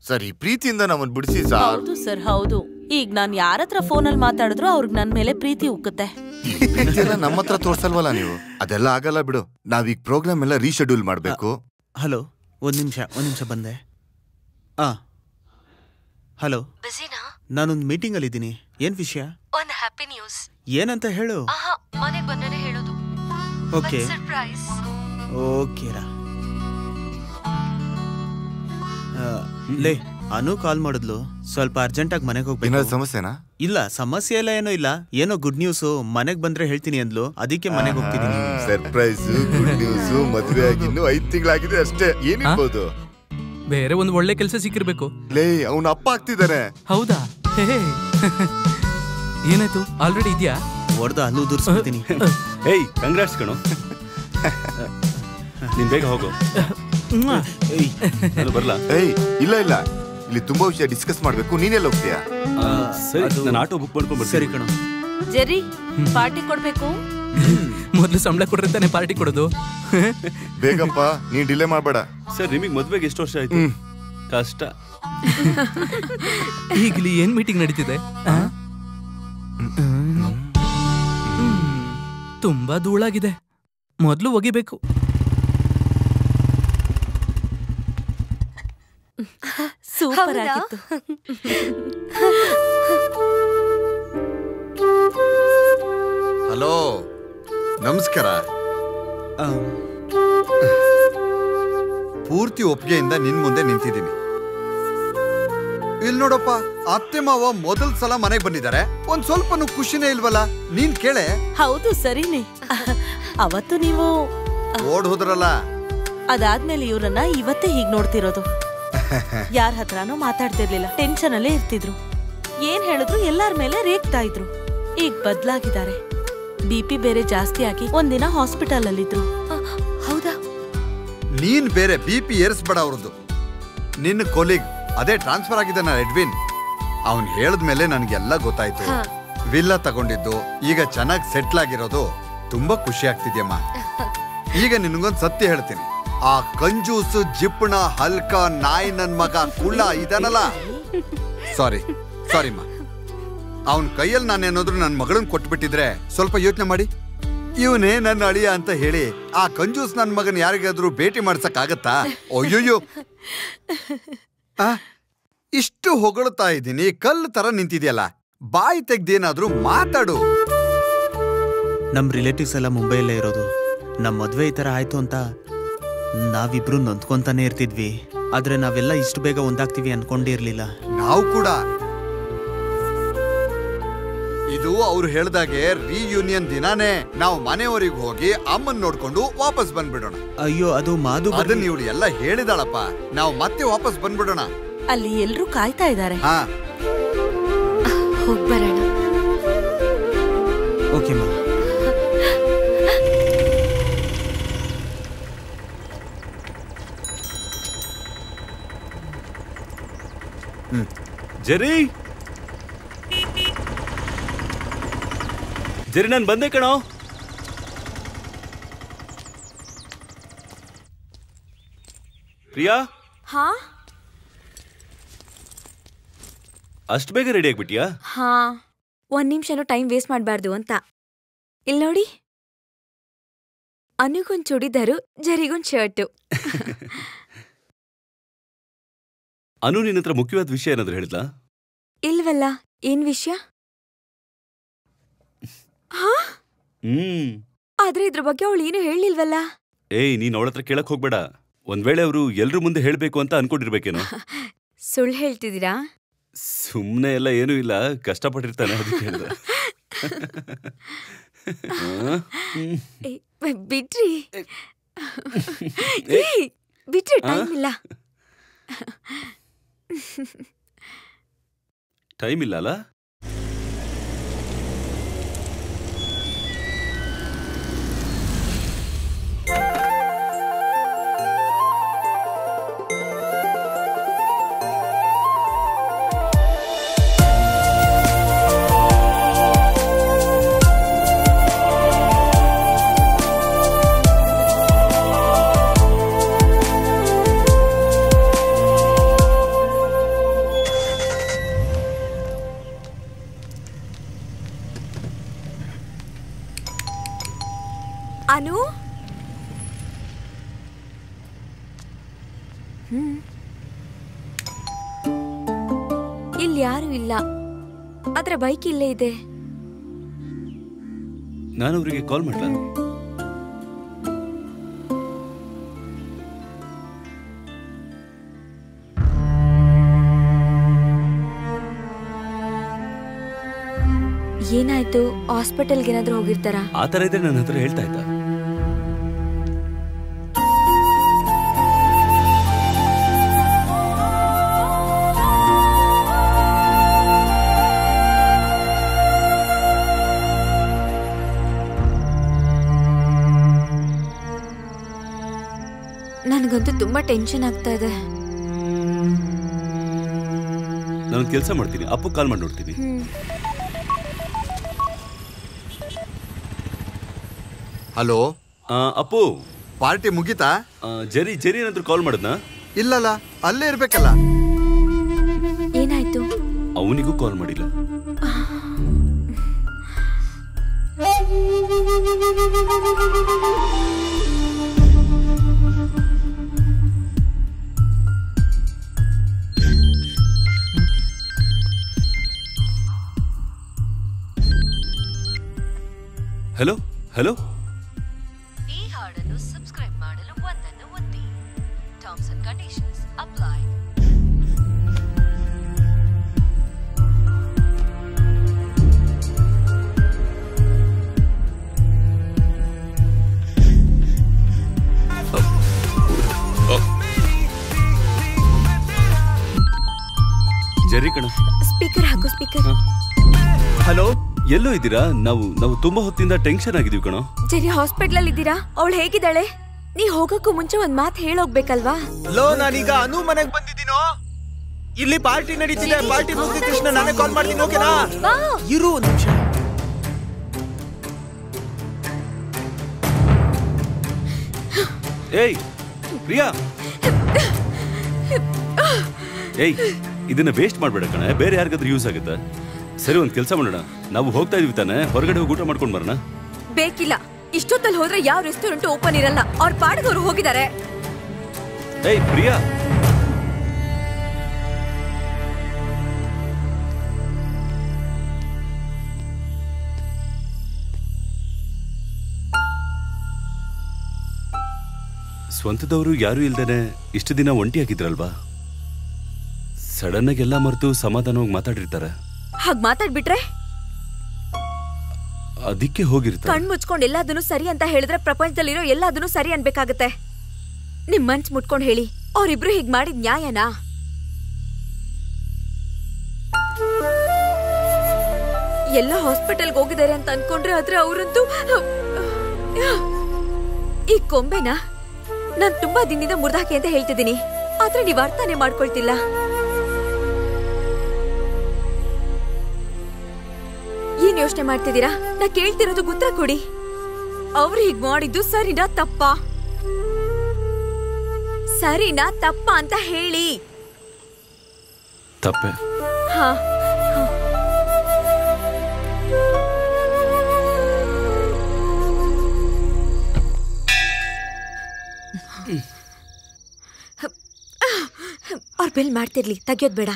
ಸರಿ, ಪ್ರೀತಿಯಿಂದ ನಮ್ಮನ್ ಬಿಡಿಸಿ ಸಾರ್. ಹೌದು ಸರ್, ಹೌದು. ಈಗ ನಾನ್ ಯಾರತ್ರ ಫೋನಲ್ಲಿ ಮಾತಾಡಿದ್ರು ಅವ್ರಿಗೆ ನನ್ ಮೇಲೆ ಪ್ರೀತಿ ಉಕ್ಕುತ್ತೆ. ನಮ್ಮ ಹತ್ರ ತೋರ್ಸಲ್ವಲ್ಲ ನೀವು? ಅದೆಲ್ಲ ಆಗಲ್ಲ ಬಿಡು. ನಾವೀಗ ಪ್ರೋಗ್ರಾಮ್ ಎಲ್ಲ ರೀಶೆಡ್ಯೂಲ್ ಮಾಡ್ಬೇಕು. ಹಲೋ, ಒಂದ್ ನಿಮಿಷ ಬಂದೆ. ಹಲೋ, ನಾನೊಂದು ಮೀಟಿಂಗ್ ಅಲ್ಲಿ ಇದ್ದೀನಿ. ಏನ್ ವಿಷಯ? ಒಂದು ಹ್ಯಾಪಿ ನ್ಯೂಸ್. ಏನಂತ ಹೇಳು. ಮನೆಗೆ ಬಂದ್ರೆ ಹೇಳೋದು. Okay surprise. ಓಕೆರಾ. ಲೇ, ಅನು ಕಾಲ್ ಮಾಡಿದ್ಲು. ಸ್ವಲ್ಪ ಅರ್ಜೆಂಟ್ ಆಗಿ ಮನೆಗೆ ಹೋಗ್ಬೇಕು. ಸಮಸ್ಯೆನಾ? ಇಲ್ಲ, ಸಮಸ್ಯೆ ಎಲ್ಲ ಏನೋ ಇಲ್ಲ. ಏನೋ ಗುಡ್ ನ್ಯೂಸ್. ಮನೆಗ್ ಬಂದ್ರೆ ಹೇಳ್ತೀನಿ ಅಂದ್ಲು, ಅದಕ್ಕೆ ಮನೆಗೆ ಹೋಗ್ತಿದ್ದೀನಿ. Surprise, good news. ಮದುವೆ ಆಗಿ ಇನ್ನು 5 ತಿಂಗಳಾಗಿದೆ ಅಷ್ಟೇ. ಏನಿರ್ಬೋದು? ಬೇರೆ ಒಂದು ಒಳ್ಳೆ ಕೆಲಸ ಸಿಕ್ಕಿರ್ಬೇಕು. ಲೇ, ಅವನ ಅಪ್ಪ ಆಗ್ತಿದ್ದಾನೆ. ಹೌದಾ? ಏನಾಯ್ತು? ಆಲ್ರೆಡಿ ಇದೆಯಾ? ಹೊಡೆದ ಅಲ್ಲೂ ದುರ್ಸ್ಬಿಡ್ತೀನಿ. ಏಯ್, ಕಂಗ್ರಾಟ್ಸ್ ಕಣೋ. ನೀನ್ ಬೇಗ ಹೋಗು. ಬರ್ಲಾ? ಏಯ್, ಇಲ್ಲ ಇಲ್ಲಿ ತುಂಬಾ ವಿಷಯ ಡಿಸ್ಕಸ್ ಮಾಡ್ಬೇಕು. ನೀನೆಲ್ಲ ಹೋಗ್ತೀಯಾ? ಸರಿ, ನಾನು ಆಟೋ ಬುಕ್ ಮಾಡ್ಕೊಂಡು. ಸರಿ ಕಣೋ. ಜೆರಿ, ಪಾರ್ಟಿ ಕೊಡ್ಬೇಕು. ಮೊದ್ಲು ಸಂಬಳ ಕೊಡ್ರೆ ತಾನೆ ಪಾರ್ಟಿ ಕೊಡೋದು. ಬೇಗಪ್ಪ, ನೀನ್ ಡಿಲೇ ಮಾಡ್ಬೇಡ. ಸರ್, ನಿಮಗ್ ಮದ್ವೆಗೆ ಎಷ್ಟು ವರ್ಷ ಆಯ್ತು? ಕಷ್ಟ. ಈಗಲಿ ಏನ್ ಮೀಟಿಂಗ್ ನಡೀತಿದೆ? ತುಂಬಾ ಧೂಳಾಗಿದೆ, ಮೊದ್ಲು ಒಗಿಬೇಕು. ಸೂಪರ್ ಆಗಿತ್ತು. ಹಲೋ, ನಮಸ್ಕಾರ. ಪೂರ್ತಿ ಒಪ್ಪಿಗೆಯಿಂದ ನಿನ್ ಮುಂದೆ ನಿಂತಿದ್ದೀನಿ. ಇಲ್ಲಿ ನೋಡಪ್ಪ, ಅತ್ತೆ ಮಾವ ಮೊದಲ್ ಸಲ ಮನೆಗೆ ಬಂದಿದ್ದಾರೆ. ಒಂದ್ ಸ್ವಲ್ಪನೂ ಖುಷಿನೇ ಇಲ್ವಲ್ಲ? ನೀನ್ ಕೇಳೆ. ಹೌದು, ಸರಿನೇ. ಅವತ್ತು ನೀವು ಓಡ್ ಹೋದ್ರಲ್ಲ, ಅದಾದ್ಮೇಲೆ ಇವ್ರನ್ನ ಇವತ್ತೇ ಹೀಗ್ ನೋಡ್ತಿರೋದು. ಯಾರ ಹತ್ರನೂ ಮಾತಾಡ್ತಿರ್ಲಿಲ್ಲ, ಟೆನ್ಷನ್ ಅಲ್ಲೇ ಇರ್ತಿದ್ರು. ಏನ್ ಹೇಳಿದ್ರು ಎಲ್ಲಾರ ಮೇಲೆ ರೇಗ್ತಾ ಇದ್ರು. ಈಗ ಬದ್ಲಾಗಿದ್ದಾರೆ. BP ಬೇರೆ ಜಾಸ್ತಿ ಆಗಿ ಒಂದಿನ ಹಾಸ್ಪಿಟಲ್ ಅಲ್ಲಿದ್ರು. ಹೌದಾ? ನೀನ್ ಬೇರೆ BP ಏರಿಸ್ಬೇಡ ಅವ್ರದ್ದು. ನಿನ್ನ ಕೊಲೀಗ್ ಅದೇ ಟ್ರಾನ್ಸ್ಫರ್ ಆಗಿದ್ದಾನ ಎಡ್ವಿನ್. ಅವನ್ ಹೇಳದ್ಮೇಲೆ ನನ್ಗೆಲ್ಲ ಗೊತ್ತಾಯ್ತು. ವಿಲ್ಲಾ ತಗೊಂಡಿದ್ದು, ಈಗ ಚೆನ್ನಾಗಿ ಸೆಟ್ಲ್ ಆಗಿರೋದು ತುಂಬಾ ಖುಷಿ ಆಗ್ತಿದ್ಯಮ್ಮ. ಈಗ ನಿನ್ಗೊಂದ್ ಸತ್ಯ ಹೇಳ್ತೀನಿ. ಆ ಕಂಜೂಸು ಜಿಪ್ಪಣ ಹಲ್ಕ ನಾಯಿ ನನ್ ಮಗ ಕುಳ್ಳ ಇದಾನಲ್ಲ, ಸಾರಿಮ್ಮ, ಅವನ್ ಕೈಯಲ್ಲಿ ನಾನೇನಾದ್ರು ನನ್ ಮಗಳನ್ ಕೊಟ್ಬಿಟ್ಟಿದ್ರೆ ಸ್ವಲ್ಪ ಯೋಚನೆ ಮಾಡಿ. ಇವನೇ ನನ್ನ ಅಳಿಯ ಅಂತ ಹೇಳಿ ಆ ಕಂಜೂಸ್ ನನ್ ಮಗನ್ ಯಾರಿಗಾದ್ರೂ ಭೇಟಿ ಮಾಡ್ಸಕ್ ಆಗತ್ತಾ? ಅಯ್ಯೋಯ್ಯೋ, ಇಷ್ಟು ಹೊಗಳ್ತಾ ಇದ್ದೀನಿ, ಕಲ್ಲು ತರ ನಿಂತಿದ್ಯಲ್ಲ, ಬಾಯಿ ತೆಗ್ದೇನಾದ್ರೂ ಮಾತಾಡು. ನಮ್ ರಿಲೇಟಿವ್ಸ್ ಎಲ್ಲ ಮುಂಬೈಯಲ್ಲೇ ಇರೋದು. ನಮ್ ಮದ್ವೆ ಈ ತರ ಆಯ್ತು ಅಂತ ನಾವಿಬ್ರು ನೊಂದ್ಕೊಂತಾನೆ ಇರ್ತಿದ್ವಿ. ಆದ್ರೆ ನಾವೆಲ್ಲ ಇಷ್ಟು ಬೇಗ ಒಂದಾಗ್ತೀವಿ ಅನ್ಕೊಂಡಿರ್ಲಿಲ್ಲ. ನಾವು ಕೂಡ. ಇದು ಅವ್ರು ಹೇಳ್ದಾಗೆ ರಿಯೂನಿಯನ್ ದಿನಾನೇ ನಾವು ಮನೆಯವರಿಗೆ ಹೋಗಿ ಅಮ್ಮನ್ ನೋಡ್ಕೊಂಡು ವಾಪಸ್ ಬಂದ್ಬಿಡೋಣ. ಅಯ್ಯೋ, ಅದು ಮಾದು ಅದನ್ನ ಇವಳು ಎಲ್ಲ ಹೇಳಿದಾಳಪ್ಪ. ನಾವು ಮತ್ತೆ ವಾಪಸ್ ಬಂದ್ಬಿಡೋಣ. ಅಲ್ಲಿ ಎಲ್ರೂ ಕಾಯ್ತಾ ಇದ್ದಾರೆ. ಹೋಗ್ಬರೋಣ. ಓಕೆ ಮಾ. ಜೆರಿ, ನಾನು ಬಂದೆ ಕಣೋ. ಪ್ರಿಯಾ, ಅಷ್ಟು ಬೇಗ ರೆಡಿ ಆಗ್ಬಿಟ್ಟಿಯಾ? ಹಾ, 1 ನಿಮಿಷನೂ ಟೈಮ್ ವೇಸ್ಟ್ ಮಾಡಬಾರ್ದು ಅಂತ. ಇಲ್ಲಿ ನೋಡಿ, ಅನುಗೊಂದು ಚೂಡಿದಾರು, ಜರಿಗೊಂದು ಶರ್ಟು. ಅನು ನಿನ್ನ ಹತ್ರ ಮುಖ್ಯವಾದ ವಿಷಯ ಏನಾದ್ರು ಹೇಳಿದ್ಲಾ? ಇಲ್ವಲ್ಲ, ಏನ್ ವಿಷಯ? ಆದ್ರೆ ಇದ್ರ ಬಗ್ಗೆ ಅವಳು ಏನು ಹೇಳಿಲ್ವಲ್ಲ. ಏಯ್, ನೀನ್ ಅವಳ ಹತ್ರ ಕೇಳಕ್ ಹೋಗ್ಬೇಡ. ಒಂದ್ ವೇಳೆ ಅವರು ಎಲ್ರ ಮುಂದೆ ಹೇಳ್ಬೇಕು ಅಂತ ಅನ್ಕೊಂಡಿರ್ಬೇಕೇನೋ. ಸುಳ್ಳು ಹೇಳ್ತಿದ್ದೀರಾ? ಸುಮ್ನೆ ಎಲ್ಲ ಏನೂ ಇಲ್ಲ, ಕಷ್ಟಪಟ್ಟಿರ್ತಾನೆ, ಅದಕ್ಕೆ ಹೇಳ್ದೆ. ಬಿಟ್ರಿ ಬಿಟ್ರಿ, ಟೈಮ್ ಇಲ್ಲ. ಟೈಮ್ ಇಲ್ಲ ಅಲ್ಲ? ಅನು ಇಲ್ಲಿ ಯಾರು ಇಲ್ಲ, ಆದ್ರೆ ಬೈಕ್ ಇಲ್ಲೇ ಇದೆ. ನಾನು ಅವರಿಗೆ ಕಾಲ್ ಮಾಡ್ಲಾ? ಏನಾಯ್ತು? ಹಾಸ್ಪಿಟಲ್ಗೆ ಏನಾದ್ರೂ ಹೋಗಿರ್ತಾರ? ಆ ತರ ಇದ್ರೆ ನನ್ನ ಹತ್ರ ಹೇಳ್ತಾ ಇದ್ದ. ನನಗಂತೂ ತುಂಬಾ ಟೆನ್ಷನ್ ಆಗ್ತಾ ಇದೆ. ನಾನು ಕೆಲಸ ಮಾಡ್ತೀನಿ, ಅಪ್ಪು ಕಾಲ್ ಮಾಡಿ ನೋಡ್ತೀನಿ. ಹಲೋ ಅಪ್ಪು, ಪಾರ್ಟಿ ಮುಗೀತಾ? ಜರಿ ಏನಾದ್ರು ಕಾಲ್ ಮಾಡಿದ್ನಾ? ಇಲ್ಲಲ್ಲ, ಅಲ್ಲೇ ಇರ್ಬೇಕಲ್ಲ. ಏನಾಯ್ತು? ಅವನಿಗೂ ಕಾಲ್ ಮಾಡಿಲ್ಲ. ಹಲೋ ಹಲೋ, ಈ ಹಾಡನ್ನು ಸಬ್ಸ್ಕ್ರೈಬ್ ಮಾಡಲು ಒಂದನ್ನು ಒತ್ತಿ. Terms and conditions apply. ಜರಿ ಕಣ, ಸ್ಪೀಕರ್ ಹಾಕು. ಸ್ಪೀಕರ್. ಹಲೋ, ಎಲ್ಲೋ ಇದ್ದೀರಾ? ನಾವು ತುಂಬಾ ಹೊತ್ತಿಂದ ಟೆನ್ಷನ್ ಆಗಿದೀವಿ ಕಣೋ. ಜರಿ ಹಾಸ್ಪಿಟಲ್ ಅಲ್ಲಿ ಇದ್ದೀರಾ? ಅವಳು ಹೇಗಿದ್ದಾಳೆ? ನೀ ಹೋಗಕ್ಕೂ ಮುಂಚೆ ಒಂದ್ ಮಾತು ಹೇಳೋಗ್ಬೇಕಲ್ವಾ? ಲೋ, ನಾನೀಗ ಅನು ಮನೆಗೆ ಬಂದಿದ್ದೀನೋ. ಇಲ್ಲಿ ಪಾರ್ಟಿ ನಡೀತಿದೆ. ಪಾರ್ಟಿ ಮುಗಿದ ತಕ್ಷಣ ನಾನೇ ಕಾಲ್ ಮಾಡ್ತೀನಿ, ಓಕೆನಾ? ಇರು ಒಂದು ನಿಮಿಷ. ಏಯ್ ಪ್ರಿಯಾ, ಏಯ್ ಇದನ್ನ ವೇಸ್ಟ್ ಮಾಡ್ಬೇಡ ಕಣ, ಬೇರೆ ಯಾರಿಗಾದ್ರೂ ಯೂಸ್ ಆಗುತ್ತೆ. ಸರಿ, ಒಂದ್ ಕೆಲಸ ಮಾಡೋಣ, ನಾವು ಹೋಗ್ತಾ ಇದೀವಿ ತಾನೆ, ಹೊರಗಡೆ ಹೋಗಿ ಊಟ ಮಾಡ್ಕೊಂಡ್ ಬರೋಣ. ಬೇಕಿಲ್ಲ, ಇಷ್ಟೊತ್ತಲ್ಲಿ ಹೋದ್ರೆ ಯಾವ ರೆಸ್ಟೋರೆಂಟ್ ಓಪನ್ ಇರಲ್ಲ. ಅವ್ರ ಪಾಡಿಗೆ ಹೋಗಿದ್ದಾರೆ. ಏಯ್ ಪ್ರಿಯಾ, ಸ್ವಂತದವರು ಯಾರು ಇಲ್ದೇನೆ ಇಷ್ಟು ದಿನ ಒಂಟಿಯಾಗಿದ್ರಲ್ವಾ? ಸಡನ್ ಆಗಿ ಎಲ್ಲ ಮರೆತು ಸಮಾಧಾನವಾಗಿ ಮಾತಾಡಿರ್ತಾರೆ. ಹಾಗ್ ಮಾತಾಡ್ಬಿಟ್ರೆ ಅದಕ್ಕೆ ಹೋಗಿರ್ತಾರೆ. ಕಣ್ ಮುಚ್ಕೊಂಡು ಎಲ್ಲದನ್ನು ಸರಿ ಅಂತ ಹೇಳಿದ್ರೆ ಪ್ರಪಂಚದಲ್ಲಿರೋ ಎಲ್ಲದನ್ನು ಸರಿ ಅನ್ಬೇಕಾಗತ್ತೆ. ನಿಮ್ ಮನ್ಸ್ ಮುಟ್ಕೊಂಡ್ ಹೇಳಿ, ಅವ್ರಿಬ್ರು ಹೀಗ್ ಮಾಡಿದ್ ನ್ಯಾಯನಾ? ಎಲ್ಲ ಹಾಸ್ಪಿಟಲ್ಗೆ ಹೋಗಿದ್ದಾರೆ ಅಂತ ಅನ್ಕೊಂಡ್ರೆ, ಆದ್ರೆ ಅವರಂತೂ ಈ ಕೊಂಬೆನ ನಾನ್ ತುಂಬಾ ದಿನದಿಂದ ಮುರ್ದಾಕಿ ಅಂತ ಹೇಳ್ತಿದ್ದೀನಿ, ಆದ್ರೆ ನೀವ್ ಅರ್ಥನೇ ಮಾಡ್ಕೊಳ್ತಿಲ್ಲ. ಏನ್ ಯೋಚನೆ ಮಾಡ್ತಿದ್ದೀರಾ? ನಾ ಕೇಳ್ತಿರೋದು ಉತ್ತರ ಕೊಡಿ. ಅವ್ರು ಹೀಗ್ ಮಾಡಿದ್ದು ಸರಿನಾ ತಪ್ಪಾ? ಸರಿನಾ ತಪ್ಪಾ ಅಂತ ಹೇಳಿ. ತಪ್ಪೆ. ಹಾ, ಅವ್ರ ಬೆಲ್ ಮಾಡ್ತಿರ್ಲಿ, ತೆಗಿಯೋದ್ ಬೇಡ.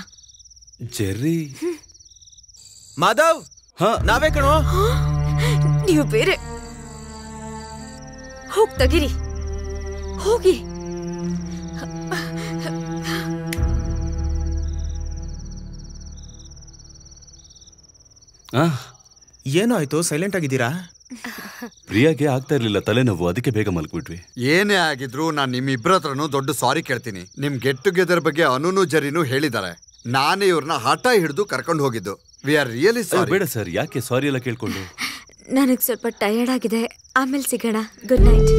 ಜೆರ್ರಿ, ಮಾಧವ್, ನಾವೇ ಕಣೋ. ನೀವು ಬೇರೆ. ಹೋಗ್ ತೆಗಿರಿ, ಹೋಗಿ. ಏನಾಯ್ತು? ಸೈಲೆಂಟ್ ಆಗಿದ್ದೀರಾ? ಪ್ರಿಯಾಗೆ ಆಗ್ತಾ ಇರ್ಲಿಲ್ಲ ತಲೆನೋವು, ಅದಕ್ಕೆ ಬೇಗ ಮಲ್ಕ್ಬಿಟ್ವಿ. ಏನೇ ಆಗಿದ್ರು ನಾನು ನಿಮ್ಮಿಬ್ಬರ ಹತ್ರನೂ ದೊಡ್ಡ ಸಾರಿ ಕೇಳ್ತೀನಿ. ನಿಮ್ ಗೆಟ್ ಟುಗೆದರ್ ಬಗ್ಗೆ ಅನುನು ಜರಿನೂ ಹೇಳಿದ್ದಾರೆ. ನಾನೇ ಇವ್ರನ್ನ ಹಠ ಹಿಡಿದು ಕರ್ಕೊಂಡು ಹೋಗಿದ್ದು. We are really sorry. ಬೇಡ ಸರ್, ಯಾಕೆ ಸಾರಿ ಎಲ್ಲ ಕೇಳ್ಕೊಂಡು? ನನಗ್ ಸ್ವಲ್ಪ ಟಯರ್ಡ್ ಆಗಿದೆ, ಆಮೇಲೆ ಸಿಗೋಣ. Good night.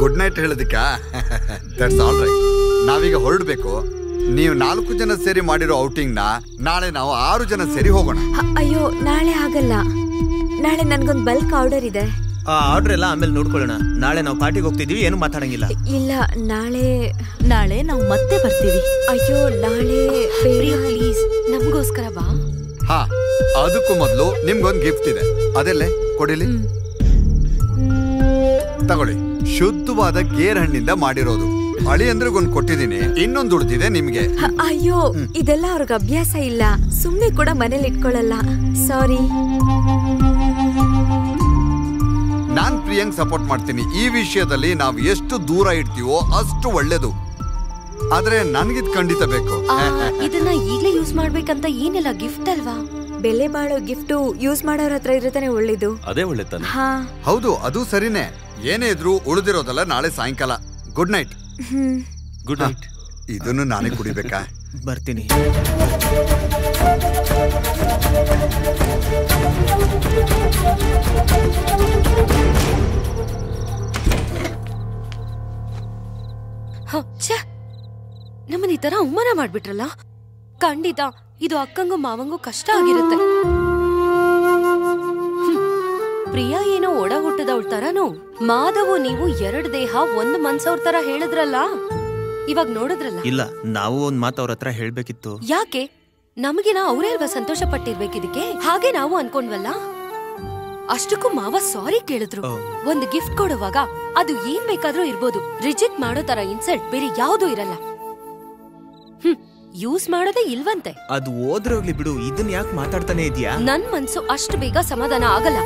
ಗುಡ್ ನೈಟ್ ಹೇಳೋದಕ್ಕ ದಟ್ಸ್ ಆಲ್ ರೈಟ್. ನಾವೀಗ ಹೊರಡ್ಬೇಕು. ನೀವು 4 ಜನ ಸೇರಿ ಮಾಡಿರೋ ಔಟಿಂಗ್ ನ ನಾಳೆ ನಾವು 6 ಜನ ಸೇರಿ ಹೋಗೋಣ. ಅಯ್ಯೋ, ನಾಳೆ ಆಗಲ್ಲ. ನಾಳೆ ನನ್ಗೊಂದ್ ಬಲ್ಕ್ ಆರ್ಡರ್ ಇದೆ. ಆ ಆರ್ಡರ್ ಎಲ್ಲ ಆಮೇಲೆ ನೋಡ್ಕೊಳ್ಳೋಣ. ನಾಳೆ ನಾವು ಪಾರ್ಟಿಗೆ ಹೋಗ್ತಿದೀವಿ, ಏನು ಮಾತಾಡಂಗಿಲ್ಲ. ಇಲ್ಲ, ನಾಳೆ ನಾವು ಮತ್ತೆ ಬರ್ತೀವಿ. ಅಯ್ಯೋ, ನಾಳೆ ಪ್ಲೀಸ್ ನಮಗೋಸ್ಕರ ಬಾ. ಹಾ, ಅದಕ್ಕೂ ಮೊದಲು ನಿಮ್ಗೊಂದು ಗಿಫ್ಟ್ ಇದೆ. ಅದೆಲ್ಲೇ ಕೊಡಿಲಿ. ತಗೊಳ್ಳಿ, ಶುದ್ಧವಾದ ಗೇರ್ ಹಣ್ಣಿಂದ ಮಾಡಿರೋದು. ಅಳಿಯಂದ್ರಿಗೊಂದು ಕೊಟ್ಟಿದ್ದೀನಿ, ಇನ್ನೊಂದು ಉಳಿದಿದೆ ನಿಮ್ಗೆ. ಅಯ್ಯೋ, ಇದೆಲ್ಲ ಅವ್ರಿಗೆ ಅಭ್ಯಾಸ ಇಲ್ಲ. ಸುಮ್ನೆ ಕೂಡ ಮನೇಲಿ ಇಟ್ಕೊಳ್ಳಲ್ಲ. ಸಾರಿ. ನಾನ್ ಪ್ರಿಯಾಂಕ್ ಸಪೋರ್ಟ್ ಮಾಡ್ತೀನಿ. ಈ ವಿಷಯದಲ್ಲಿ ನಾವು ಎಷ್ಟು ದೂರ ಇಡ್ತೀವೋ ಅಷ್ಟು ಒಳ್ಳೇದು. ಆದ್ರೆ ನನ್ಗಿದ್ ಖಂಡಿತ ಬೇಕು. ಇದನ್ನ ಈಗ್ಲೇ ಯೂಸ್ ಮಾಡ್ಬೇಕಂತ ಏನಿಲ್ಲ, ಗಿಫ್ಟ್ ಅಲ್ವಾ? ಬೆಲೆ ಬಾಳೋ ಗಿಫ್ಟ್ ಯೂಸ್ ಮಾಡೋರ ಹತ್ರ ಇರತಾನೆ ಒಳ್ಳೇದು. ಅದೇ ಒಳ್ಳೆ. ಹೌದು, ಅದು ಸರಿನೇ. ಏನೇ ಇದ್ರು ಉಳಿದಿರೋದಲ್ಲ ನಾಳೆ ಸಾಯಂಕಾಲ. Good night. Good night. ಇದನ್ನು ನಾನೇ ಕುಡಿಬೇಕಾ? ಬರ್ತೀನಿ. ನಮ್ಮನ್ನ ಈ ತರ ಅವಮಾನ ಮಾಡ್ಬಿಟ್ರಲ್ಲ. ಖಂಡಿತ ಇದು ಅಕ್ಕಂಗೂ ಮಾವಂಗೂ ಕಷ್ಟ ಆಗಿರುತ್ತೆ. ಪ್ರಿಯಾ ಏನೋ ಒಡ ಹುಟ್ಟದವಳ ತರನು, ಮಾಧವು ನೀವು 2 ದೇಹ 1 ಮನ್ಸವ್ರ ತರ ಹೇಳಿದ್ರಲ್ಲ, ಇವಾಗ ನೋಡಿದ್ರಲ್ಲ. ಇಲ್ಲ, ನಾವು ಒಂದ್ ಮಾತು ಅವ್ರ ಹತ್ರ ಹೇಳ್ಬೇಕಿತ್ತು. ಯಾಕೆ? ನಮಗಿನ ಅವರೇ ಅಲ್ವಾ ಸಂತೋಷ ಪಟ್ಟಿರ್ಬೇಕಿದಕ್ಕೆ. ಹಾಗೆ ನಾವು ಅನ್ಕೊಂಡ್ವಲ್ಲ. ಅಷ್ಟಕ್ಕೂ ಮಾವ ಸಾರಿ ಕೇಳಿದ್ರು. ಒಂದು ಗಿಫ್ಟ್ ಕೊಡುವಾಗ ಅದು ಏನ್ ಬೇಕಾದ್ರೂ ಇರ್ಬೋದು. ರಿಜೆಕ್ಟ್ ಮಾಡೋ ತರ ಇನ್ಸಲ್ಟ್ ಬೇರೆ ಯಾವ್ದೂ ಇರಲ್ಲ. ಯೂಸ್ ಮಾಡೋದೇ ಇಲ್ವಂತೆ. ಅದು ಹೋದ್ರೆ ಹೋಗ್ಲಿ ಬಿಡು, ಇದನ್ನ ಯಾಕೆ ಮಾತಾಡ್ತಾನೆ ಇದೀಯಾ? ನನ್ ಮನ್ಸು ಅಷ್ಟು ಬೇಗ ಸಮಾಧಾನ ಆಗಲ್ಲ.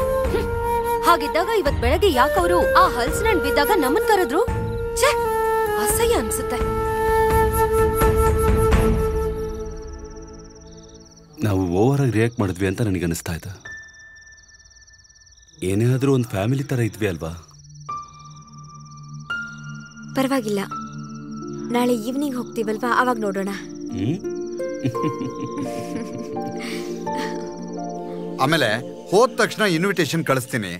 ಹಾಗಿದ್ದಾಗ ಇವತ್ ಬೆಳಗ್ಗೆ ಯಾಕವ್ರು ಆ ಹಲ್ಸಿನ ಹಣ್ಣು ಬಿದ್ದಾಗ ನಮ್ಮನ್ ಕರೆದ್ರು? ಛೇ, ಅಸಹ್ಯ ಅನ್ಸುತ್ತೆ. ನಾವು ಓವರ್ ಆಗಿ ರಿಯಾಕ್ಟ್ ಮಾಡಿದ್ವಿ ಅಂತ ನನಗೆ ಅನಿಸ್ತಾ ಇದೆ. ಏನೇ ಆದ್ರೂ ಒಂದು ಫ್ಯಾಮಿಲಿ ತರ ಇದ್ವಿ ಅಲ್ವಾ? ಪರವಾಗಿಲ್ಲ, ನಾಳೆ ಈವ್ನಿಂಗ್ ಹೋಗ್ತೀವಲ್ವಾ, ಅವಾಗ ನೋಡೋಣ. ಆಮೇಲೆ ಹೋದ ತಕ್ಷಣ ಇನ್ವಿಟೇಷನ್ ಕಳಿಸ್ತೀನಿ.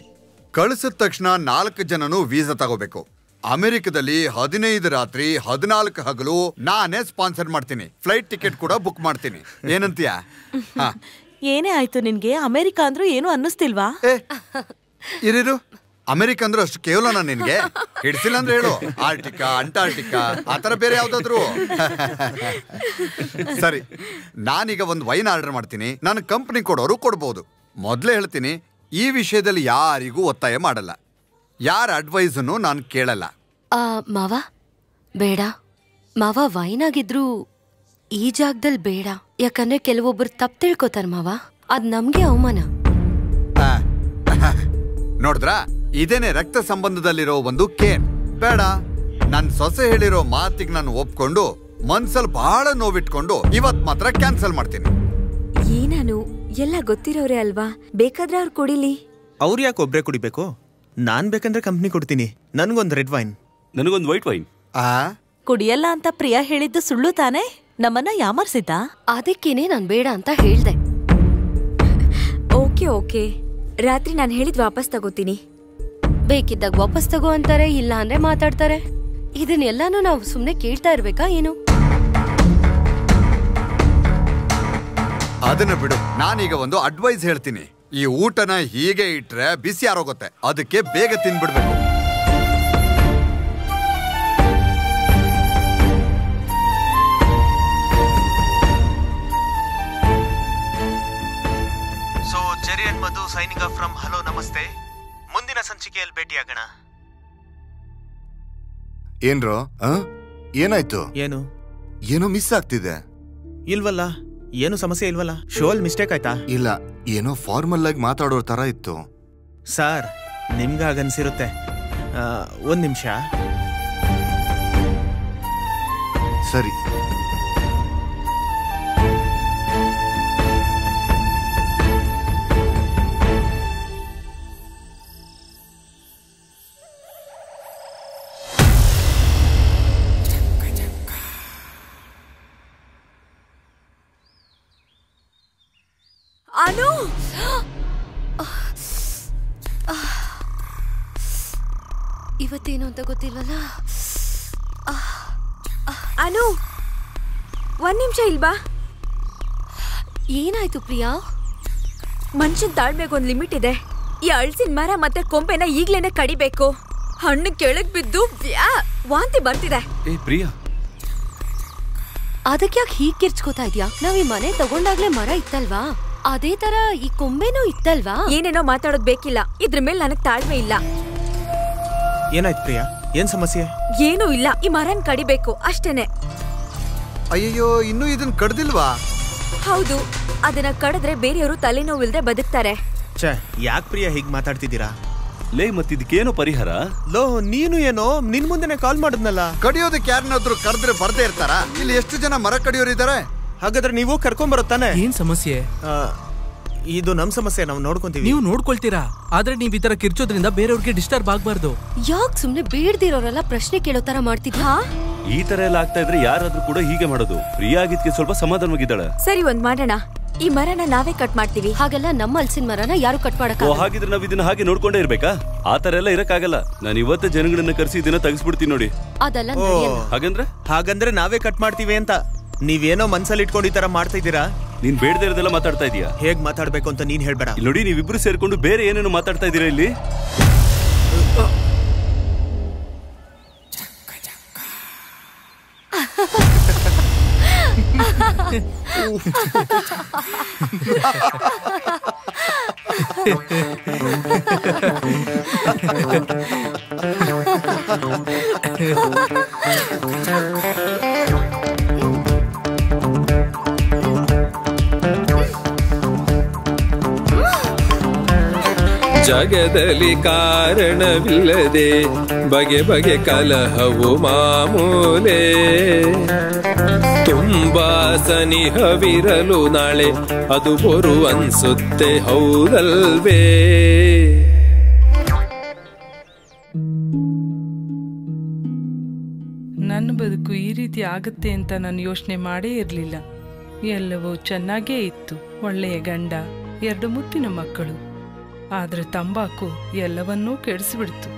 ಕಳಿಸಿದ ತಕ್ಷಣ 4 ಜನನು ವೀಸಾ ತಗೋಬೇಕು. ಅಮೆರಿಕದಲ್ಲಿ 15 ರಾತ್ರಿ 14 ಹಗಲು ನಾನೇ ಸ್ಪಾನ್ಸರ್ ಮಾಡ್ತೀನಿ. ಫ್ಲೈಟ್ ಟಿಕೆಟ್ ಕೂಡ ಬುಕ್ ಮಾಡ್ತೀನಿ. ಏನಂತೀಯ? ಏನೇ ಆಯ್ತು ನಿನ್ಗೆ? ಅಮೆರಿಕ ಅಂದ್ರೂ ಏನು ಅನ್ನಿಸ್ತಿಲ್ವಾ? ಇರಿರು, ಅಮೆರಿಕ ಅಂದ್ರೂ ಅಷ್ಟು ಕೇವಲನಾ ನಿನ್ಗೆ? ಹಿಡ್ಸಿಲ್ಲ ಅಂದ್ರೆ ಹೇಳು, ಆರ್ಟಿಕಾ, ಅಂಟಾರ್ಟಿಕಾ ಆತರ ಬೇರೆ ಯಾವ್ದಾದ್ರು. ಸರಿ, ನಾನೀಗ ಒಂದು ವೈನ್ ಆರ್ಡರ್ ಮಾಡ್ತೀನಿ. ನನ್ನ ಕಂಪ್ನಿ ಕೊಡೋರು ಕೊಡ್ಬೋದು. ಮೊದ್ಲೇ ಹೇಳ್ತೀನಿ, ಈ ವಿಷಯದಲ್ಲಿ ಯಾರಿಗೂ ಒತ್ತಾಯ ಮಾಡಲ್ಲ. ಯಾರ ಅಡ್ವೈಸನ್ನು ನಾನು ಕೇಳಲ್ಲ. ಮಾವ ಬೇಡ ಮಾವ, ವೈನ್ ಆಗಿದ್ರು ಈ ಜಾಗದಲ್ಲಿ ಬೇಡ. ಯಾಕಂದ್ರೆ ಕೆಲವೊಬ್ರು ತಪ್ಪು ತಿಳ್ಕೊತಾರ ಮಾವ, ಅದ್ ನಮ್ಗೆ ಅವಮಾನ. ನೋಡಿದ್ರ, ಇದೇನೆ ರಕ್ತ ಸಂಬಂಧದಲ್ಲಿರೋ ಒಂದು ಕೇನ್. ಬೇಡ, ನನ್ ಸೊಸೆ ಹೇಳಿರೋ ಮಾತಿಗೆ ನಾನು ಒಪ್ಕೊಂಡು ಮನ್ಸಲ್ಲಿ ಬಹಳ ನೋವಿಟ್ಕೊಂಡು ಇವತ್ ಮಾತ್ರ ಕ್ಯಾನ್ಸಲ್ ಮಾಡ್ತೀನಿ. ಏನಾನು ಎಲ್ಲ ಗೊತ್ತಿರೋರೆ ಅಲ್ವಾ, ಬೇಕಾದ್ರೆ ಅವ್ರು ಕುಡಿಲಿ. ಅವ್ರು ಯಾಕೆ ಒಬ್ರೇ ಕುಡಿಬೇಕು? ನಾನ್ ಬೇಕಂದ್ರೆ ಕಂಪ್ನಿ ಕೊಡ್ತೀನಿ. ನನ್ಗೊಂದು ರೆಡ್ ವೈನ್, ನನಗೊಂದು ವೈಟ್ ವೈನ್. ಕುಡಿಯಲ್ಲ ಅಂತ ಪ್ರಿಯಾ ಹೇಳಿದ್ದು ಸುಳ್ಳು ತಾನೆ? ನಮ್ಮನ್ನ ಯಾಮರ್ಸಿದ್ದ? ಅದಕ್ಕೇನೆ ನಾನ್ ಬೇಡ ಅಂತ ಹೇಳ್ದೆ. ಓಕೆ ಓಕೆ, ರಾತ್ರಿ ನಾನು ಹೇಳಿದ್ ವಾಪಸ್ ತಗೋತೀನಿ. ಬೇಕಿದ್ದಾಗ ವಾಪಸ್ ತಗೋ ಅಂತಾರೆ, ಇಲ್ಲ ಅಂದ್ರೆ ಮಾತಾಡ್ತಾರೆ. ಇದನ್ನೆಲ್ಲಾನು ನಾವು ಸುಮ್ನೆ ಕೇಳ್ತಾ ಇರ್ಬೇಕಾ ಏನು? ಅದನ್ನ ಬಿಡು, ನಾನೀಗ ಒಂದು ಅಡ್ವೈಸ್ ಹೇಳ್ತೀನಿ. ಈ ಊಟನ ಹೀಗೆ ಇಟ್ರೆ ಬಿಸಿ ಆರೋಗುತ್ತೆ. ಅದಕ್ಕೆ ಬೇಗ ತಿನ್ಬಿಡ್ಬೇಕು. So Jerry and Madhu signing off from hello Namaste. ಮುಂದಿನ ಸಂಚಿಕೆಯಲ್ಲಿ ಭೇಟಿಯಾಗೋಣ. ಏನ್ರೋ ಏನಾಯ್ತು? ಏನೋ ಮಿಸ್ ಆಗ್ತಿದೆ. ಇಲ್ವಲ್ಲ, ಏನು ಸಮಸ್ಯೆ ಇಲ್ವಲ್ಲ? ಶೋ ಅಲ್ಲಿ ಮಿಸ್ಟೇಕ್ ಆಯ್ತಾ? ಇಲ್ಲ, ಏನೋ ಫಾರ್ಮಲ್ ಆಗಿ ಮಾತಾಡೋ ತರ ಇತ್ತು. ಸರ್, ನಿಮ್ಗಾಗನ್ಸಿರುತ್ತೆ. 1 ನಿಮಿಷ. ಸರಿ. ಅನು, ಇವತ್ತೇನು ಅಂತ ಗೊತ್ತಿಲ್ವಲ್ಲ. ಅನು, 1 ನಿಮಿಷ ಇಲ್ವಾ? ಏನಾಯ್ತು ಪ್ರಿಯಾ? ಮನುಷ್ಯನ್ ತಾಳ್ಮೆಗೊಂದು ಲಿಮಿಟ್ ಇದೆ. ಈ ಅಳ್ಸಿನ ಮರ ಮತ್ತೆ ಕೊಂಬೆನ ಈಗ್ಲೇನೆ ಕಡಿಬೇಕು. ಹಣ್ಣು ಕೆಳಗ್ ಬಿದ್ದು ವಾಂತಿ ಬರ್ತಿದೆ. ಪ್ರಿಯಾ, ಅದಕ್ಯಾಕೆ ಹೀಗ್ ಕಿರ್ಚ್ಕೋತಾ ಇದ್ಯಾ? ನಾವ್ ಈ ಮನೆ ತಗೊಂಡಾಗ್ಲೇ ಮರ ಇತ್ತಲ್ವಾ, ಅದೇ ತರ ಈ ಕೊಂಬೆನೂ ಇತ್ತಲ್ವಾ? ಏನೇನೋ ಮಾತಾಡೋದ್ ಬೇಕಿಲ್ಲ. ಇದ್ರ ಮೇಲೆ ನನಗ್ ತಾಳ್ಮೆ ಇಲ್ಲ. ಏನಾಯ್ತು ಪ್ರಿಯಾ? ಏನ್ ಸಮಸ್ಯೆ? ಏನೂ ಇಲ್ಲ, ಈ ಮರನ್ ಕಡಿಬೇಕು ಅಷ್ಟೇನೆ. ಅಯ್ಯಯ್ಯೋ, ಇನ್ನೂ ಇದನ್ ಕಡ್ದಿಲ್ವಾ? ಹೌದು, ಅದನ್ನ ಕಡಿದ್ರೆ ಬೇರೆಯವರು ತಲೆನೋವಿಲ್ದೆ ಬದುಕ್ತಾರೆ. ಛೇ, ಯಾಕೆ ಪ್ರಿಯಾ ಹೀಗ್ ಮಾತಾಡ್ತಿದ್ದೀರಾ? ಲೇ, ಮತ್ತಿದಕ್ಕೇನೋ ಪರಿಹಾರ? ಲೋ, ನೀನು ಏನೋ ನಿನ್ ಮುಂದೆನೆ ಕಾಲ್ ಮಾಡಿದ್ನಲ್ಲ. ಕಡಿಯೋದಕ್ಕೆ ಯಾರನ್ನಾದ್ರೂ ಕರೆದ್ರೆ ಬರ್ದೇ ಇರ್ತಾರ? ಇಲ್ಲಿ ಎಷ್ಟು ಜನ ಮರ ಕಡಿಯೋರಿದ್ದಾರೆ? ಹಾಗಾದ್ರೆ ನೀವು ಕರ್ಕೊಂಬರುತ್ತಾನೆ? ಏನ್ ಸಮಸ್ಯೆ? ಇದು ನಮ್ ಸಮಸ್ಯೆ, ನಾವು ನೋಡ್ಕೊಂತೀವಿ. ನೀವು ನೋಡ್ಕೊಳ್ತೀರಾ, ಆದ್ರೆ ನೀವ್ ಈ ತರ ಕಿರ್ಚೋದ್ರಿಂದ ಬೇರೆಯವ್ರಿಗೆ ಡಿಸ್ಟರ್ಬ್ ಆಗ್ಬಾರ್ದು. ಯಾಕೆ ಸುಮ್ನೆ ಬೇಡ್ದಿರೋರೆಲ್ಲ ಪ್ರಶ್ನೆ ಕೇಳೋ ತರ ಮಾಡ್ತಿದ್ಯಾ? ಈ ತರ ಎಲ್ಲ ಆಗ್ತಾ ಇದ್ರೆ ಯಾರಾದ್ರೂ ಕೂಡ ಹೀಗೆ ಮಾಡೋದು. ಪ್ರಿಯಾ ಆಗಿದ್ಕೆ ಸ್ವಲ್ಪ ಸಮಾಧಾನವಾಗಿದ್ದಾಳೆ. ಸರಿ, ಒಂದ್ ಮಾಡೋಣ, ಈ ಮರನ ನಾವೇ ಕಟ್ ಮಾಡ್ತೀವಿ. ಹಾಗೆಲ್ಲ ನಮ್ಮ ಹಲಸಿನ ಮರನ ಯಾರು ಕಟ್ ಮಾಡಕ? ಹಾಗಿದ್ರೆ ನಾವ್ ಇದನ್ನ ಹಾಗೆ ನೋಡ್ಕೊಂಡೇ ಇರ್ಬೇಕಾ? ಆ ತರ ಎಲ್ಲ ಇರಕ್ಕಾಗಲ್ಲ. ನಾನು ಇವತ್ತೇ ಜನಗಳನ್ನ ಕರೆಸಿ ಇದನ್ನ ತೆಗಿಸ್ಬಿಡ್ತೀನಿ ನೋಡಿ. ಅದೆಲ್ಲ ಹಾಗಂದ್ರೆ ನಾವೇ ಕಟ್ ಮಾಡ್ತೀವಿ ಅಂತ ನೀವೇನೋ ಮನ್ಸಲ್ಲಿ ಇಟ್ಕೊಂಡು ಈ ತರ ಮಾಡ್ತಾ ಇದ್ದೀರಾ? ನೀನ್ ಬೇಡದೇ ಇರೋದೆಲ್ಲ ಮಾತಾಡ್ತಾ ಇದೀಯಾ. ಹೇಗ್ ಮಾತಾಡ್ಬೇಕು ಅಂತ ನೀನ್ ಹೇಳ್ಬೇಡ. ನೋಡಿ, ನೀವಿಬ್ರು ಸೇರ್ಕೊಂಡು ಬೇರೆ ಏನೇನು ಮಾತಾಡ್ತಾ ಇದೀರಾ ಇಲ್ಲಿ. ಜಗದಲ್ಲಿ ಕಾರಣವಿಲ್ಲದೆ ಬಗೆ ಬಗೆ ಕಲಹವು ಮಾಮೂಲೆ. ತುಂಬಾ ಸನಿಹವಿರಲು ನಾಳೆ ಅದು ಬರು ಅನ್ಸುತ್ತೆ, ಹೌದಲ್ವೇ? ನನ್ನ ಬದುಕು ಈ ರೀತಿ ಆಗುತ್ತೆ ಅಂತ ನಾನು ಯೋಚನೆ ಮಾಡೇ ಇರಲಿಲ್ಲ. ಎಲ್ಲವೂ ಚೆನ್ನಾಗೇ ಇತ್ತು, ಒಳ್ಳೆಯ ಗಂಡ, 2 ಮುತ್ತಿನ ಮಕ್ಕಳು. ಆದ್ರೆ ತಂಬಾಕು ಎಲ್ಲವನ್ನೂ ಕೆಡಿಸಿಬಿಡ್ತು.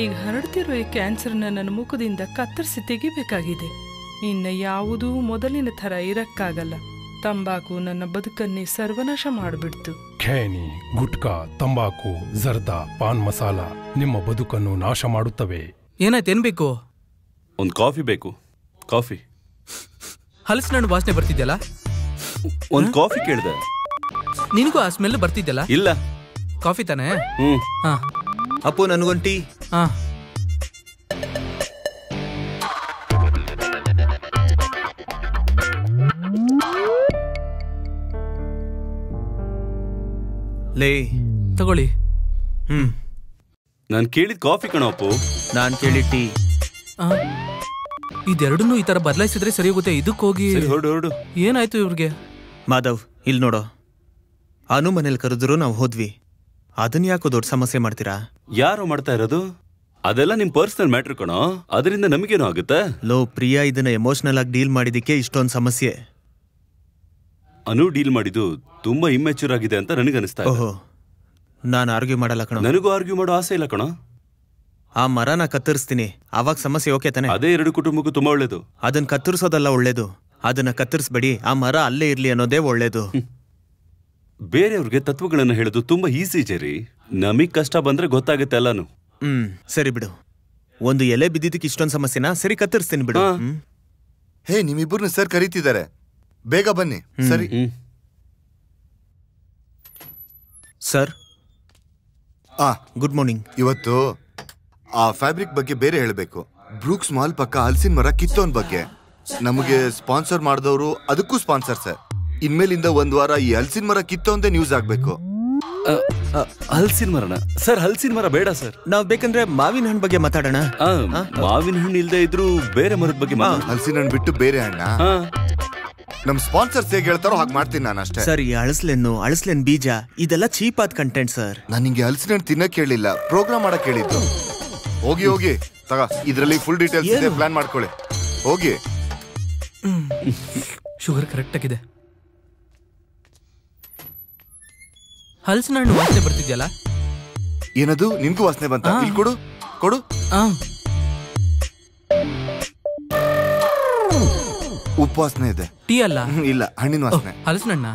ಈಗ ಹರಡ್ತಿರೋ ಈ ಕ್ಯಾನ್ಸರ್ನ ನನ್ನ ಮುಖದಿಂದ ಕತ್ತರಿಸಿ ತೆಗಿಬೇಕಾಗಿದೆ. ಇನ್ನು ಯಾವುದೂ ಮೊದಲಿನ ಥರ ಇರಕ್ಕಾಗಲ್ಲ. ತಂಬಾಕು ನನ್ನ ಬದುಕನ್ನೇ ಸರ್ವನಾಶ ಮಾಡಿಬಿಡ್ತು. ಖೇನಿ, ಗುಟ್ಕಾ, ತಂಬಾಕು, ಜರ್ದಾ, ಪಾನ್ ಮಸಾಲ ನಿಮ್ಮ ಬದುಕನ್ನು ನಾಶ ಮಾಡುತ್ತವೆ. ಏನಾಯ್ತು? ಏನ್ ಬೇಕು? ಒಂದ್ ಕಾಫಿ ಬೇಕು. ಕಾಫಿ. ಹಲಸಿನ ಹಣ್ಣು ವಾಸನೆ ಬರ್ತಿದ್ಯಲ್ಲ? ಒಂದ್ ಕಾಫಿ ಕೇಳ್ದೆ. ನಿನಗೂ ಆ ಸ್ಮೆಲ್ ಬರ್ತಿದ್ಯಲ್ಲ? ಇಲ್ಲ. ಕಾಫಿ ತಾನೆ? ಹಾ. ಅಪ್ಪು, ನನ್ಗೊಂದು ಟೀ. ಹಾ. ಲೇ, ತಗೊಳ್ಳಿ. ನಾನ್ ಕೇಳಿದ್ ಕಾಫಿ ಕಣೋ ಅಪ್ಪು. ನಾನ್ ಕೇಳಿದ್ ಟೀ. ಇದೆರಡನ್ನೂ ಈ ತರ ಬದಲಾಯಿಸಿದ್ರೆ ಸರಿ ಹೋಗುತ್ತೆ. ಇದಕ್ಕೆ ಹೋಗಿ ಹೊರಡು. ಏನಾಯ್ತು ಇವ್ರಿಗೆ? ಮಾಧವ್, ಇಲ್ಲಿ ನೋಡೋ, ಅನು ಮನೇಲಿ ಕರೆದ್ರು ನಾವು ಹೋದ್ವಿ. ಅದನ್ನ ಯಾಕೋ ದೊಡ್ಡ ಸಮಸ್ಯೆ ಮಾಡ್ತೀರಾ? ಯಾರು ಮಾಡ್ತಾ ಇರೋದು? ಅದೆಲ್ಲ ನಿಮ್ ಪರ್ಸನಲ್ ಮ್ಯಾಟ್ರ್ ಕಣೋ. ಅದರಿಂದ ನಮಗೇನು ಆಗುತ್ತೆ? ಲೋ, ಪ್ರಿಯಾ ಇದನ್ನ ಎಮೋಷನಲ್ ಆಗಿ ಡೀಲ್ ಮಾಡಿದಕ್ಕೆ ಇಷ್ಟೊಂದು ಸಮಸ್ಯೆ. ಅನು ಡೀಲ್ ಮಾಡಿದ್ದು ತುಂಬಾ ಇಮ್ಮೆಚೂರ್ ಆಗಿದೆ ಅಂತ ನನಗನ್ನಿಸ್ತಾ ಇದೆ. ಓಹೋ, ನಾನು ಆರ್ಗ್ಯೂ ಮಾಡಲ್ಲ ಕಣೋ. ನನಗೂ ಆರ್ಗ್ಯೂ ಮಾಡೋ ಆಸೆ ಇಲ್ಲ ಕಣೋ. ಆ ಮರನ ಕತ್ತರಿಸ್ತೀನಿ, ಅವಾಗ ಸಮಸ್ಯೆ ಓಕೆ ತಾನೆ? ಅದೇ 2 ಕುಟುಂಬಕ್ಕೂ ತುಂಬಾ ಒಳ್ಳೇದು. ಅದನ್ನ ಕತ್ತರಿಸೋದಲ್ಲ ಒಳ್ಳೇದು. ಅದನ್ನ ಕತ್ತರಿಸ್ಬೇಡಿ, ಆ ಮರ ಅಲ್ಲೇ ಇರ್ಲಿ ಅನ್ನೋದೇ ಒಳ್ಳೇದು. ಬೇರೆಯವ್ರಿಗೆ ತತ್ವಗಳನ್ನ ಹೇಳೋದು ತುಂಬಾ ಈಸಿ ಜೆರಿ. ನಮಗ್ ಕಷ್ಟ ಬಂದ್ರೆ ಗೊತ್ತಾಗುತ್ತೆ ಎಲ್ಲಾನು. ಸರಿ ಬಿಡು. ಒಂದು ಎಲೆ ಬಿದ್ದಿದ್ದಕ್ಕೆ ಇಷ್ಟೊಂದು ಸಮಸ್ಯೆನಾ? ಸರಿ, ಕತ್ತರಿಸ್ತೀನಿ ಬಿಡು. ಹೇ, ನಿಮ್ಮಿಬ್ಬರನ್ನ ಸರ್ ಕರೀತಿದ್ದಾರೆ, ಬೇಗ ಬನ್ನಿ. ಸರಿ ಸರ್. Good morning. ಇವತ್ತು ಆ ಫ್ಯಾಬ್ರಿಕ್ ಬಗ್ಗೆ ಬೇರೆ ಹೇಳಬೇಕು. ಬ್ರೂಕ್ಸ್ ಮಾಲ್ ಪಕ್ಕ ಹಲಸಿನ ಮರ ಕಿತ್ತೋನ್ ಬಗ್ಗೆ ನಮಗೆ ಸ್ಪಾನ್ಸರ್ ಮಾಡಿದವರು ಅದಕ್ಕೂ ಸ್ಪಾನ್ಸರ್ ಸರ್. ಇನ್ಮೇಲಿಂದ 1 ವಾರ ಈ ಹಲಸಿನ ಮರ ಕಿತ್ತೋಂದೇ ನ್ಯೂಸ್ ಆಗ್ಬೇಕು. ಹಲಸಿನ ಮರನ ಸರ್? ಹಲಸಿನ ಮರ ಬೇಡ ಸರ್. ನಾವ್ ಬೇಕಂದ್ರೆ ಮಾವಿನ ಹಣ್ಣು ಬಗ್ಗೆ ಮಾತಾಡೋಣ. ಮಾವಿನ ಹಣ್ಣು ಇಲ್ದೇ ಇದ್ರು ಬೇರೆ ಮರದ ಬಗ್ಗೆ. ಹಲಸಿನ ಹಣ್ಣು ಬಿಟ್ಟು ಬೇರೆ ಹಣ್ಣ? ನಮ್ ಸ್ಪಾನ್ಸರ್ಸ್ ಹೇಗೆ ಹೇಳ್ತಾರೋ ಹಾಗೆ ಮಾಡ್ತೀನಿ ನಾನು ಅಷ್ಟೇ. ಸರ್, ಈ ಅಳಸ್ಲೆನ್ ಬೀಜ ಇದೆಲ್ಲ ಚೀಪ್ ಆದ ಕಂಟೆಂಟ್ ಸರ್. ನಾನು ನಿಂಗೆ ಹಲಸಿನ ಹಣ್ಣು ತಿನ್ನಕ್ ಹೇಳಿಲ್ಲ, ಪ್ರೋಗ್ರಾಮ್ ಮಾಡಕ್ ಹೇಳಿದ್ದು. ಹೋಗಿ ತಗ, ಇದ್ರಲ್ಲಿ ಫುಲ್ ಡೀಟೇಲ್ಸ್ ಇದೆ, ಪ್ಲಾನ್ ಮಾಡ್ಕೊಳ್ಳಿ. ಹೋಗಿ. ಶುಗರ್ ಕರೆಕ್ಟ್ ಆಗಿದೆ. ಹಲಸಿನ ಹಣ್ಣು ವಾಸನೆ ಬರ್ತಿದ್ಯಲ್ಲ? ಏನದು? ನಿನ್ಗೂ ವಾಸನೆ ಬಂತ? ಇಲ್ಲಿ ಕೊಡು. ಉಪ್ಪು ವಾಸನೆ ಇದೆ. ಟೀ ಅಲ್ಲ? ಇಲ್ಲ, ಹಣ್ಣಿನ ವಾಸನೆ. ಹಲಸಿನ ಹಣ್ಣ.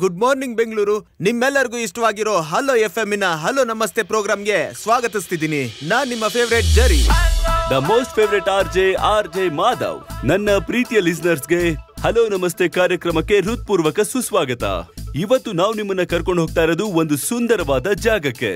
Good morning Bengaluru. ನಿಮ್ಮೆಲ್ಲರಿಗೂ ಇಷ್ಟವಾಗಿರೋ ಹಲೋ FM ನ ಹಲೋ ನಮಸ್ತೆ ಪ್ರೋಗ್ರಾಮ್ಗೆ ಸ್ವಾಗತಿಸ್ತಿದ್ದೀನಿ. ನಾನ್ ನಿಮ್ಮ ಫೇವರೇಟ್ ಜರಿ, the most favourite R J Madhav. ನನ್ನ ಪ್ರೀತಿಯ ಲಿಸ್ನರ್ಸ್ಗೆ ಹಲೋ ನಮಸ್ತೆ ಕಾರ್ಯಕ್ರಮಕ್ಕೆ ಹೃತ್ಪೂರ್ವಕ ಸುಸ್ವಾಗತ. ಇವತ್ತು ನಾವು ನಿಮ್ಮನ್ನ ಕರ್ಕೊಂಡು ಹೋಗ್ತಾ ಇರೋದು ಒಂದು ಸುಂದರವಾದ ಜಾಗಕ್ಕೆ.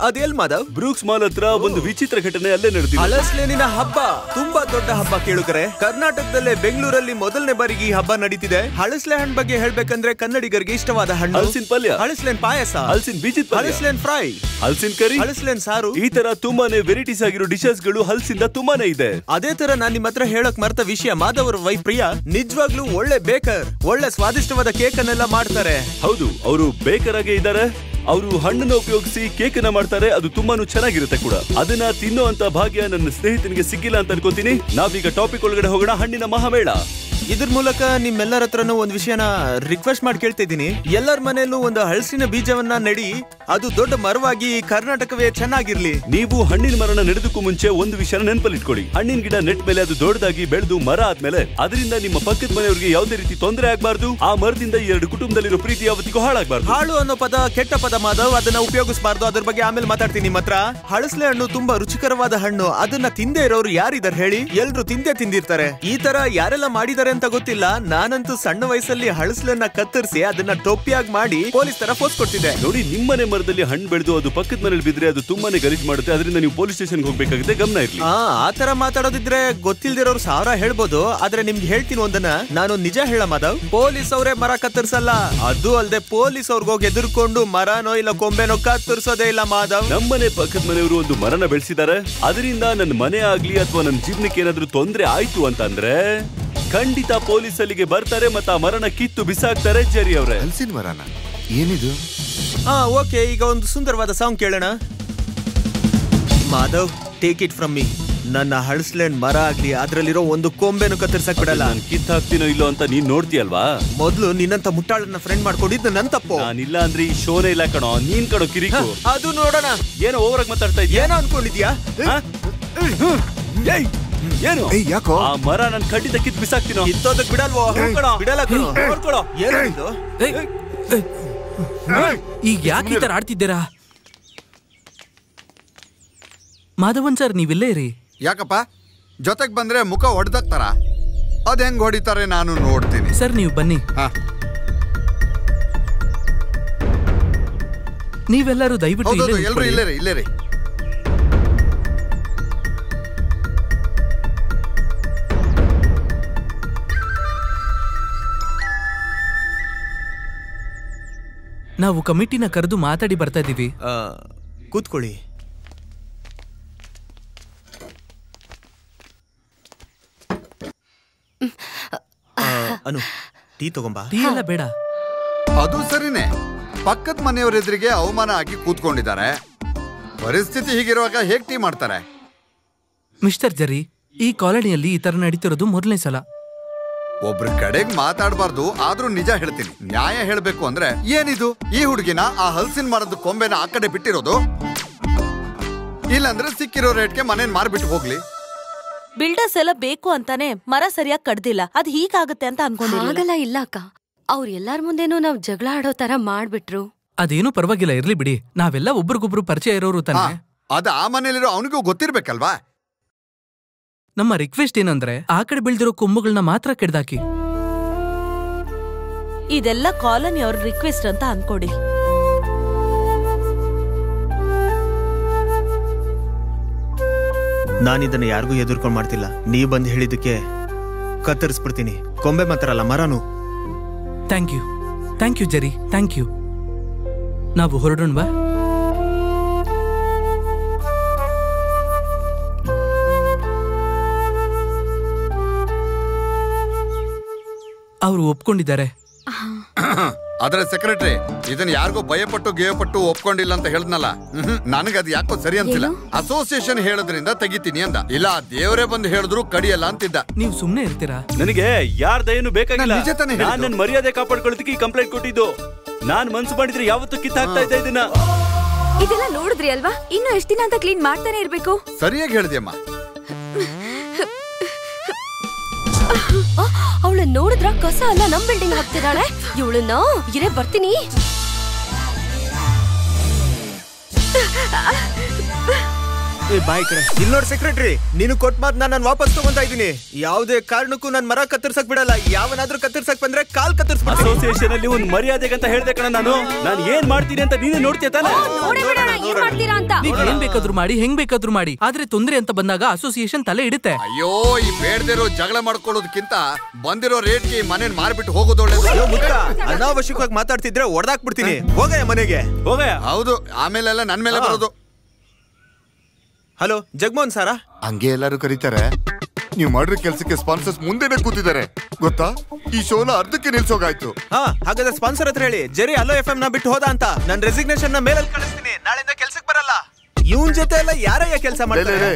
ಅದೆಲ್ ಮಾಧವ್? ಬ್ರೂಕ್ಸ್ ಮಾಲ್ ಹತ್ರ ಒಂದು ವಿಚಿತ್ರ ಘಟನೆ ಅಲ್ಲೇ ನಡೆದಿದೆ. ಹಳಸ್ಲೇನಿನ ಹಬ್ಬ ತುಂಬಾ ದೊಡ್ಡ ಹಬ್ಬ ಕೇಳುಗರೆ. ಕರ್ನಾಟಕದಲ್ಲೇ ಬೆಂಗಳೂರಲ್ಲಿ ಮೊದಲನೇ ಬಾರಿಗೆ ಈ ಹಬ್ಬ ನಡೀತಿದೆ. ಹಳಸ್ಲೆ ಹಣ್ಣು ಬಗ್ಗೆ ಹೇಳ್ಬೇಕಂದ್ರೆ ಕನ್ನಡಿಗರಿಗೆ ಇಷ್ಟವಾದ ಹಣ್ಣು ಹಲಸಿನ ಪಲ್ಯ, ಹಳಸ್ಲೇನ್ ಪಾಯಸ, ಹಲಸಿನ ಬೀಜದ ಪಲ್ಯ, ಹಳಸ್ಲೇನ್ ಫ್ರೈ, ಹಲಸಿನ ಕರಿ, ಹಳಸ್ಲೇನ್ ಸಾರು, ಈ ತರ ತುಂಬಾನೇ ವೆರೈಟೀಸ್ ಆಗಿರೋ ಡಿಶಸ್ ಗಳು ಹಲಸಿಂದ ತುಂಬಾನೇ ಇದೆ. ಅದೇ ತರ ನಾನ್ ನಿಮ್ಮ ಹತ್ರ ಹೇಳಕ್ ಮರ್ತ ವಿಷಯ, ಮಾಧವ್ ಅವರ ವೈಫ್ ಪ್ರಿಯಾ ನಿಜವಾಗ್ಲೂ ಒಳ್ಳೆ ಬೇಕರ್, ಒಳ್ಳೆ ಸ್ವಾದಿಷ್ಟವಾದ ಕೇಕ್ ಅನ್ನೆಲ್ಲ ಮಾಡ್ತಾರೆ. ಹೌದು, ಅವರು ಬೇಕರ್ ಆಗೇ ಇದ್ದಾರೆ. ಅವರು ಹಣ್ಣನ್ನು ಉಪಯೋಗಿಸಿ ಕೇಕ್ ಅನ್ನ ಮಾಡ್ತಾರೆ. ಅದು ತುಂಬಾನು ಚೆನ್ನಾಗಿರುತ್ತೆ ಕೂಡ. ಅದನ್ನ ತಿನ್ನೋ ಅಂತ ಭಾಗ್ಯ ನನ್ನ ಸ್ನೇಹಿತನಿಗೆ ಸಿಕ್ಕಿಲ್ಲ ಅಂತ ಅನ್ಕೊಂತೀನಿ. ನಾವೀಗ ಟಾಪಿಕ್ ಒಳಗಡೆ ಹೋಗೋಣ. ಹಣ್ಣಿನ ಮಹಾಮೇಳ. ಇದ್ರ ಮೂಲಕ ನಿಮ್ಮೆಲ್ಲರ ಹತ್ರನೂ ಒಂದ್ ವಿಷಯನ ರಿಕ್ವೆಸ್ಟ್ ಮಾಡಿ ಕೇಳ್ತಾ ಇದ್ದೀನಿ. ಎಲ್ಲರ ಮನೆಯಲ್ಲೂ ಒಂದು ಹಲಸಿನ ಬೀಜವನ್ನ ನೆಡಿ, ಅದು ದೊಡ್ಡ ಮರವಾಗಿ ಕರ್ನಾಟಕವೇ ಚೆನ್ನಾಗಿರ್ಲಿ. ನೀವು ಹಣ್ಣಿನ ಮರನ ನೆಡೋದಕ್ಕೂ ಮುಂಚೆ ಒಂದು ವಿಷಯನ ನೆನಪಲ್ಲಿ ಇಟ್ಕೊಳ್ಳಿ. ಹಣ್ಣಿನ ಗಿಡ ನೆಟ್ ಮೇಲೆ ಅದು ದೊಡ್ಡದಾಗಿ ಬೆಳೆದು ಮರ ಆದ್ಮೇಲೆ ಅದರಿಂದ ನಿಮ್ಮ ಪಕ್ಕದ ಮನೆಯವರಿಗೆ ಯಾವುದೇ ರೀತಿ ತೊಂದರೆ ಆಗ್ಬಾರ್ದು. ಆ ಮರದಿಂದ ಎರಡು ಕುಟುಂಬದಲ್ಲಿರೋ ಪ್ರೀತಿ ಯಾವತ್ತಿಗೂ ಹಾಳಾಗಬಾರ್ದು. ಹಾಳು ಅನ್ನೋ ಪದ ಕೆಟ್ಟ ಪದ ಮಾಧವ್, ಅದನ್ನ ಉಪಯೋಗಿಸಬಾರ್ದು. ಅದ್ರ ಬಗ್ಗೆ ಆಮೇಲೆ ಮಾತಾಡ್ತೀನಿ ನಿಮ್ಮ ಹತ್ರ. ಹಳಸಲೆ ಹಣ್ಣು ತುಂಬಾ ರುಚಿಕರವಾದ ಹಣ್ಣು. ಅದನ್ನ ತಿಂದೇ ಇರೋರು ಯಾರಿದಾರೆ ಹೇಳಿ? ಎಲ್ರು ತಿಂದಿರ್ತಾರೆ. ಈ ತರ ಯಾರೆಲ್ಲ ಮಾಡಿದಾರೆ ಅಂತ ಗೊತ್ತಿಲ್ಲ. ನಾನಂತೂ ಸಣ್ಣ ವಯಸ್ಸಲ್ಲಿ ಹಳಸಲನ್ನ ಕತ್ತರಿಸಿ ಅದನ್ನ ಟೊಪ್ಪಿಯಾಗಿ ಮಾಡಿ ಪೊಲೀಸ್ ತರ ಫೋಸ್ ಕೊಡ್ತಿದ್ದೆ. ನೋಡಿ, ನಿಮ್ಮನೆ ಮರದಲ್ಲಿ ಹಣ್ಣು ಬೆಳೆದು ಅದು ಪಕ್ಕದ ಮನೇಲಿ ಬಿದ್ರೆ ಅದು ತುಂಬಾನೇ ಗಲೀಜ್ ಮಾಡುತ್ತೆ. ಅದರಿಂದ ನೀವು ಪೊಲೀಸ್ ಸ್ಟೇಷನ್ ಹೋಗ್ಬೇಕಾಗುತ್ತೆ. ಗಮನ ಇರ್ಲಿ. ಆ ತರ ಮಾತಾಡೋದಿದ್ರೆ ಗೊತ್ತಿಲ್ದಿರೋರು ಸಾವಿರ ಹೇಳ್ಬೋದು. ಆದ್ರೆ ನಿಮ್ಗೆ ಹೇಳ್ತೀನಿ ಒಂದನ್ನ, ನಾನು ನಿಜ ಹೇಳ ಮಾಧವ್, ಪೊಲೀಸ್ ಅವರೇ ಮರ ಕತ್ತರಿಸಲ್ಲ. ಅದು ಅಲ್ಲದೆ ಪೊಲೀಸ್ ಅವ್ರಿಗೆ ಹೋಗಿ ಎದುರ್ಕೊಂಡು ಮರನೋ ಇಲ್ಲ ಕೊಂಬೆನೋ ಕತ್ತರಿಸೋದೇ ಇಲ್ಲ ಮಾಧವ್. ನಮ್ಮನೆ ಪಕ್ಕದ ಮನೆಯವರು ಒಂದು ಮರನ ಬೆಳೆಸಿದ್ದಾರೆ. ಅದರಿಂದ ನನ್ನ ಮನೆ ಆಗ್ಲಿ ಅಥವಾ ನನ್ನ ಜೀವನಕ್ಕೆ ಏನಾದ್ರೂ ತೊಂದರೆ ಆಯ್ತು ಅಂತಂದ್ರೆ ಖಂಡಿತ ಪೊಲೀಸ್ ಅಲ್ಲಿಗೆ ಬರ್ತಾರೆ ಮತ್ತೆ ಆ ಮರನ ಕಿತ್ತು ಬಿಸಾಕ್ತಾರೆ. ಜರಿ ಅವರೇ, ಹಲಸಿನ ಮರನ ಏನಿದು? ಓಕೆ, ಈಗ ಒಂದು ಸುಂದರವಾದ ಸಾಂಗ್ ಕೇಳೋಣ. Madhav, take it from me. ನನ್ನ ಹಳಸ್ಲೇನ್ ಮರ ಆಗ್ಲಿ ಅದ್ರಲ್ಲಿರೋ ಒಂದು ಕೊಂಬೆನು ಕತ್ತರಿಸಕ್ ಬಿಡಲ್ಲ. ನಾನು ಕಿತ್ ಹಾಕ್ತೀನೋ ಇಲ್ಲೋ ಅಂತ ನೀನ್ ನೋಡ್ತೀಯಲ್ವಾ? ಮೊದ್ಲು ನಿನ್ನಂತ ಮುಟ್ಟಾಳನ್ನ ಫ್ರೆಂಡ್ ಮಾಡ್ಕೊಂಡಿದ್ದು ನನ್ ತಪ್ಪು. ನಾನಿಲ್ಲ ಅಂದ್ರೆ ಈ ಶೋನೇ ಇಲ್ಲ ಕಣೋ. ನೀನ್ ಕಣೋ ಕಿರಿಕು. ಅದು ನೋಡೋಣ. ಏನೋ ಓವರಾಗಿ ಮಾತಾಡ್ತಾ ಇದ್ಯಾ? ಏನೋ ಅನ್ಕೊಂಡಿದ್ಯಾ? ಏನು? ಯಾಕೋ ಆ ಮರ ನನ್ ಖಂಡಿತ ಕಿತ್ ಬಿಸಾಕ್ತೀನೋ. ಕಿತ್ತೋದಕ್ ಬಿಡಲ್ವೋ? ಬಿಡಲ್ಲ ಕಣೋ. ನೋಡ್ಕೊಳೋ. ಏನು ಇದು? ಈಗ ಯಾಕೆ ಈ ತರ ಆಡ್ತಿದ್ದೀರಾ? ಮಾಧವನ್ ಸರ್, ನೀವಿಲ್ಲೇ ಇರಿ. ಯಾಕಪ್ಪ ಜೊತೆಗ್ ಬಂದ್ರೆ ಮುಖ ಹೊಡೆದಾಕ್ತಾರ? ಅದ್ ಹೆಂಗ್ ಹೊಡಿತಾರೆ ನಾನು ನೋಡ್ತೀನಿ. ಸರ್, ನೀವು ಬನ್ನಿ. ನೀವೆಲ್ಲರೂ ದಯವಿಟ್ಟು ಎಲ್ರು ಇಲ್ಲೇರಿ. ನಾವು ಕಮಿಟಿನ ಕರೆದು ಮಾತಾಡಿ ಬರ್ತಾ ಇದೀವಿ. ಕೂತ್ಕೊಳ್ಳಿ. ಅನು, ಟೀ ತಗೊಂಬಾ. ಟೀ ಎಲ್ಲ ಬೇಡ. ಅದು ಸರಿನೇ. ಪಕ್ಕದ ಮನೆಯವರ ಎದುರಿಗೆ ಅವಮಾನ ಆಗಿ ಕೂತ್ಕೊಂಡಿದ್ದಾರೆ. ಪರಿಸ್ಥಿತಿ ಹೀಗಿರುವಾಗ ಹೇಗ್ ಟೀ ಮಾಡ್ತಾರೆ? ಮಿಸ್ಟರ್ ಜರಿ, ಈ ಕಾಲೋನಿಯಲ್ಲಿ ಈ ತರ ನಡೀತಿರೋದು ಮೊದಲನೇ ಸಲ. ಒಬ್ರ ಕಡೆಗ್ ಮಾತಾಡಬಾರ್ದು. ಆದ್ರೂ ನಿಜ ಹೇಳ್ತೀನಿ. ನ್ಯಾಯ ಹೇಳ್ಬೇಕು ಅಂದ್ರೆ ಏನಿದು? ಈ ಹುಡುಗಿನ ಆ ಹಲಸಿನ ಮರದ ಕೊಂಬೆನ ಆ ಕಡೆ ಬಿಟ್ಟಿರೋದು? ಇಲ್ಲಾಂದ್ರೆ ಸಿಕ್ಕಿರೋ ರೇಟ್ಗೆ ಮನೇನ್ ಮಾರ್ಬಿಟ್ಟು ಹೋಗ್ಲಿ. ಬಿಲ್ಡರ್ಸ್ ಎಲ್ಲ ಬೇಕು ಅಂತಾನೆ ಮರ ಸರಿಯಾಗಿ ಕಡ್ದಿಲ್ಲ. ಅದ್ ಹೀಗಾಗುತ್ತೆ ಅಂತ ಅನ್ಕೊಂಡಿಲ್ಲ. ಇಲ್ಲ ಅಕ್ಕ, ಅವ್ರ ಎಲ್ಲಾರ ಮುಂದೆನೂ ನಾವ್ ಜಗಳ ಆಡೋ ತರ ಮಾಡ್ಬಿಟ್ರು. ಅದೇನು ಪರವಾಗಿಲ್ಲ, ಇರ್ಲಿ ಬಿಡಿ. ನಾವೆಲ್ಲ ಒಬ್ರಿಗೊಬ್ರು ಪರಿಚಯ ಇರೋರು ತಾನೆ. ಅದ ಆ ಮನೇಲಿರೋ ಅವನಿಗೂ ಗೊತ್ತಿರ್ಬೇಕಲ್ವಾ? ನಮ್ಮ ರಿಕ್ವೆಸ್ಟ್ ಏನಂದ್ರೆ ಆ ಕಡೆ ಬೆಳೆದಿರೋ ಕೊಂಬುಗಳನ್ನ ಮಾತ್ರ ಕೆಡ್ದಾಕಿ. ಇದೆಲ್ಲ ಕಾಲೋನಿ ಅವ್ರ ರಿಕ್ವೆಸ್ಟ್ ಅಂತ ಅನ್ಕೊಡಿ. ನಾನಿದನ್ನ ಯಾರಿಗೂ ಎದುರ್ಕೊಂಡ್ ಮಾಡ್ತಿಲ್ಲ. ನೀವ್ ಬಂದು ಹೇಳಿದಕ್ಕೆ ಕತ್ತರಿಸ್ಬಿಡ್ತೀನಿ. ಕೊಂಬೆ ಮಾತ್ರಲ್ಲ, ಮರನು. ಥ್ಯಾಂಕ್ ಯು ಜರಿ, ಥ್ಯಾಂಕ್ ಯು. ನಾವು ಹೊರಡೋಣ ಬಾ. ಅವರು ಒಪ್ಕೊಂಡಿದ್ದಾರೆ. ಆದ್ರೆ ಸೆಕ್ರೆಟರಿ, ಇದನ್ನ ಯಾರಿಗೂ ಭಯಪಟ್ಟು ಗೇಯಪಟ್ಟು ಒಪ್ಕೊಂಡಿಲ್ಲ ಅಂತ ಹೇಳಿದ್ನಲ್ಲ. ನನಗದು ಯಾಕೋ ಸರಿ ಅಂತಿಲ್ಲ. ಅಸೋಸಿಯೇಷನ್ ಹೇಳೋದ್ರಿಂದ ತೆಗಿತೀನಿ ಅಂದ. ಇಲ್ಲ ದೇವರೇ ಬಂದು ಹೇಳಿದ್ರು ಕಡಿಯಲ್ಲ ಅಂತಿದ್ದ. ನೀವು ಸುಮ್ನೆ ಇರ್ತೀರಾ? ನನಗೆ ಯಾರ್ದೇನು ಬೇಕಾಗಿಲ್ಲ. ನಾನು ನನ್ನ ಮರ್ಯಾದೆ ಕಾಪಾಡ್ಕೊಳ್ಳೋದಕ್ಕೆ ಈ ಕಂಪ್ಲೇಂಟ್ ಕೊಟ್ಟಿದ್ದು. ನಾನ್ ಮನ್ಸು ಮಾಡಿದ್ರೆ ಯಾವತ್ತೂ ಕಿತ್ತಾಕ್ತಾ ಇದ್ದೆ ಇದನ್ನ. ಇದೆಲ್ಲ ನೋಡಿದ್ರಿ ಅಲ್ವಾ? ಇನ್ನು ಎಷ್ಟು ದಿನ ಅಂತ ಕ್ಲೀನ್ ಮಾಡ್ತಾನೆ ಇರ್ಬೇಕು? ಸರಿಯಾಗಿ ಹೇಳಿದ್ಯಮ್ಮ. ಅವಳು ನೋಡಿದ್ರ ಕಸ ಅಲ್ಲ ನಮ್ ಬಿಲ್ಡಿಂಗ್ ಹಾಕ್ತಿದ್ದಾಳೆ. ಇವಳನ್ನ ಇರೇ ಬರ್ತೀನಿ. ಬಾಯ್ ಕಡೆ ಇಲ್ಲಿ ನೋಡಿ ಸೆಕ್ರೆಟರಿ, ನೀನು ಕೊಟ್ಟ ಮಾತ್ ನಾನು ವಾಪಸ್ ತಗೊಂತಾ ಇದೀನಿ. ಯಾವುದೇ ಕಾರಣಕ್ಕೂ ನಾನು ಮರ ಕತ್ತರ್ಸಕ್ ಬಿಡಲ್ಲ. ಯಾವನಾದ್ರೂ ಕತ್ತರ್ಸಕ್ ಬಂದ್ರೆ ಕಾಲ್ ಕತ್ತರಿಸ್ಬಿಡ್ತೀನಿ. ಅಸೋಸಿಯೇಷನ್ ಅಲ್ಲಿ ಒಂದು ಮರ್ಯಾದೆಗೆ ಅಂತ ಹೇಳ್ದೆ ಕಣ ನಾನು ಏನ್ ಮಾಡ್ತೀನಿ ಅಂತ ನೀನೇ ನೋಡ್ತೀಯ ತಾನೆ. ನೀವ್ ಏನ್ ಬೇಕಾದ್ರೂ ಮಾಡಿ, ಹೆಂಗ್ ಬೇಕಾದ್ರೂ ಮಾಡಿ, ಆದ್ರೆ ತೊಂದ್ರೆ ಅಂತ ಬಂದಾಗ ಅಸೋಸಿಯೇಷನ್ ತಲೆ ಇಡುತ್ತೆ. ಅಯ್ಯೋ, ಈ ಬೇಡದಿರೋ ಜಗಳ ಮಾಡ್ಕೊಳ್ಳೋದಕ್ಕಿಂತ ಬಂದಿರೋ ರೇಟ್ಗೆ ಮನೇನ್ ಮಾರ್ಬಿಟ್ಟು ಹೋಗೋದು ಒಳ್ಳೇದು. ಅನಾವಶ್ಯಕವಾಗಿ ಮಾತಾಡ್ತಿದ್ರೆ ಹೊಡೆದಾಕ್ಬಿಡ್ತೀನಿ. ಹೋಗಯ್ಯ ಮನೆಗೆ, ಹೋಗಯ್ಯ. ಹೌದು, ಆಮೇಲೆಲ್ಲ ನನ್ ಮೇಲೆ ಬರೋದು. ಹಲೋ ಜಗಮೋಹನ್ ಸಾರಾ? ಹಂಗೆ ಎಲ್ಲರೂ ಕರೀತಾರೆ. ನೀವು ಮಾಡಿರೋ ಕೆಲ್ಸಕ್ಕೆ ಸ್ಪಾನ್ಸರ್ಸ್ ಮುಂದೆನೆ ಕೂತಿದ್ದಾರೆ ಗೊತ್ತಾ? ಈ ಶೋನ ಅರ್ಧಕ್ಕೆ ನಿಲ್ಸೋಗಾಯ್ತು. ಹಾಗಾದ್ರೆ ಸ್ಪಾನ್ಸರ್ ಹತ್ರ ಹೇಳಿ ಜೆರಿ ಹಲೋ FM ನ ಬಿಟ್ಟು ಹೋದ ಅಂತ. ನಾನು ರೆಸಿಗ್ನೇಷನ್ ನ ಮೇಲಲ್ಲಿ ಕಳಿಸ್ತೀನಿ. ನಾಳೆಯಿಂದ ಕೆಲ್ಸಕ್ಕೆ ಬರಲ್ಲ. ಇವನ್ ಜೊತೆ ಎಲ್ಲ ಯಾರಯ್ಯ ಕೆಲಸ ಮಾಡ್ತಾರೆ?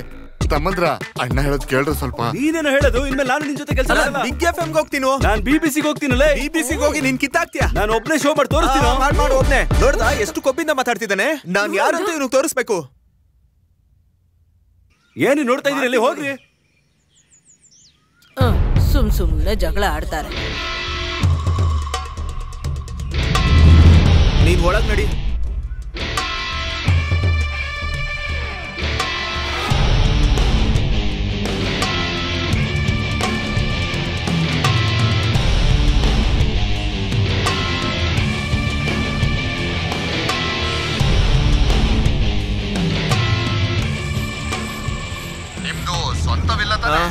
ತಮ್ಮಂದ್ರ ಅಣ್ಣ ಹೇಳೋದು ಕೇಳ್ರು ಸ್ವಲ್ಪ. ನೀನೇನು ಹೇಳೋದು? ಇನ್ಮೇಲೆ ನಾನು ನಿನ್ ಜೊತೆ ಕೆಲಸ ಮಾಡಲ್ಲ. ಬಿಗ್ FM ಗೆ ಹೋಗ್ತೀನಿ. ನಾನು BBC ಗೆ ಹೋಗ್ತೀನಲ್ಲ. BBC ಗೆ ಹೋಗಿ ನೀನ್ ಕಿತ್ತಾಕ್ತೀಯ. ನಾನು ಒಬ್ನೇ ಶೋ ಮಾಡಿ ತೋರಿಸ್ತೀನಿ. ಮಾಡು ಒಬ್ನೇ. ನೋಡ್ದಾ ಎಷ್ಟು ಕೊಬ್ಬಿಂದ ಮಾತಾಡ್ತಿದ್ದಾನೆ? ನಾನ್ ಯಾರಂತ ಇವ್ನಿಗೆ ತೋರಿಸ್ಬೇಕು. ಏನು ನೋಡ್ತಾ ಇದೀರಿ? ಅಲ್ಲಿ ಹೋಗ್ರಿ. ಸುಮ್ನೆ ಜಗಳ ಆಡ್ತಾರೆ. ನೀನ್ ಒಳಗ್ ನಡಿ.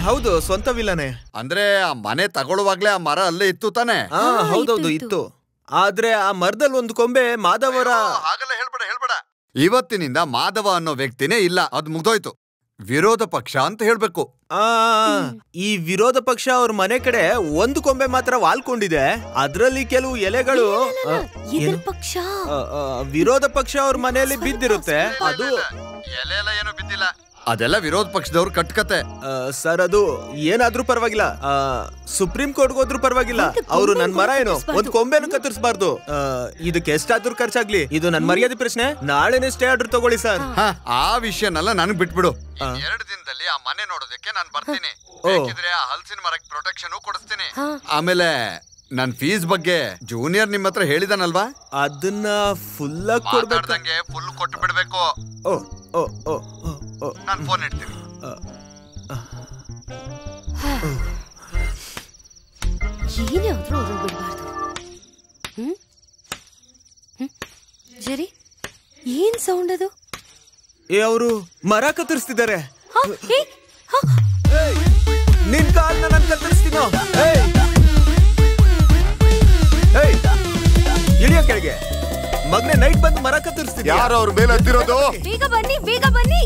ಹೌದು, ಸ್ವಂತವಿಲ್ಲನೆ. ಅಂದ್ರೆ ಆ ಮನೆ ತಗೊಳ್ಳುವಾಗ್ಲೇ ಆ ಮರ ಅಲ್ಲೇ ಇತ್ತು ತಾನೆ? ಹೌದೌದು, ಇತ್ತು. ಆದ್ರೆ ಆ ಮರದಲ್ಲಿ ಒಂದು ಕೊಂಬೆ ಮಾಧವರ. ಹಾಗಲ್ಲ ಹೇಳ್ಬೇಡ. ಇವತ್ತಿನಿಂದ ಮಾಧವ ಅನ್ನೋ ವ್ಯಕ್ತಿನೇ ಇಲ್ಲ, ಅದ್ ಮುಗ್ದೋಯ್ತು. ವಿರೋಧ ಪಕ್ಷ ಅಂತ ಹೇಳ್ಬೇಕು. ಈ ವಿರೋಧ ಪಕ್ಷ ಅವ್ರ ಮನೆ ಕಡೆ ಒಂದು ಕೊಂಬೆ ಮಾತ್ರ ವಾಲ್ಕೊಂಡಿದೆ. ಅದ್ರಲ್ಲಿ ಕೆಲವು ಎಲೆಗಳು ವಿರೋಧ ಪಕ್ಷ ಅವ್ರ ಮನೆಯಲ್ಲಿ ಬಿದ್ದಿರುತ್ತೆ. ಅದು ಎಲೆ ಎಲ್ಲ ಏನೋ ಬಿದ್ದಿಲ್ಲ, ಅದೆಲ್ಲ ವಿರೋಧ ಪಕ್ಷದವ್ರು ಕಟ್ಕತೆ. ಸರ್, ಅದು ಏನಾದ್ರೂ ಪರವಾಗಿಲ್ಲ. ಸುಪ್ರೀಂ ಕೋರ್ಟ್ ಹೋದ್ರೂ ಪರವಾಗಿಲ್ಲ. ಅವರು ನನ್ ಮರ ಏನೋ ಒಂದ್ ಕೊಂಬೆನು ಕತ್ತರಿಸಬಾರ್ದು. ಇದಕ್ಕೆ ಎಷ್ಟಾದ್ರೂ ಖರ್ಚಾಗ್ಲಿ, ಇದು ನನ್ ಮರ್ಯಾದೆ ಪ್ರಶ್ನೆ. ನಾಳೆನೇ ಸ್ಟೇ ಆರ್ಡರ್ ತಗೊಳ್ಳಿ ಸರ್. ಆ ವಿಷಯನೆಲ್ಲ ನನಗ್ ಬಿಟ್ಬಿಡು. 2 ದಿನದಲ್ಲಿ ಆ ಮನೆ ನೋಡೋದಕ್ಕೆ ನಾನ್ ಬರ್ತೀನಿ. ಬೇಕಿದ್ರೆ ಆ ಹಲಸಿನ ಮರಕ್ಕೆ ಪ್ರೊಟೆಕ್ಷನ್ ಕೊಡಿಸ್ತೀನಿ. ಆಮೇಲೆ ನನ್ ಫೀಸ್ ಬಗ್ಗೆ ಜೂನಿಯರ್ ನಿಮ್ ಹತ್ರ ಹೇಳಿದಾನಲ್ವಾ? ಅದನ್ನ ಫುಲ್ ಕೊಡ್ಬೇಕಂಗೆ ಫುಲ್ ಕೊಟ್ಟು ಬಿಡ್ಬೇಕು. ನಾನ್ ಫೋನ್ ಇಡ್ತೀನಿ. ಏನಾದ್ರೂ ಅವ್ರು ಬಿಡಬಾರ್ದು. ಜರಿ, ಏನ್ ಸೌಂಡ್ ಅದು? ಅವರು ಮರ ಕತ್ತರಿಸ್ತಿದ್ದಾರೆ. ನಿನ್ ಕಾಲ್ನ ನಾನು ಕತ್ತರಿಸ್ತೀನೋ? ಇಳಿಯೋ ಕೆಳಗೆ. ಮಗನೇ ನೈಟ್ ಬಂದು ಮರ ಕತ್ತರಿಸ್ತಿದ್ದೆ. ಯಾರು ಅವ್ರ ಮೇಲೆ ಹತ್ತಿರೋದು? ಬೇಗ ಬನ್ನಿ.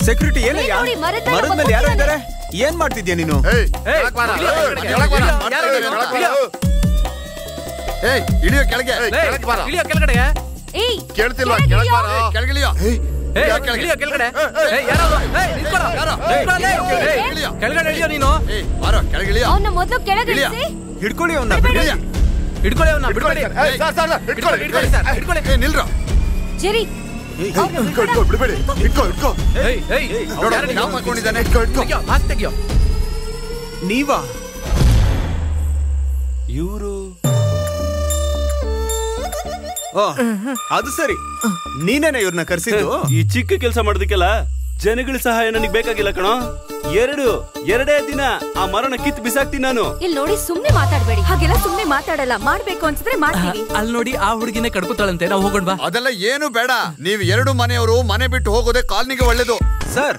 ಸೆಕ್ಯೂರಿಟಿ ಏನಯ್ಯ? ಮರದ ಮೇಲೆ ಯಾರು ಇದ್ದಾರೆ? ಏನ್ ಮಾಡ್ತಿದ್ಯಾ ನೀನು? ಇಳಿಯೋ ಕೆಳಗೆ. ಕೇಳ್ತಿಲ್ವಾ? ಕೆಳಗಿಳಿಯೋ. ಅವನ್ನ ಮೊದಲು ಕೆಳಗೆ ಹಿಡ್ಕೊಳ್ಳಿ. ಅವನ್ನ ನಿಲ್ರ. ಜೆರಿ, ಬಿಡ್ಬೇಡಿ. ನೀವಾ? ಇವರು ಅದು ಸರಿ, ನೀನೇನ ಇವ್ರನ್ನ ಕರ್ಸಿದ್ದು? ಈ ಚಿಕ್ಕ ಕೆಲಸ ಮಾಡೋದಕ್ಕೆಲ್ಲ ಜನಗಳ ಸಹಾಯ ನನಗೆ ಬೇಕಾಗಿಲ್ಲ ಕಣೋ. ಎರಡೇ ದಿನ ಆ ಮರನ ಕಿತ್ತು ಬಿಸಾಕ್ತೀನಿ ನಾನು. ಇಲ್ಲಿ ನೋಡಿ, ಸುಮ್ನೆ ಮಾತಾಡ್ಬೇಡಿ. ಹಾಗೆಲ್ಲ ಸುಮ್ನೆ ಮಾತಾಡಲ್ಲ. ಮಾಡ್ಬೇಕು ಅನ್ಸಿದ್ರೆ ಮಾಡ್ತೀವಿ. ಅಲ್ಲಿ ನೋಡಿ, ಆ ಹುಡುಗಿನೇ ಕಡ್ಕೊತಾಳಂತೆ. ನಾವು ಹೋಗೋಣ ಬಾ. ಅದೆಲ್ಲ ಏನು ಬೇಡ. ನೀವು 2 ಮನೆಯವರು ಮನೆ ಬಿಟ್ಟು ಹೋಗೋದೇ ಕಾಲನಿಗೆ ಒಳ್ಳೇದು. ಸರ್,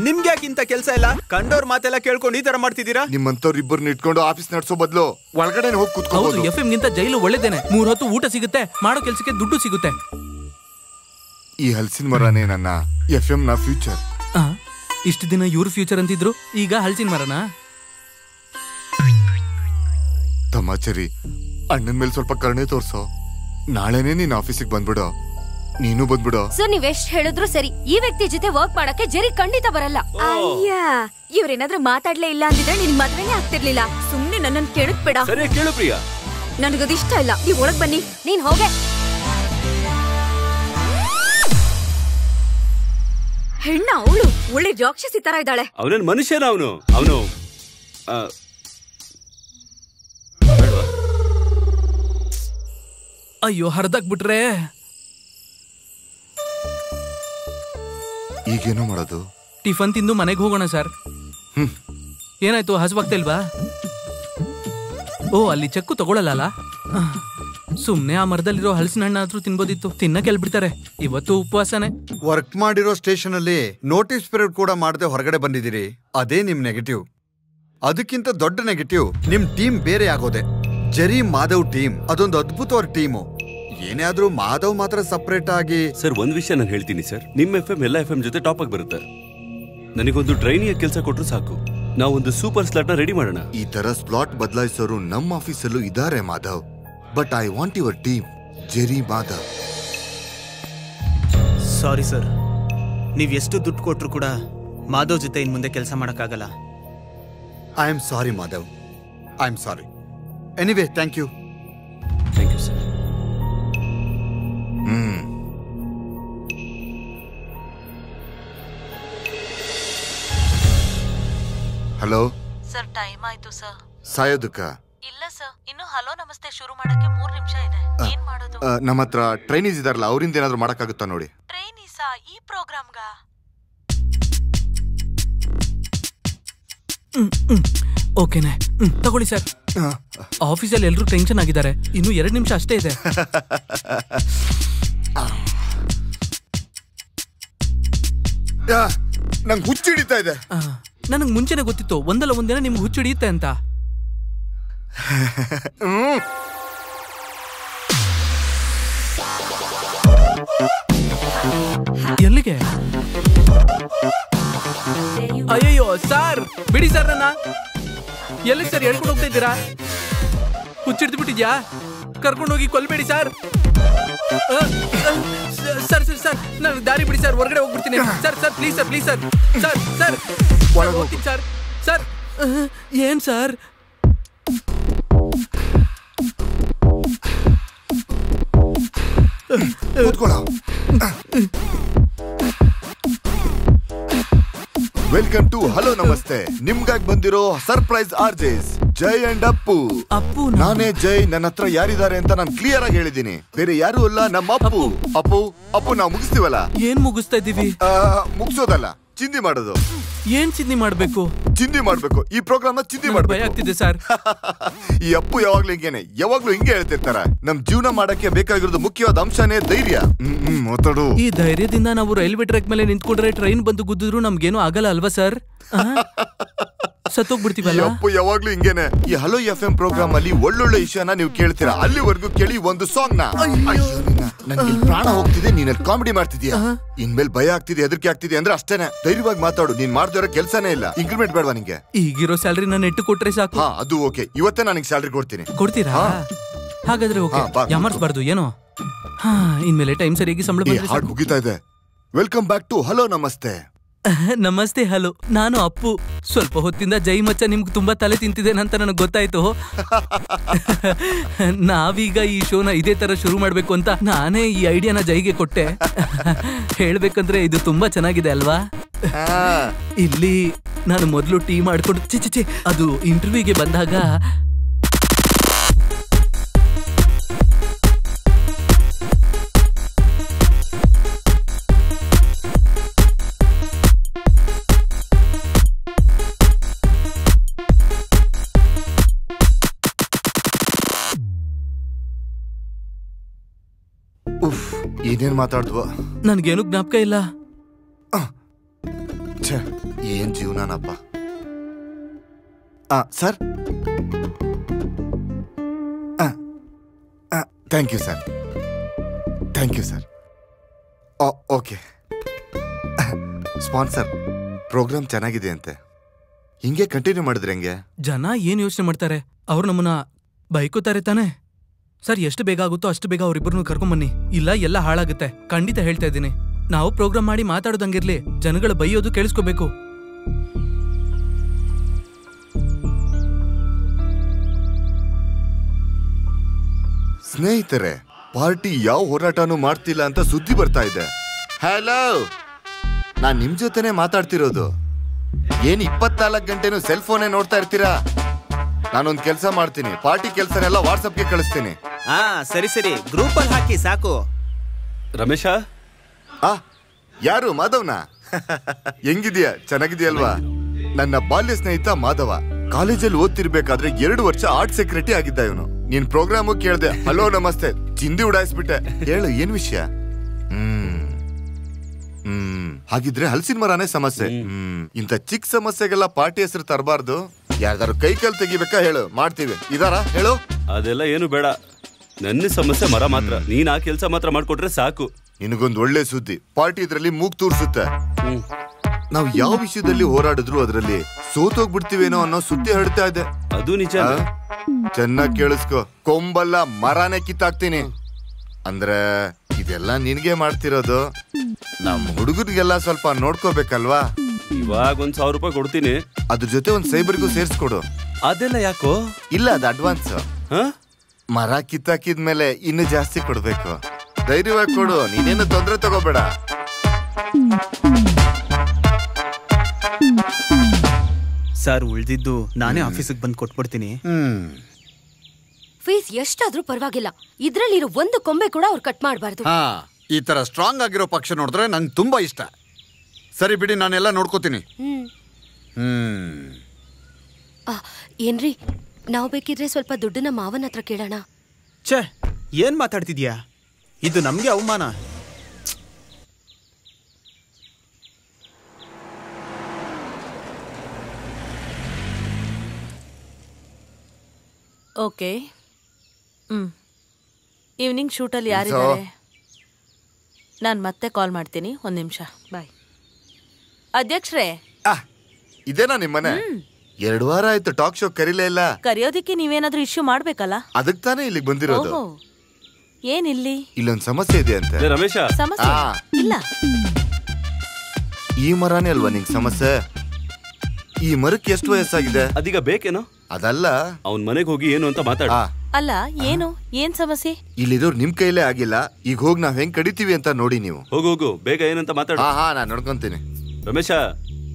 ನಿಮ್ಗೆ ಯಾಕಿಂತ ಕೆಲಸ ಇಲ್ಲ? ಕಂಡೋರ್ ಮಾತೆಲ್ಲ ಕೇಳ್ಕೊಂಡು ಈ ತರ ಮಾಡ್ತಿದ್ದೀರಾ? ನಿಮ್ಮಂತವ್ರು ಇಬ್ಬರನ್ನ ಇಟ್ಕೊಂಡು ಆಫೀಸ್ ನಡೆಸೋ ಬದಲು ಒಳಗಡೆ ಹೋಗಿ ಕೂತ್ಕೋಬಹುದು. FM ಗಿಂತ ಜೈಲು ಒಳ್ಳೇದೇನೆ. 3 ಹೊತ್ತು ಊಟ ಸಿಗುತ್ತೆ, ಮಾಡೋ ಕೆಲ್ಸಕ್ಕೆ ದುಡ್ಡು ಸಿಗುತ್ತೆ. ಈ ಹಲಸಿನ ಮರನೇ ನನ್ನ FM ನ ಫ್ಯೂಚರ್. ಇಷ್ಟು ದಿನ ಇವ್ರ ಫ್ಯೂಚರ್ ಅಂತಿದ್ರು, ಈಗ ಹಲಸಿನ ಮರನ. ತಮಾಚರಿ, ಅಣ್ಣನ ಮೇಲೆ ಸ್ವಲ್ಪ ಕರುಣೆ ತೋರ್ಸೋ. ನಾಳೆನೇ ನೀನ್ ಆಫೀಸಿಗೆ ಬಂದ್ಬಿಡೋ. ನೀನು ಬಂದ್ಬಿಡೋ. ಸರ್, ನೀವ್ ಎಷ್ಟ್ ಹೇಳಿದ್ರು ಸರಿ. ಈ ವ್ಯಕ್ತಿ ಜೊತೆ ವರ್ಕ್ ಮಾಡಕ್ಕೆ ಜೆರಿ ಖಂಡಿತ ಬರಲ್ಲ. ಅಯ್ಯ, ಇವ್ರೇನಾದ್ರೂ ಮಾತಾಡ್ಲೇ ಇಲ್ಲ ಅಂದಿದ್ರೆ ನಿನ್ ಮದ್ವೆನೇ ಆಗ್ತಿರ್ಲಿಲ್ಲ. ಸುಮ್ನೆ ನನ್ನನ್ ಕೆಣಕ್ಬೇಡ. ಸರಿ, ಕೇಳು ಪ್ರಿಯಾ. ನನಗದಿಷ್ಟ ಇಲ್ಲ. ನೀವ್ ಒಳಗ್ ಬನ್ನಿ. ನೀನ್ ಹೋಗೆ. ಹೆಣ್ಣ ಅವಳು ಒಳ್ಳೆ ರಾಕ್ಷಸಿ ತರ ಇದ್ದಾಳೆ. ಅವನೇನ್ ಮನುಷ್ಯನ? ಅವನು ಅಯ್ಯೋ, ಹರಿದಾಕ್ಬಿಟ್ರೆ. ಈಗೇನೋ ಮಾಡೋದು? ಟಿಫನ್ ತಿಂದು ಮನೆಗೆ ಹೋಗೋಣ ಸರ್. ಏನಾಯ್ತು, ಹಸುವಾಗ್ತಾ ಇಲ್ವಾ? ಓ, ಅಲ್ಲಿ ಚೆಕ್ಕು ತಗೊಳಲ್ಲ. ಸುಮ್ನೆ ಆ ಮರದಲ್ಲಿರೋ ಹಲಸಿನ ಹಣ್ಣಾದ್ರೂ ತಿನ್ಬೋದಿತ್ತು. ತಿನ್ನಕ್ಕೆ ಹೇಳ್ಬಿಡ್ತಾರೆ. ಇವತ್ತು ಉಪವಾಸನೆ. ವರ್ಕ್ ಮಾಡಿರೋ ಸ್ಟೇಷನ್ ಅಲ್ಲಿ ನೋಟಿಸ್ ಪೀರಿಯಡ್ ಕೂಡ ಮಾಡದೆ ಹೊರಗಡೆ ಬಂದಿದ್ದೀರಿ. ಅದೇ ನಿಮ್ ನೆಗೆಟಿವ್. ಅದಕ್ಕಿಂತ ದೊಡ್ಡ ನೆಗೆಟಿವ್ ನಿಮ್ ಟೀಮ್ ಬೇರೆ ಆಗೋದೆ. ಜೆರಿ ಮಾಧವ್ ಟೀಮ್ ಅದೊಂದು ಅದ್ಭುತವಾದ ಟೀಮು. ಏನೇ ಆದ್ರೂ ಮಾಧವ್ ಮಾತ್ರ ಸಪರೇಟ್ ಆಗಿ. ಸರ್, ಒಂದ್ ವಿಷಯ ನಾನು ಹೇಳ್ತೀನಿ ಸರ್. ನಿಮ್ಮ FM ಎಲ್ಲ FM ಜೊತೆ ಟಾಪ್ ಆಗಿ ಬರುತ್ತೆ. ನನಗೊಂದು ಟ್ರೈನಿಯ ಕೆಲಸ ಕೊಟ್ರು ಸಾಕು. ನಾವೊಂದು ಸೂಪರ್ ಸ್ಲಾಟ್ ನ ರೆಡಿ ಮಾಡೋಣ. ಈ ತರ ಸ್ಲಾಟ್ ಬದಲಾಯಿಸೋರು ನಮ್ಮ ಆಫೀಸಲ್ಲೂ ಇದಾರೆ Madhav. But I want your team, Jerry Madhav. Sorry sir, ನೀವ್ ಎಷ್ಟು ದುಡ್ಡು ಕೊಟ್ರು ಕೂಡ ಮಾಧವ್ ಜೊತೆ ಇನ್ ಮುಂದೆ ಕೆಲಸ ಮಾಡಕ್ಕಾಗಲ್ಲ. I am sorry Madhav, I am sorry. Anyway, thank you. Thank you sir. Hello sir, time ಆಯ್ತು ಸರ್. ಸಾಯೋದಕ್ಕ? ಇಲ್ಲ ಸರ್, ಇನ್ನು ಹಲೋ ನಮಸ್ತೆ ಶುರು ಮಾಡಕ್ಕೆ 3 ನಿಮಿಷ ಇದೆ. ಏನ್ ಮಾಡೋದು? ನಮ್ಮ ಹತ್ರ ಟ್ರೈನೀಸ್ ಇದಾರಲ್ಲ, ಅವರಿಂದ ಏನಾದ್ರು ಮಾಡಕ್ಕಾಗುತ್ತಾ ನೋಡಿ. ಟ್ರೈನೀಸಾ ಈ ಪ್ರೋಗ್ರಾಮ್ಗ? ಓಕೆನೆ, ತಗೊಳ್ಳಿ ಸರ್. ಆಫೀಸಲ್ಲಿ ಎಲ್ಲರೂ ಟೆನ್ಷನ್ ಆಗಿದ್ದಾರೆ. ಇನ್ನು 2 ನಿಮಿಷ ಅಷ್ಟೇ ಇದೆ. ನಂಗೆ ಹುಚ್ಚು ಹಿಡಿತಾ ಇದೆ. ನನಗೆ ಮುಂಚೆನೆ ಗೊತ್ತಿತ್ತು ಒಂದಲ್ಲ ಒಂದಿನ ನಿಮ್ಗೆ ಹುಚ್ಚು ಹಿಡಿಯುತ್ತೆ ಅಂತ. ಎಲ್ಲಿಗೆ? ಅಯ್ಯಯ್ಯೋ ಸರ್, ಬಿಡಿ ಸರ್ ನನ್ನ. ಎಲ್ಲಿ ಸರ್ ಹೇಳ್ಕೊಂಡು ಹೋಗ್ತಾ ಇದ್ದೀರಾ? ಹುಚ್ಚಿಡ್ದು ಬಿಟ್ಟಿದ್ಯಾ? ಕರ್ಕೊಂಡು ಹೋಗಿ ಕೊಲ್ಬೇಡಿ ಸರ್. ಸರ್ ಸರ್ ಸರ್, ನನಗೆ ದಾರಿ ಬಿಡಿ ಸರ್, ಹೊರಗಡೆ ಹೋಗ್ಬಿಡ್ತೀನಿ sir. Sir please sir, please sir. Sir sir ಹೋಗ್ತೀನಿ ಸರ್. ಸರ್ ಏನ್ sir? Welcome to hello Namaste. ನಿಮ್ಗಾಗಿ ಬಂದಿರೋ surprise RJs Jai and Appu. Appu ನಾನೇ ಜೈ. ನನ್ನ ಹತ್ರ ಯಾರಿದ್ದಾರೆ ಅಂತ ನಾನು ಕ್ಲಿಯರ್ ಆಗಿ ಹೇಳಿದೀನಿ. ಬೇರೆ ಯಾರು ಅಲ್ಲ, ನಮ್ಮ ಅಪ್ಪು. ಅಪ್ಪು ಅಪ್ಪು ನಾವು ಮುಗಿಸ್ತೀವಲ್ಲ. ಏನ್ ಮುಗಿಸ್ತಾ ಇದೀವಿ? ಮುಗಿಸೋದಲ್ಲ, ಚಿಂದಿ ಮಾಡೋದು. ಏನ್ ಚಿಂದಿ ಮಾಡ್ಬೇಕು? ಚಿಂದಿ ಮಾಡ್ಬೇಕು. ಈ ಪ್ರೋಗ್ರಾಮ್ ಚಿಂದಿ ಮಾಡ್ಬೇಕು. ಭಯ ಆಗ್ತಿದೆ ಸರ್. ಈ ಅಪ್ಪು ಯಾವಾಗ್ಲೂ ಹಿಂಗೇನೆ, ಯಾವಾಗ್ಲೂ ಹಿಂಗೆ ಹೇಳ್ತಿರ್ತಾರ. ನಮ್ ಜೀವನ ಮಾಡಕ್ಕೆ ಬೇಕಾಗಿರೋದು ಮುಖ್ಯವಾದ ಅಂಶನೇ ಧೈರ್ಯ. ಮಾತಾಡು. ಈ ಧೈರ್ಯದಿಂದ ನಾವು ರೈಲ್ವೆ ಟ್ರ್ಯಾಕ್ ಮೇಲೆ ನಿಂತ್ಕೊಂಡ್ರೆ ಟ್ರೈನ್ ಬಂದು ಗುದ್ದಿದ್ರು ನಮ್ಗೇನು ಆಗಲ್ಲ ಅಲ್ವಾ ಸರ್? ಸತ್ತೋಗ್ಬಿಡ್ತೀವಲ್ಲ. ಅಪ್ಪು ಯಾವಾಗ್ಲೂ ಹಿಂಗೇನೆ. ಈ ಹಲೋ FM ಪ್ರೋಗ್ರಾಮ್ ಅಲ್ಲಿ ಒಳ್ಳೊಳ್ಳೆ ವಿಷಯನ ನೀವು ಕೇಳ್ತೀರಾ. ಅಲ್ಲಿವರೆಗೂ ಕೇಳಿ ಒಂದು ಸಾಂಗ್ ನ. ನನ್ಗೆ ಪ್ರಾಣ ಹೋಗ್ತಿದೆ, ನೀನ್ ಕಾಮಿಡಿ ಮಾಡ್ತಿದ್ಯಾ. ಇನ್ಮೇಲೆ ಭಯ ಆಗ್ತಿದೆ, ಹೆದರಿಕೆ ಆಗ್ತಿದೆ ಅಂದ್ರೆ ಅಷ್ಟೇನೆ. ಧೈರ್ಯವಾಗಿ ಮಾತಾಡು. ನೀನ್ ಮಾಡ್ದಿರೋ ಕೆಲ್ಸನೇ ಇಲ್ಲ. ಇನ್ಕ್ರಿಮೆಂಟ್ ಬೇಡವಾ ನಿಂಗೆ? ಈಗಿರೋ ಸ್ಯಾಲರಿ ನಾನು ನೆಟ್ಟು ಕೊಟ್ರೆ ಸಾಕು. ಅದು ಓಕೆ. ಇವತ್ತೇ ನನಗೆ ಸ್ಯಾಲರಿ ಕೊಡ್ತೀನಿ. ಕೊಡ್ತೀರಾ? ಹಾಗಾದ್ರೆ ಓಕೆ. ಯಾಮರ್ಸ್ಬಾರ್ದು ಏನೋ. ಇನ್ಮೇಲೆ ಟೈಮ್ ಸರಿಯಾಗಿ ಸಂಬಳ ಹಾಡ್ ಮುಗಿತಾ ಇದೆ. ವೆಲ್ಕಮ್ ಬ್ಯಾಕ್ ಟು ಹಲೋ ನಮಸ್ತೆ. ನಮಸ್ತೆ. ಹಲೋ, ನಾನು ಅಪ್ಪು. ಸ್ವಲ್ಪ ಹೊತ್ತಿಂದ ಜೈ ಮಚ್ಚ ನಿಮ್ಗೆ ತುಂಬಾ ತಲೆ ತಿಂತಿದ್ದೇನೆ ಅಂತ ನನಗೆ ಗೊತ್ತಾಯ್ತು. ನಾವೀಗ ಈ ಶೋನ ಇದೇ ತರ ಶುರು ಮಾಡ್ಬೇಕು ಅಂತ ನಾನೇ ಈ ಐಡಿಯಾನ ಜೈಗೆ ಕೊಟ್ಟೆ. ಹೇಳ್ಬೇಕಂದ್ರೆ ಇದು ತುಂಬಾ ಚೆನ್ನಾಗಿದೆ ಅಲ್ವಾ? ಇಲ್ಲಿ ನಾನು ಮೊದಲು ಟೀ ಮಾಡ್ಕೊಂಡು ಚಿಚಿ ಅದು ಇಂಟರ್ವ್ಯೂಗೆ ಬಂದಾಗ ಏನೇನ್ ಮಾತಾಡ್ದ್ವ? ನನ್ಗೇನು ಜ್ಞಾಪಕ ಇಲ್ಲ. ಏನ್ ಜೀವನನಪ್ಪ. Sir, thank you sir. Thank you sir. Okay. Sponsor, program ಚೆನ್ನಾಗಿದೆ ಅಂತೆ. ಹಿಂಗೆ ಕಂಟಿನ್ಯೂ ಮಾಡಿದ್ರೆ ಹೆಂಗೆ? ಜನ ಏನ್ ಯೋಚನೆ ಮಾಡ್ತಾರೆ? ಅವ್ರು ನಮ್ಮನ್ನ ಬೈಕೋತಾರೆ ತಾನೆ? ಸರ್, ಎಷ್ಟು ಬೇಗ ಆಗುತ್ತೋ ಅಷ್ಟು ಬೇಗ ಅವ್ರಿಬ್ಬರನ್ನು ಕರ್ಕೊಂಬನ್ನಿ. ಇಲ್ಲ ಎಲ್ಲ ಹಾಳಾಗುತ್ತೆ. ಖಂಡಿತ ಹೇಳ್ತಾ ಇದ್ದೀನಿ. ನಾವು ಪ್ರೋಗ್ರಾಮ್ ಮಾಡಿ ಮಾತಾಡೋದಂಗಿರ್ಲಿ, ಜನಗಳ ಬೈಯೋದು ಕೇಳಿಸ್ಕೋಬೇಕು. ಸ್ನೇಹಿತರೆ, ಪಾರ್ಟಿ ಯಾವ ಹೋರಾಟನೂ ಮಾಡ್ತಿಲ್ಲ ಅಂತ ಸುದ್ದಿ ಬರ್ತಾ ಇದೆ. ಹಲೋ, ನಾನ್ ನಿಮ್ ಜೊತೆನೆ ಮಾತಾಡ್ತಿರೋದು. ಏನ್ 24 ಗಂಟೆನೂ ಸೆಲ್ ಫೋನೇ ನೋಡ್ತಾ ಇರ್ತೀರಾ? ನಾನೊಂದ್ ಕೆಲಸ ಮಾಡ್ತೀನಿ. ಪಾರ್ಟಿ ಕೆಲಸನೆಲ್ಲ ವಾಟ್ಸಪ್ಗೆ ಕಳಿಸ್ತೀನಿ. ಸರಿ ಸರಿ, ಗ್ರೂಪ್ ಅಲ್ಲಿ ಹಾಕಿ ಸಾಕು. ರಮೇಶ? ಯಾರು? ಮಾಧವ್ನ? ಹೆಂಗಿದ್ಯಾ? ಚೆನ್ನಾಗಿದ್ಯಲ್ವಾ? ನನ್ನ ಬಾಲ್ಯ ಸ್ನೇಹಿತ ಮಾಧವ ಕಾಲೇಜಲ್ಲಿ ಓದ್ತಿರ್ಬೇಕಾದ್ರೆ 2 ವರ್ಷ ಆರ್ಟ್ ಸೆಕ್ರೆಟರಿ ಆಗಿದ್ದ ಇವನು. ನಿನ್ ಪ್ರೋಗ್ರಾಮು ಕೇಳ್ದೆ, ಹಲೋ ನಮಸ್ತೆ, ಚಿಂದಿ ಉಡಾಯಿಸ್ಬಿಟ್ಟೆ. ಹೇಳು ಏನ್ ವಿಷಯ? ಹಾಗಿದ್ರೆ ಹಲಸಿನ ಮರನೇ ಸಮಸ್ಯೆ. ಇಂಥ ಚಿಕ್ಕ ಸಮಸ್ಯೆಗೆಲ್ಲ ಪಾರ್ಟಿ ಹೆಸರು ತರಬಾರ್ದು. ಯಾರ್ದಾರು ಕೈ ಕಾಲು ತೆಗಿಬೇಕಾ ಹೇಳು, ಮಾಡ್ತೀವಿ. ಇದಾರ ಹೇಳು. ಅದೆಲ್ಲ ಏನು ಬೇಡ, ನನ್ನ ಸಮಸ್ಯೆ ಮರ ಮಾತ್ರ. ನೀನ್ ಆ ಕೆಲ್ಸ ಮಾತ್ರ ಮಾಡ್ಕೊಟ್ರೆ ಸಾಕು. ನಿನಗೊಂದು ಒಳ್ಳೆ ಸುದ್ದಿ, ಪಾರ್ಟಿ ಇದ್ರಲ್ಲಿ ಮೂಗ್ ತೂರ್ಸುತ್ತೆ. ನಾವು ಯಾವ ವಿಷಯದಲ್ಲಿ ಹೋರಾಡಿದ್ರು ಅದರಲ್ಲಿ ಸೋತೋಗ್ಬಿಡ್ತೀವೇನೋ ಅನ್ನೋ ಸುದ್ದಿ ಹರಡ್ತಾ ಇದೆ. ಅದು ನಿಜ. ಚೆನ್ನಾಗಿ ಕೇಳಿಸ್ಕೊ, ಕೊಂಬಲ್ಲ ಮರಾನೇ ಕಿತ್ತಾಕ್ತೀನಿ. ಅಂದ್ರೆ ಇದೆಲ್ಲ ನಿನ್ಗೆ ಮಾಡ್ತಿರೋದು. ನಮ್ ಹುಡುಗರಿಗೆಲ್ಲ ಸ್ವಲ್ಪ ನೋಡ್ಕೋಬೇಕಲ್ವಾ? ಇವಾಗ 1,000 ರೂಪಾಯಿ ಕೊಡ್ತೀನಿ, ಅದ್ರ ಜೊತೆ ಒಂದ್ ಸೈಬರ್ಗೂ ಸೇರ್ಸ್ಕೊಡು. ಅದೆಲ್ಲ ಯಾಕೋ? ಇಲ್ಲ, ಅದು ಅಡ್ವಾನ್ಸ್. ಮರ ಕಿತ್ತಾಕಿದ್ಮೇಲೆ ಇನ್ನು ಜಾಸ್ತಿ ಕೊಡ್ಬೇಕು. ಧೈರ್ಯವಾಗಿ ಕೊಡು, ನೀನೇನು ತೊಂದ್ರೆ ತಗೋಬೇಡ. ಸರ್, ಉಳ್ದಿದ್ದು ನಾನೇ ಆಫೀಸಿಗೆ ಬಂದು ಕೊಟ್ಬಿಡ್ತೀನಿ. ಫೀಸ್ ಎಷ್ಟಾದ್ರೂ ಪರವಾಗಿಲ್ಲ, ಇದ್ರಲ್ಲಿರೋ ಒಂದು ಕೊಂಬೆ ಕೂಡ ಅವ್ರು ಕಟ್ ಮಾಡಬಾರ್ದು. ಈ ತರ ಸ್ಟ್ರಾಂಗ್ ಆಗಿರೋ ಪಕ್ಷ ನೋಡಿದ್ರೆ ನಂಗೆ ತುಂಬಾ ಇಷ್ಟ. ಸರಿ ಬಿಡಿ, ನಾನೆಲ್ಲ ನೋಡ್ಕೋತೀನಿ. ಏನ್ರಿ, ನಾವು ಬೇಕಿದ್ರೆ ಸ್ವಲ್ಪ ದುಡ್ಡನ್ನ ಮಾವನ ಹತ್ರ ಕೇಳೋಣ. ಛೇ, ಏನ್ ಮಾತಾಡ್ತಿದ್ಯಾ? ಇದು ನಮ್ಗೆ ಅವಮಾನ. ಓಕೆ. ಈವ್ನಿಂಗ್ ಶೂಟಲ್ಲಿ ಯಾರಿದ್ದಾರೆ? ನಾನು ಮತ್ತೆ ಕಾಲ್ ಮಾಡ್ತೀನಿ. 1 ನಿಮಿಷ. ಬಾಯ್. ಅಧ್ಯಕ್ಷರೇ, ಇದೇನಾ ನಿಮ್ಮನೆ? 2 ವಾರ ಆಯ್ತು ಟಾಕ್ ಶೋ ಕರೀಲೇ ಇಲ್ಲ. ಕರೆಯೋದಿಕ್ಕೆ ನೀವೇನಾದ್ರೂ ಇಶ್ಯೂ ಮಾಡ್ಬೇಕಲ್ಲ? ಅದಕ್ಕೆ ತಾನೇ ಇಲ್ಲಿಗೆ ಬಂದಿರೋದು. ಏನಿಲ್ಲಿ? ಇಲ್ಲೊಂದು ಸಮಸ್ಯೆ ಇದೆ ಅಂತೆ. ರಮೇಶ, ಸಮಸ್ಯೆ ಇಲ್ಲ. ಈ ಮರನೇ ಅಲ್ವಾ ನಿಂಗೆ ಸಮಸ್ಯೆ? ಈ ಮರಕ್ಕೆ ಎಷ್ಟು ವಯಸ್ಸಾಗಿದೆ? ಅದೀಗ ಬೇಕೇನೋ? ಅದಲ್ಲ, ಅವನ್ ಮನೆಗೆ ಹೋಗಿ ಏನು ಅಂತ ಮಾತಾಡ. ಅಲ್ಲ, ಏನ್ ಸಮಸ್ಯೆ? ಇಲ್ಲಿರೋರು ನಿಮ್ ಕೈಲೇ ಆಗಿಲ್ಲ. ಈಗ ಹೋಗಿ ನಾವ್ ಹೆಂಗ್ ಕಡಿತೀವಿ ಅಂತ ನೋಡಿ ನೀವು. ಹೋಗು ಬೇಗ ಏನಂತ ಮಾತಾಡ. ನಾನ್ ನೋಡ್ಕೊಂತೀನಿ. ರಮೇಶ,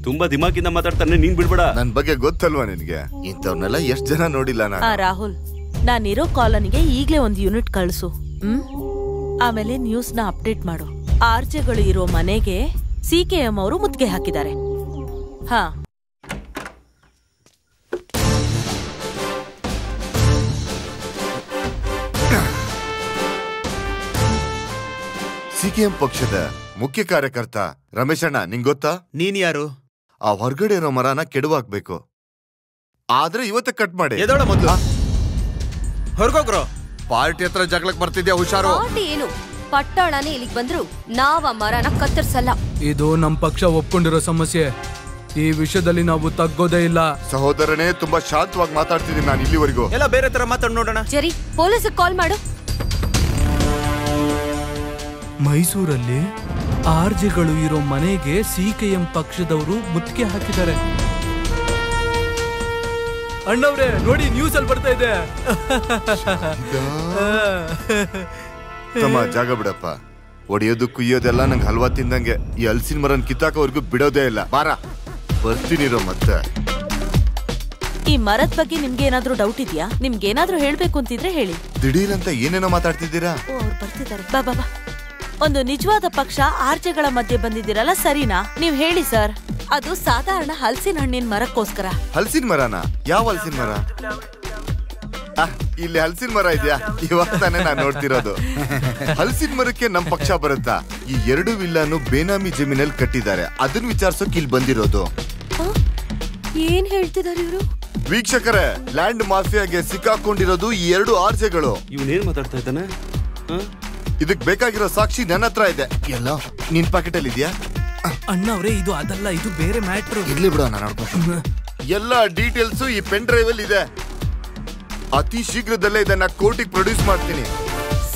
ತುಂಬಾ ದಿಮಾಕಿಂದ ಮಾತಾಡ್ತಾನೆ, ನೀನ್ ಬಿಡ್ಬೇಡ. ನನ್ ಬಗ್ಗೆ ಗೊತ್ತಲ್ವಾ ನಿನ್ಗೆ? ಇಂಥವ್ರನ್ನೆಲ್ಲ ಎಷ್ಟ್ ಜನ ನೋಡಿಲ್ಲ ನಾನು. ರಾಹುಲ್, ನಾನಿರೋ ಕಾಲೋನಿಗೆ ಈಗ್ಲೇ 1 ಯೂನಿಟ್ ಕಳ್ಸು. ಆಮೇಲೆ ನ್ಯೂಸ್ ನ ಅಪ್ಡೇಟ್ ಮಾಡು. ಆರ್ಜೆಗಳು ಇರೋ ಮನೆಗೆ CKM ಅವರು ಮುತ್ತಿಗೆ ಹಾಕಿದ್ದಾರೆ. CKM ಪಕ್ಷದ ಮುಖ್ಯ ಕಾರ್ಯಕರ್ತ ರಮೇಶ್ ಅಣ್ಣ, ನಿಂಗ್ ಗೊತ್ತಾ? ನೀನ್ ಯಾರು? ಆ ಹೊರಗಡೆ ಇರೋ ಮರನ ಕೆಡವಾಕ್ಬೇಕು. ಆದ್ರೆ ಇವತ್ತ ಕಟ್ ಮಾಡಿ. ಮೊದ್ಲು ಹೊರಗೋಗ್ರೋ. ಪಾರ್ಟಿ ಹತ್ರ ಜಗಳಕ್ಕೆ ಬರ್ತಿದ್ಯಾ? ಹುಷಾರು. ಪಾರ್ಟಿ ಏನು, ಪಟ್ಟಾಳನೇ ಇಲ್ಲಿಗೆ ಬಂದ್ರು ನಾವ್ ಆ ಮರನ ಕತ್ತರಿಸಲ್ಲ. ಇದು ನಮ್ ಪಕ್ಷ ಒಪ್ಕೊಂಡಿರೋ ಸಮಸ್ಯೆ. ಈ ವಿಷಯದಲ್ಲಿ ನಾವು ತಗ್ಗೋದೇ ಇಲ್ಲ. ಸಹೋದರನೇ, ತುಂಬಾ ಶಾಂತವಾಗಿ ಮಾತಾಡ್ತಿದ್ದೀನಿ ನಾನು ಇಲ್ಲಿವರೆಗೂ. ಎಲ್ಲ ಬೇರೆ ತರ ಮಾತಾಡ್ ನೋಡೋಣ. ಜರಿ, ಪೊಲೀಸಿಗೆ ಕಾಲ್ ಮಾಡು. ಮೈಸೂರಲ್ಲಿ ಆರ್ಜೆಗಳು ಇರೋ ಮನೆಗೆ CKM ಪಕ್ಷದವರು ಮುತ್ತಿಗೆ ಹಾಕಿದ್ದಾರೆ. ಅಣ್ಣವ್ರೆ ನೋಡಿ, ನ್ಯೂಸ್ ಅಲ್ಲಿ ಬರ್ತಾ ಇದೆ. ತಮ್ಮ ಜಾಗ ಬಿಡಪ್ಪ. ಒಡೆಯೋದು ಕುಯ್ಯೋದೆಲ್ಲ ನಂಗೆ ಹಲ್ವಾ ತಿಂದಂಗೆ. ಈ ಹಲಸಿನ ಮರನ್ ಕಿತ್ತಾಕೋವರೆಗೂ ಬಿಡೋದೇ ಇಲ್ಲ. ಬಾರ, ಬರ್ತೀನಿರೋ ಮತ್ತೆ. ಈ ಮರದ ಬಗ್ಗೆ ನಿಮ್ಗೆ ಏನಾದ್ರೂ ಡೌಟ್ ಇದೆಯಾ? ನಿಮ್ಗೆ ಏನಾದ್ರೂ ಹೇಳ್ಬೇಕು ಅಂತಿದ್ರೆ ಹೇಳಿ. ದಿಢೀರಂತ ಏನೇನೋ ಮಾತಾಡ್ತಿದ್ದೀರಾ? ಅವ್ರು ಬರ್ತಿದ್ದಾರೆ. ಬಾ. ಒಂದು ನಿಜವಾದ ಪಕ್ಷ ಆರ್ಜೆಗಳ ಮಧ್ಯೆ ಬಂದಿದ್ದೀರಲ್ಲ, ಸರಿನಾ? ನೀವ್ ಹೇಳಿ ಸರ್. ಅದು ಸಾಧಾರಣ ಹಲಸಿನ ಹಣ್ಣಿನ ಮರಕ್ಕೋಸ್ಕರ. ಹಲಸಿನ ಮರನಾ? ಯಾವ ಹಲಸಿನ ಮರ? ಇಲ್ಲಿ ಹಲಸಿನ ಮರ ಇದೆಯಾ? ಇವಾಗ ತಾನೇ ನಾನ್ ನೋಡ್ತಿರೋದು. ಹಲಸಿನ ಮರಕ್ಕೆ ನಮ್ ಪಕ್ಷ ಬರುತ್ತಾ? ಈ 2 ವಿಲ್ಲಾನು ಬೇನಾಮಿ ಜಮೀನಲ್ಲಿ ಕಟ್ಟಿದ್ದಾರೆ. ಅದನ್ನ ವಿಚಾರಿಸೋಕೆ ಇಲ್ಲಿ ಬಂದಿರೋದು. ಏನ್ ಹೇಳ್ತಿದ್ದಾರೆ ಇವರು? ವೀಕ್ಷಕರೇ, ಲ್ಯಾಂಡ್ ಮಾಫಿಯಾಗೆ ಸಿಕ್ಕಾಕೊಂಡಿರೋದು ಈ 2 ಆರ್ಜೆಗಳು. ಇವನೇನ್ ಮಾತಾಡ್ತಾ ಇದ್ದಾನೆ? ಇದಕ್ ಬೇಕಾಗಿರೋ ಸಾಕ್ಷಿ ನನ್ನ ಹತ್ರ ಇದೆ. ಎಲ್ಲ ನಿನ್ ಪ್ಯಾಕೆಟ್ ಅಲ್ಲಿ ಇದೆಯಾ? ಅಣ್ಣವ್ರೆ, ಇದು ಅದಲ್ಲ, ಇದು ಬೇರೆ ಮ್ಯಾಟ್ರು. ಇರ್ಲಿ ಬಿಡು, ನಾನು ನೋಡ್ಕೊಂಡು. ಎಲ್ಲ ಡೀಟೇಲ್ಸ್ ಈ ಪೆನ್ ಡ್ರೈವ್ ಅಲ್ಲಿ ಇದೆ. ಅತಿ ಶೀಘ್ರದಲ್ಲೇ ಇದನ್ನ ಕೋರ್ಟಿಗೆ ಪ್ರೊಡ್ಯೂಸ್ ಮಾಡ್ತೀನಿ.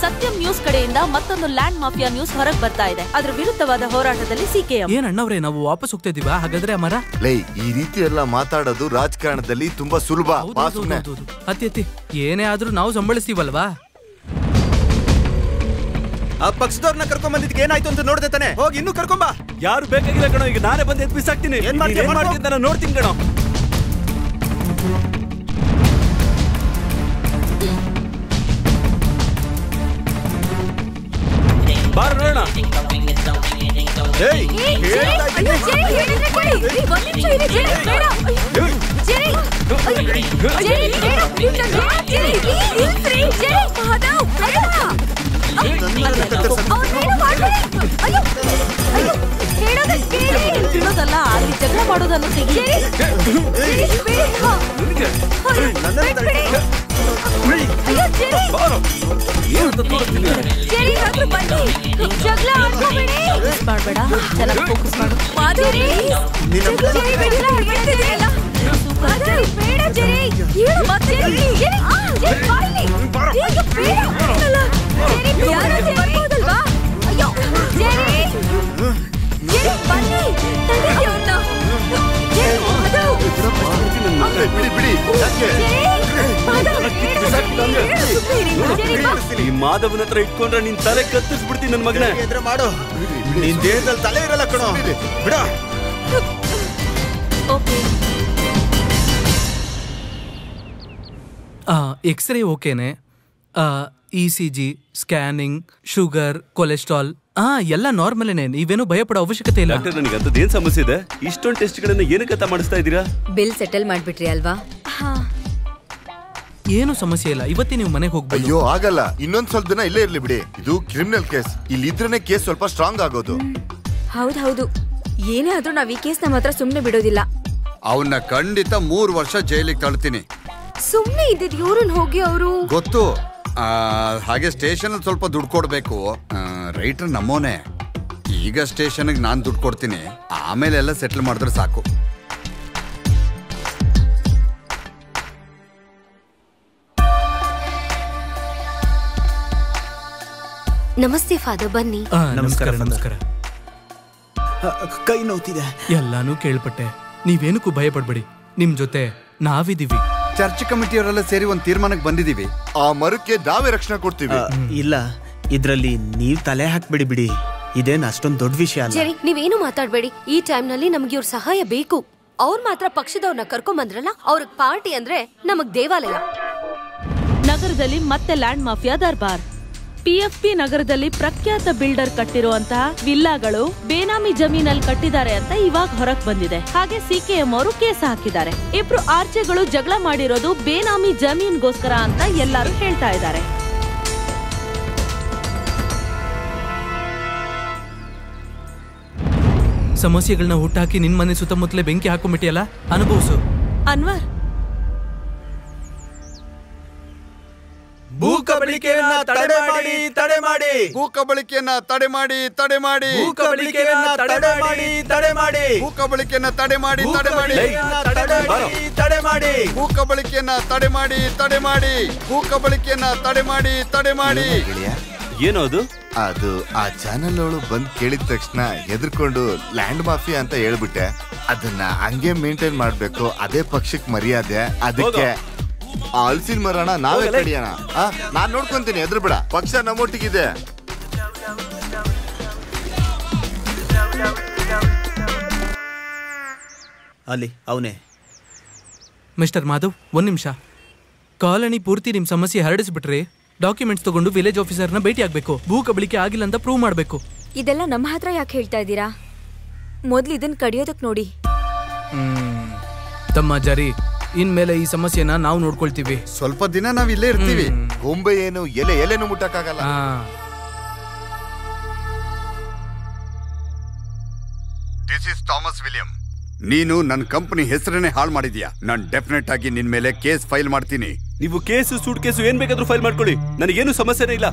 ಸತ್ಯಂ ನ್ಯೂಸ್ ಕಡೆಯಿಂದ ಮತ್ತೊಂದು ಲ್ಯಾಂಡ್ ಮಾಫಿಯಾ ನ್ಯೂಸ್ ಹೊರಗೆ ಬರ್ತಾ ಇದೆ. ಅದ್ರ ವಿರುದ್ಧವಾದ ಹೋರಾಟದಲ್ಲಿ CKM. ಏನ್ ಅಣ್ಣವ್ರೆ, ನಾವು ವಾಪಸ್ ಹೋಗ್ತಾ ಇದೀವಾ? ಹಾಗಾದ್ರೆ ಆ ಮರ? ಈ ರೀತಿ ಎಲ್ಲ ಮಾತಾಡೋದು ರಾಜಕಾರಣದಲ್ಲಿ ತುಂಬಾ ಸುಲಭ. ಅತಿ ಏನೇ ಆದ್ರೂ ನಾವು ಸಂಬಳಿಸ್ತೀವಲ್ವಾ? ಆ ಪಕ್ಷದವ್ರನ್ನ ಕರ್ಕೊಂಡ್ ಬಂದಿದ್ಕೆ ಏನಾಯ್ತು ಅಂತ ನೋಡ್ದೆ ತಾನೆ? ಹೋಗಿ ಇನ್ನೂ ಕರ್ಕೊಂಬಾ. ಯಾರು ಬೇಕಾಗಿಲ್ಲ ಕಣೋ, ಈಗ ನಾನೇ ಬಂದು ಎತ್ಬಿಸಾಕ್ತೀನಿ. ಏನ್ ಮಾಡ್ತೀನಿ ನೋಡ್ತೀನಿ ಕಣೋ. ಬಾರ ನೋಡೋಣ. ತಿನ್ನೋದಲ್ಲ ಅಲ್ಲಿ ಜಗಳ ಮಾಡೋದನ್ನು ತೆಗಿ. ಮಾಡ್ಬೇಡ, ಚೆನ್ನಾಗಿ ಫೋಕಸ್ ಮಾಡು. ಈ ಮಾಧವನ ಹತ್ರ ಇಟ್ಕೊಂಡ್ರೆ ನಿನ್ ತಲೆ ಕತ್ತಿಸ್ಬಿಡ್ತೀನಿ ನನ್ ಮಗನೇ. ಮಾಡು, ನಿನ್ ದೇಹದಲ್ಲಿ ತಲೆ ಇರಲ್ಲ ಕಣೋ, ಬಿಡ. ಎಕ್ಸ್ರೇ ಓಕೆನೆ, ECG, ಸ್ಕ್ಯಾನಿಂಗ್, ಶುಗರ್, ಕೊಲೆಸ್ಟ್ರಾಲ್ ಎಲ್ಲ ನಾರ್ಮಲೇನೆ. ನೀವೇನು ಭಯಪಡೋ ಅವಶ್ಯಕತೆ ಇಲ್ಲ. ಡಾಕ್ಟರ್, ನನಗೆ ಅಂತದೇನ್ ಸಮಸ್ಯೆ ಇದೆ? ಇಷ್ಟೊಂದು ಟೆಸ್ಟ್ ಗಳನ್ನ ಏನಕ್ಕೆ ಮಾಡಿಸ್ತಾ ಇದ್ದೀರಾ? ಬಿಲ್ ಸೆಟಲ್ ಮಾಡ್ಬಿಟ್ರಿ ಅಲ್ವಾ? ಏನು ಸಮಸ್ಯೆ ಇಲ್ಲ, ಇವತ್ತೇ ನೀವು ಮನೆಗೆ ಹೋಗ್ಬೋದು. ಅಯ್ಯೋ ಆಗಲ್ಲ, ಇನ್ನೊಂದ್ ಸ್ವಲ್ಪ ದಿನ ಇಲ್ಲೇ ಇರ್ಲಿ ಬಿಡಿ. ಇದು ಕ್ರಿಮಿನಲ್ ಕೇಸ್, ಇಲ್ಲಿ ಇದ್ರೇನೆ ಕೇಸ್ ಸ್ವಲ್ಪ ಸ್ಟ್ರಾಂಗ್ ಆಗೋದು. ಹೌದು, ಏನೇ ಆದ್ರೂ ನಾವ್ ಈ ಕೇಸ್ ನಮ್ಮ ಹತ್ರ ಸುಮ್ನೆ ಬಿಡೋದಿಲ್ಲ. ಅವನ್ನ ಖಂಡಿತ 3 ವರ್ಷ ಜೈಲಿಗೆ ತಳ್ತೀನಿ. ಸುಮ್ನೆ ಇದ್ದಿದ್ ಇವ್ರನ್ನ ಹೋಗಿ ಅವರು ಗೊತ್ತು. ಹಾಗೆ ಸ್ಟೇಷನ್ ಅಲ್ಲಿ ಸ್ವಲ್ಪ ದುಡ್ಡು ಕೊಡ್ಬೇಕು. ರೈಟರ್ ನಮ್ಮೋನೆ. ಈಗ ಸ್ಟೇಷನ್ಗೆ ನಾನ್ ದುಡ್ಡು ಕೊಡ್ತೀನಿ, ಆಮೇಲೆ ಎಲ್ಲ ಸೆಟ್ಲ್ ಮಾಡಿದ್ರೆ ಸಾಕು. ನಮಸ್ತೆ ಫಾದರ್, ಬನ್ನಿ. ನಮಸ್ಕಾರ. ನಮಸ್ಕಾರ. ಕೈ ನೋವ್ತಿದೆ. ಎಲ್ಲಾನು ಕೇಳ್ಪಟ್ಟೆ, ನೀವೇನಕ್ಕೂ ಭಯ ಪಡ್ಬೇಡಿ, ನಿಮ್ ಜೊತೆ ನಾವಿದೀವಿ. ಚರ್ಚ್ ಕಮಿಟಿಯವರೆಲ್ಲ ಸೇರಿ ಒಂದ್ ತೀರ್ಮಾನಕ್ಕೆ ಬಂದಿದೀವಿ. ಆ ಮರಕ್ಕೆ ನಾವೇ ರಕ್ಷಣೆ ಕೊಡ್ತೀವಿ. ಇಲ್ಲ, ಇದ್ರಲ್ಲಿ ನೀವ್ ತಲೆ ಹಾಕ್ಬಿಡಿ ಬಿಡಿ, ಇದೇನ್ ಅಷ್ಟೊಂದ್ ದೊಡ್ಡ ವಿಷಯ ಅಲ್ಲ. ಸರಿ, ನೀವೇನು ಮಾತಾಡ್ಬೇಡಿ. ಈ ಟೈಮ್ ನಲ್ಲಿ ನಮ್ಗೆ ಇವ್ರ ಸಹಾಯ ಬೇಕು. ಅವ್ರ ಮಾತ್ರ ಪಕ್ಷದವ್ರನ್ನ ಕರ್ಕೊಂಡ್ ಬಂದ್ರಲ್ಲ, ಅವ್ರಿಗೆ ಪಾರ್ಟಿ ಅಂದ್ರೆ ನಮಗ್ ದೇವಾಲಯ. ನಗರದಲ್ಲಿ ಮತ್ತೆ ಲ್ಯಾಂಡ್ ಮಾಫಿಯಾ ದರ್ಬಾರ್. PFP ನಗರದಲ್ಲಿ ಪ್ರಖ್ಯಾತ ಬಿಲ್ಡರ್ ಕಟ್ಟಿರುವಂತಹ ವಿಲ್ಲಾಗಳು ಬೇನಾಮಿ ಜಮೀನಲ್ಲಿ ಕಟ್ಟಿದ್ದಾರೆ ಅಂತ ಇವಾಗ ಹೊರಗ್ ಬಂದಿದೆ. ಹಾಗೆ CKM ಅವರು ಕೇಸ್ ಹಾಕಿದ್ದಾರೆ. ಇಬ್ರು ಆರ್ಚೆಗಳು ಜಗಳ ಮಾಡಿರೋದು ಬೇನಾಮಿ ಜಮೀನ್ಗೋಸ್ಕರ ಅಂತ ಎಲ್ಲರೂ ಹೇಳ್ತಾ ಇದ್ದಾರೆ. ಸಮಸ್ಯೆಗಳನ್ನ ಹುಟ್ಟಾಕಿ ನಿನ್ ಮನೆ ಸುತ್ತಮುತ್ತಲೇ ಬೆಂಕಿ ಹಾಕೊಂಡ್ಬಿಟ್ಟಿಯಲ್ಲ, ಅನುಭವಿಸು. ಅನ್ವರ್, ಭೂ ಕಬಳಿಕೆಯನ್ನ ತಡೆ ಮಾಡಿ, ತಡೆ ಮಾಡಿ. ಭೂ ಕಬಳಿಕೆಯನ್ನ ತಡೆ ಮಾಡಿ, ತಡೆ ಮಾಡಿ. ಭೂ ಕಬಳಿಕೆಯನ್ನ ತಡೆ ಮಾಡಿ, ತಡೆ ಮಾಡಿ. ಭೂ ಕಬಳಿಕೆಯನ್ನ ತಡೆ ಮಾಡಿ, ತಡೆ ಮಾಡಿ. ತಡೆ ಮಾಡಿ. ಭೂ ಕಬಳಿಕೆಯನ್ನ ತಡೆ ಮಾಡಿ, ತಡೆ ಮಾಡಿ. ಭೂ ಕಬಳಿಕೆಯನ್ನ ತಡೆ ಮಾಡಿ, ತಡೆ ಮಾಡಿ. ಏನೋ ಅದು? ಅದು ಆ ಚಾನೆಲ್ ಅವಳು ಬಂದ್ ಕೇಳಿದ ತಕ್ಷಣ ಹೆದರ್ಕೊಂಡು ಲ್ಯಾಂಡ್ ಮಾಫಿಯಾ ಅಂತ ಹೇಳ್ಬಿಟ್ಟೆ. ಅದನ್ನ ಹಂಗೆ ಮೇಂಟೈನ್ ಮಾಡ್ಬೇಕು, ಅದೇ ಪಕ್ಷಕ್ಕೆ ಮರ್ಯಾದೆ. ಅದಕ್ಕೆ ಹಲಸಿನ ಮರಣ ನಾವೇ ಕಡಿಯೋಣ. ನಾನ್ ನೋಡ್ಕೊಂತೀನಿ, ಎದ್ರು ಬಿಡ. ಪಕ್ಷ ನಮ್ಮೊಟ್ಟಿಗಿದೆ. ಅಲ್ಲಿ ಅವನೇ. ಮಿಸ್ಟರ್ ಮಾಧವ್, ಒಂದ್ ನಿಮಿಷ. ಕಾಲನಿ ಪೂರ್ತಿ ನಿಮ್ ಸಮಸ್ಯೆ ಹರಡಿಸ್ಬಿಟ್ರಿ, ಡಾಕ್ಯುಮೆಂಟ್ಸ್ ತಗೊಂಡು ವಿಲೇಜ್ ಆಫೀಸರ್ನ ಭೇಟಿ ಆಗ್ಬೇಕು. ಭೂ ಕಬಳಿಕೆ ಆಗಿಲ್ಲ ಅಂತ ಪ್ರೂವ್ ಮಾಡ್ಬೇಕು. ಇದೆಲ್ಲ ನಮ್ಮ ಹತ್ರ ಯಾಕೆ ಹೇಳ್ತಾ ಇದ್ದೀರಾ? ಮೊದ್ಲು ಇದನ್ನ ಕಡಿಯೋದಕ್ ನೋಡಿ. ತಮ್ಮ ಜರಿ, ಇನ್ಮೇಲೆ ಈ ಸಮಸ್ಯೆನ ನಾವು ನೋಡ್ಕೊಳ್ತೀವಿ. ಸ್ವಲ್ಪ ದಿನ ನಾವ್ ಇಲ್ಲೇ ಇರ್ತೀವಿ. ಗೊಂಬೆ ಏನು ಎಲೆನೂ ಮುಟ್ಟಕ್ಕಾಗಲ್ಲ. This is Thomas William. ನೀನು ನನ್ನ ಕಂಪನಿ ಹೆಸರನ್ನೇ ಹಾಳು ಮಾಡಿದ್ಯಾ. ನಾನು ಡೆಫಿನೆಟ್ ಆಗಿ ನಿನ್ ಮೇಲೆ ಕೇಸ್ ಫೈಲ್ ಮಾಡ್ತೀನಿ. ನೀವು ಕೇಸು ಸೂಟ್ ಕೇಸು ಏನ್ ಬೇಕಾದ್ರೂ ಫೈಲ್ ಮಾಡ್ಕೊಳ್ಳಿ, ನನಗೇನು ಸಮಸ್ಯೆನೇ ಇಲ್ಲ.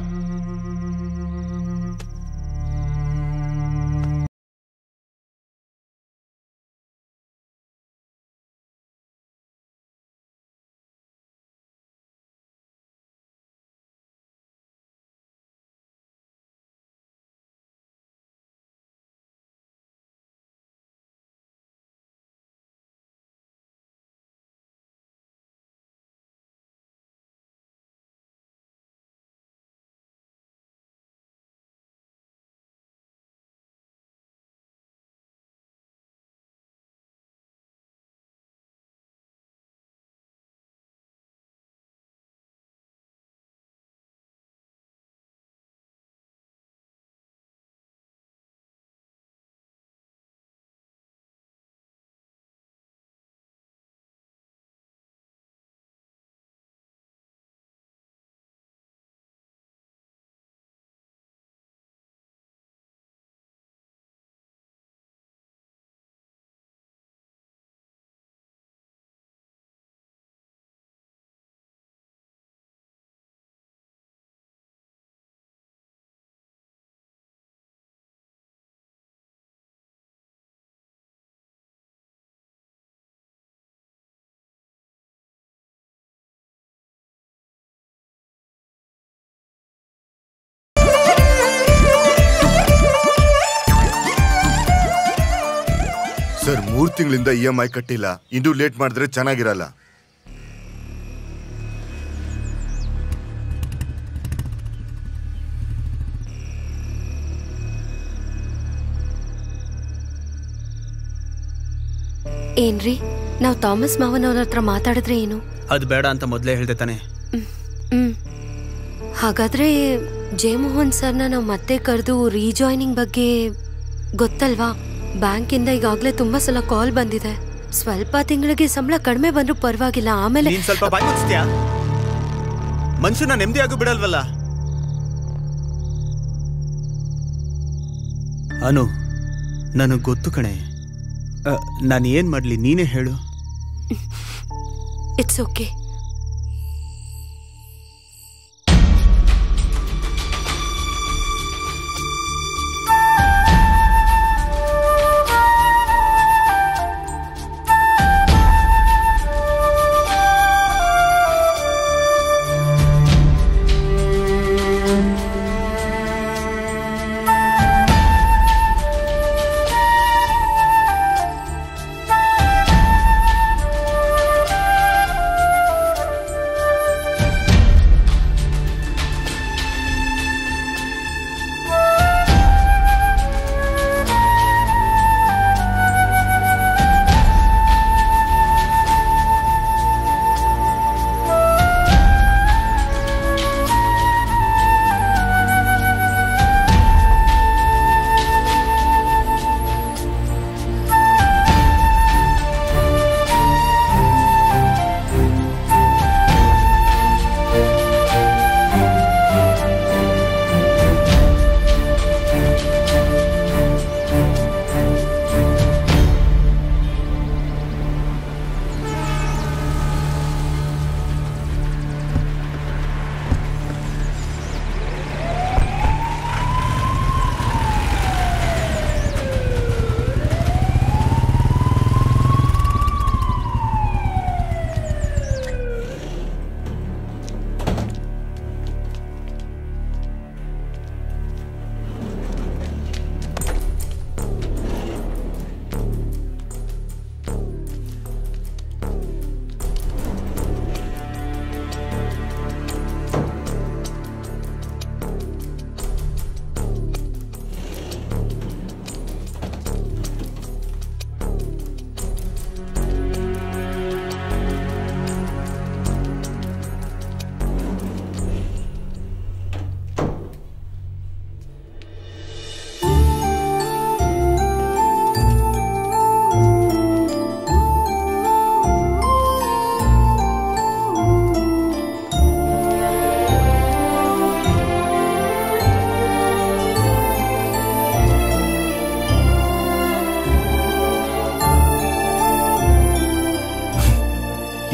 ಸರ್ 3 ತಿಂಗಳಿಂದ EMI ಕಟ್ಟಿಲ್ಲ. ಇನ್ನೂ ಲೇಟ್ ಮಾಡಿದ್ರೆ ಚೆನ್ನಾಗಿರಲ್ಲ. ಏನ್ರಿ, ನಾವು ಥಾಮಸ್ ಮಾವನವ್ರ ಹತ್ರ ಮಾತಾಡಿದ್ರೆ ಏನು? ಅದು ಬೇಡ ಅಂತ ಮೊದಲೇ ಹೇಳ್ದೆ ತಾನೆ. ಹಾಗಾದ್ರೆ ಜಯಮೋಹನ್ ಸರ್ನ ನಾವು ಮತ್ತೆ ಕರೆದು ರೀಜಾಯ್ನಿಂಗ್ ಬಗ್ಗೆ ಗೊತ್ತಲ್ವಾ? ಬ್ಯಾಂಕಿಂದ ಈಗಾಗ್ಲೇ ತುಂಬಾ ಸಲ ಕಾಲ್ ಬಂದಿದೆ. ಸ್ವಲ್ಪ ತಿಂಗಳಿಗೆ ಸಂಬಳ ಕಡಿಮೆ ಬಂದ್ರೂ ಪರವಾಗಿಲ್ಲ, ಆಮೇಲೆ ನೀನ್ ಸ್ವಲ್ಪ ಬಾಯ್ ಮುಚ್ಚ್ತೀಯಾ? ಮನುಷ್ಯನ ನೆಮ್ಮದಿಯಾಗೂ ಬಿಡಲ್ವಲ್ಲ. ಅನು, ನನಗ್ ಗೊತ್ತು ಕಣೆ. ನಾನು ಏನ್ ಮಾಡ್ಲಿ, ನೀನೇ ಹೇಳು. It's okay.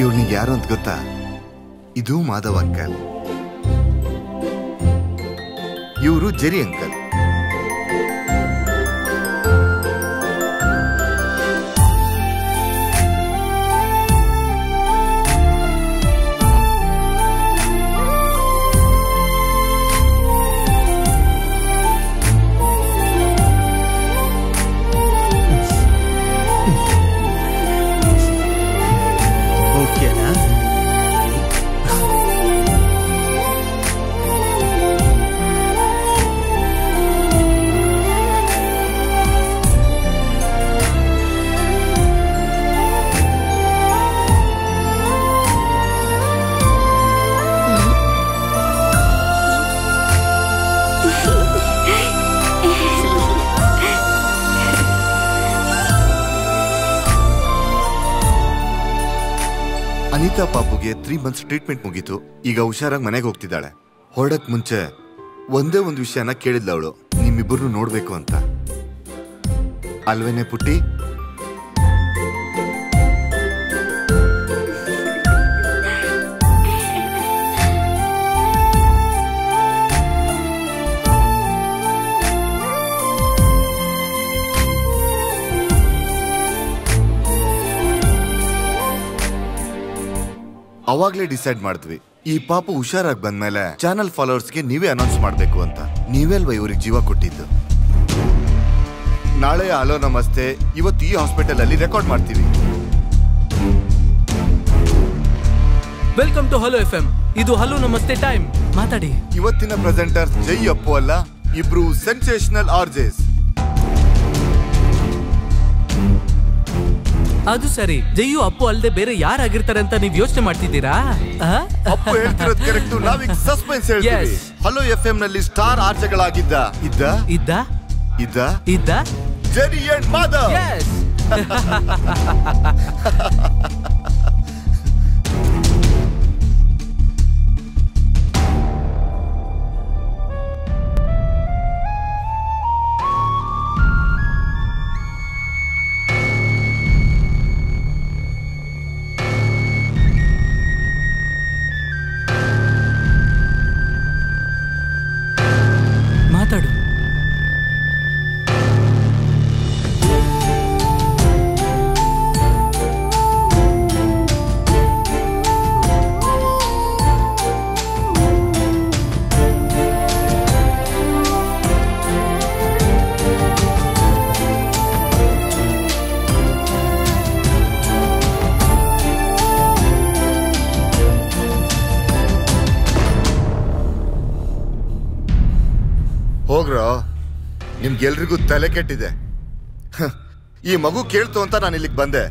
ಇವ್ನಿಗೆ ಯಾರು ಅಂತ ಗೊತ್ತಾ? ಇದು ಮಾಧವ್ ಅಂಕಲ್, ಇವರು ಜೆರಿ ಅಂಕಲ್. ಅನಿತಾ ಪಾಪುಗೆ 3 months ಟ್ರೀಟ್ಮೆಂಟ್ ಮುಗೀತು. ಈಗ ಹುಷಾರಾಗಿ ಮನೆಗೆ ಹೋಗ್ತಿದ್ದಾಳೆ. ಹೊರಡಕ್ ಮುಂಚೆ ಒಂದೇ ಒಂದು ವಿಷಯನ ಕೇಳಿದ್ಲವಳು, ನಿಮ್ಮಿಬ್ಬರನ್ನು ನೋಡ್ಬೇಕು ಅಂತ. ಅಲ್ವೇನೆ ಪುಟ್ಟಿ? ಅವಾಗ್ಲೇ ಡಿಸೈಡ್ ಮಾಡಿದ್ವಿ, ಈ ಪಾಪು ಹುಷಾರಾಗಿ ಬಂದ್ಮೇಲೆ ಚಾನಲ್ ಫಾಲೋವರ್ಸ್ಗೆ ನೀವೇ ಅನೌನ್ಸ್ ಮಾಡ್ಬೇಕು ಅಂತ. ನೀವೇ ಅಲ್ವಾ ಇವ್ರಿಗೆ ಜೀವ ಕೊಟ್ಟಿದ್ದು. ನಾಳೆ ಹಲೋ ನಮಸ್ತೆ ಇವತ್ತು ಈ ಹಾಸ್ಪಿಟಲ್ ಅಲ್ಲಿ ರೆಕಾರ್ಡ್ ಮಾಡ್ತೀವಿ. Welcome to hello FM. ಇದು ಹಲೋ ನಮಸ್ತೆ ಟೈಮ್. ಮಾತಾಡಿ. ಇವತ್ತಿನ ಪ್ರೆಸೆಂಟರ್ ಜೈ ಅಪ್ಪು ಅಲ್ಲ, ಇಬ್ರು ಸೆನ್ಸೇಷನಲ್ ಆರ್ಜೆಸ್. ಅದು ಸರಿ, ಜೈಯು ಅಪ್ಪು ಅಲ್ಲದೆ ಬೇರೆ ಯಾರಾಗಿರ್ತಾರೆ ಅಂತ ನೀವ್ ಯೋಚನೆ ಮಾಡ್ತಿದ್ದೀರಾ? ಅಪ್ಪು ಹೇಳ್ತಿರೋದು ಕರೆಕ್ಟ್. ನಾವೀಗ ಸಸ್ಪೆನ್ಸ್ ಹೇಳ್ತೀವಿ. ಹಲೋ FM ನಲ್ಲಿ ಸ್ಟಾರ್ ಆರ್ಜೆಗಳಾಗಿದ್ದ ಇದ್ದ ಜೆರಿ ಅಂಡ್ ಮಾಧವ್. ಮಾತಾಡು. ಹೋಗ್ರೋ, ನಿಮ್ಗೆಲ್ರಿಗೂ ತಲೆ ಕೆಟ್ಟಿದೆ. ಈ ಮಗು ಕೇಳ್ತು ಅಂತ ನಾನು ಇಲ್ಲಿಗೆ ಬಂದೆ.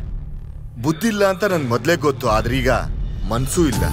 ಬುದ್ಧಿಲ್ಲ ಅಂತ ನನ್ ಮೊದ್ಲೇ ಗೊತ್ತು, ಆದ್ರೆ ಈಗ ಮನ್ಸೂ ಇಲ್ಲ.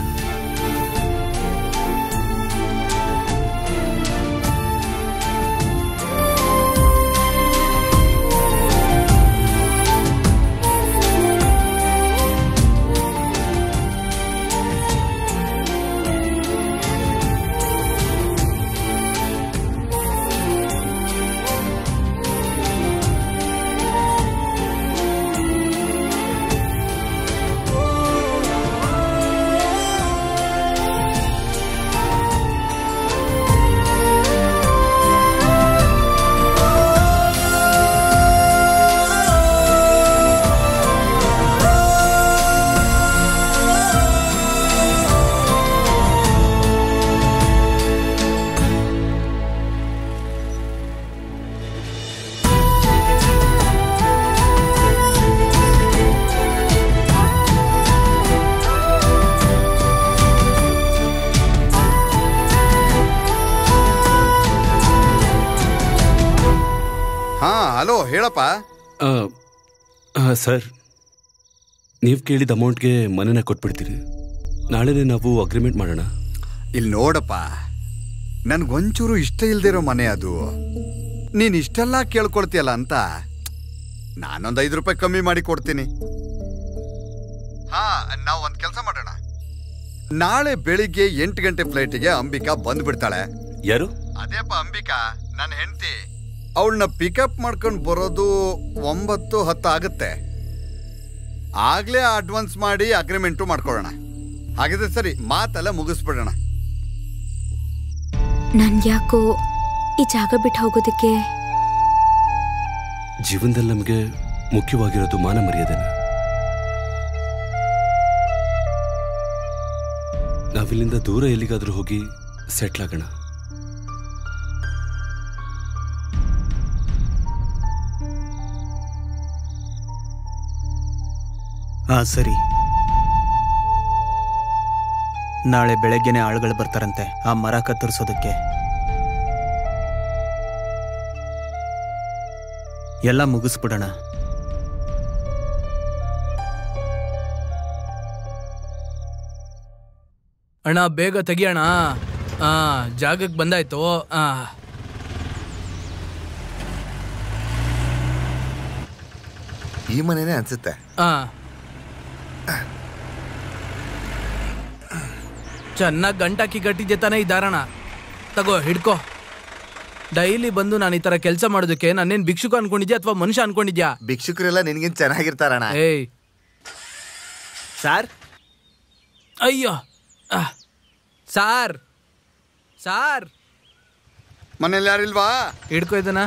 ಹಲೋ, ಹೇಳಪ್ಪ. ಸರ್, ನೀವು ಕೇಳಿದ ಅಮೌಂಟ್ಗೆ ಮನೆನ ಕೊಟ್ಬಿಡ್ತೀನಿ. ನಾಳೆನೇ ನಾವು ಅಗ್ರಿಮೆಂಟ್ ಮಾಡೋಣ. ಇಲ್ಲಿ ನೋಡಪ್ಪ, ನನ್ಗೊಂಚೂರು ಇಷ್ಟ ಇಲ್ದಿರೋ ಮನೆ ಅದು. ನೀನ್ ಇಷ್ಟೆಲ್ಲ ಕೇಳ್ಕೊಳ್ತೀಯಲ್ಲ ಅಂತ ನಾನೊಂದು 5 ರೂಪಾಯಿ ಕಮ್ಮಿ ಮಾಡಿ ಕೊಡ್ತೀನಿ. ನಾವು ಒಂದ್ ಕೆಲಸ ಮಾಡೋಣ. ನಾಳೆ ಬೆಳಿಗ್ಗೆ 8 ಗಂಟೆ ಫ್ಲೈಟಿಗೆ ಅಂಬಿಕಾ ಬಂದ್ಬಿಡ್ತಾಳೆ. ಯಾರು? ಅದೇಪ್ಪ ಅಂಬಿಕಾ, ನನ್ನ ಹೆಂಡತಿ. ಅವಳನ್ನ ಪಿಕಪ್ ಮಾಡ್ಕೊಂಡು ಬರೋದು 9-10 ಆಗುತ್ತೆ. ಆಗ್ಲೇ ಅಡ್ವಾನ್ಸ್ ಮಾಡಿ ಅಗ್ರಿಮೆಂಟು ಮಾಡ್ಕೊಳ್ಳೋಣ. ಹಾಗಿದ್ರೆ ಸರಿ, ಮಾತೆಲ್ಲ ಮುಗಿಸ್ಬಿಡೋಣ. ನನ್ಗ್ಯಾಕೋ ಈ ಜಾಗ ಬಿಟ್ಟು ಹೋಗೋದಕ್ಕೆ. ಜೀವನದಲ್ಲಿ ನಮಗೆ ಮುಖ್ಯವಾಗಿರೋದು ಮಾನ ಮರ್ಯಾದೆನ. ನಾವಿಲ್ಲಿಂದ ದೂರ ಎಲ್ಲಿಗಾದ್ರೂ ಹೋಗಿ ಸೆಟ್ಲ್ ಆಗೋಣ. ಸರಿ. ನಾಳೆ ಬೆಳಗ್ಗೆನೆ ಆಳುಗಳು ಬರ್ತಾರಂತೆ ಆ ಮರ ಕತ್ತರಿಸೋದಕ್ಕೆ. ಎಲ್ಲ ಮುಗಿಸ್ಬಿಡೋಣ. ಅಣ್ಣ ಬೇಗ ತೆಗಿಯೋಣ. ಜಾಗಕ್ಕೆ ಬಂದಾಯ್ತು. ಈ ಮನೇನೆ ಅನ್ಸುತ್ತೆ. ಚೆನ್ನಾಗಿ ಗಂಟಾಕಿ ಕಟ್ಟಿದ್ದೆ ತಾನೇ ಈ ದಾರಣ. ತಗೋ, ಹಿಡ್ಕೋ. ಡೈಲಿ ಬಂದು ನಾನು ಈ ತರ ಕೆಲಸ ಮಾಡೋದಕ್ಕೆ ನಾನೇನ್ ಭಿಕ್ಷುಕ ಅನ್ಕೊಂಡಿದ್ಯಾ ಅಥವಾ ಮನುಷ್ಯ ಅನ್ಕೊಂಡಿದ್ಯಾ? ಭಿಕ್ಷುಕರೆಲ್ಲ ನಿನ್ಗೇನ್ ಚೆನ್ನಾಗಿರ್ತಾರಣ್ಣ. ಏಯ್ ಸಾರ್, ಅಯ್ಯೋ ಸಾರ್ ಸಾರ್, ಮನೇಲಿ ಯಾರಿಲ್ವಾ? ಹಿಡ್ಕೋ ಇದನ್ನ.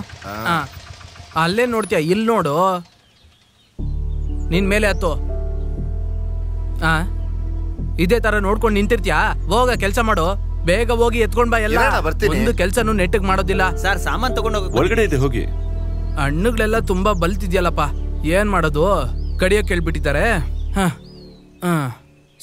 ಅಲ್ಲೇ ನೋಡ್ತೀಯ, ಇಲ್ಲಿ ನೋಡು. ನಿನ್ ಮೇಲೆ ಹತ್ತು. ಇದೇ ತರ ನೋಡ್ಕೊಂಡು ನಿಂತಿರ್ತೀಯಾ? ಹೋಗ ಕೆಲ್ಸ ಮಾಡು. ಬೇಗ ಹೋಗಿ ಎತ್ಕೊಂಡ್ ಬಾ. ಎಲ್ಲ ಒಂದು ಕೆಲ್ಸನೂ ನೆಟ್ಟಗ್ ಮಾಡೋದಿಲ್ಲ. ಸರ್, ಸಾಮಾನ್ ತಗೊಂಡೋಗ. ಒಳಗಡೆ ಇದೆ, ಹೋಗಿ. ಹಣ್ಣುಗಳೆಲ್ಲ ತುಂಬಾ ಬಲ್ತಿದ್ಯಲ್ಲಪ್ಪ, ಏನ್ ಮಾಡೋದು? ಕಡಿಯಕ್ ಕೇಳ್ಬಿಟ್ಟಿದ್ದಾರೆ.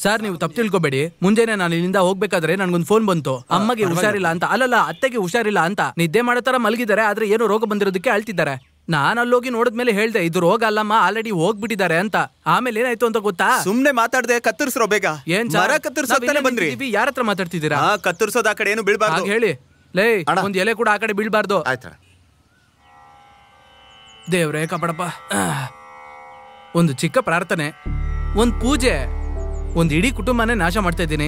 ಸರ್, ನೀವು ತಪ್ಪು ತಿಳ್ಕೊಬೇಡಿ. ಮುಂಜಾನೆ ನಾನು ಇಲ್ಲಿಂದ ಹೋಗ್ಬೇಕಾದ್ರೆ ನನ್ಗೊಂದು ಫೋನ್ ಬಂತು, ಅಮ್ಮಗೆ ಹುಷಾರಿಲ್ಲ ಅಂತ. ಅಲ್ಲಲ್ಲ, ಅತ್ತೆಗೆ ಹುಷಾರಿಲ್ಲ ಅಂತ. ನಿದ್ದೆ ಮಾಡೋ ತರ ಮಲಗಿದ್ದಾರೆ, ಆದ್ರೆ ಏನೋ ರೋಗ ಬಂದಿರೋದಕ್ಕೆ ಅಳ್ತಿದ್ದಾರೆ. ನಾನು ಅಲ್ಲೋಗಿ ನೋಡಿದ್ಮೇಲೆ ಹೇಳ್ದೆ, ಇದು ರೋಗ ಅಲ್ಲಮ್ಮ, ಆಲ್ರೆಡಿ ಹೋಗ್ಬಿಟ್ಟಿದ್ದಾರೆ ಅಂತ. ಆಮೇಲೆ ಏನಾಯ್ತು ಅಂತ ಗೊತ್ತಾ? ಸುಮ್ನೆ ಮಾತಾಡ್ದೆ, ಕತ್ತರಿಸ್ರೋ ಬೇಗ. ಏನ್ ಮರ ಕತ್ತರಿಸೋತಾನೆ ಬಂದ್ರಿ. ಯಾರ ಹತ್ರ ಮಾತಾಡ್ತಿದ್ದೀರಾ? ಕತ್ತರಿಸೋದ್ ಆ ಕಡೆ ಏನು ಬೀಳ್ಬಾರ್ದು ಹೇಳಿ. ಲೇ, ಒಂದ್ ಎಲೆ ಕೂಡ ಆ ಕಡೆ ಬೀಳ್ಬಾರ್ದು. ದೇವ್ರೇ ಕಾಪಾಡಪ್ಪ. ಒಂದು ಚಿಕ್ಕ ಪ್ರಾರ್ಥನೆ, ಒಂದ್ ಪೂಜೆ, ಒಂದ್ ಇಡೀ ಕುಟುಂಬನೇ ನಾಶ ಮಾಡ್ತಾ ಇದ್ದೀನಿ.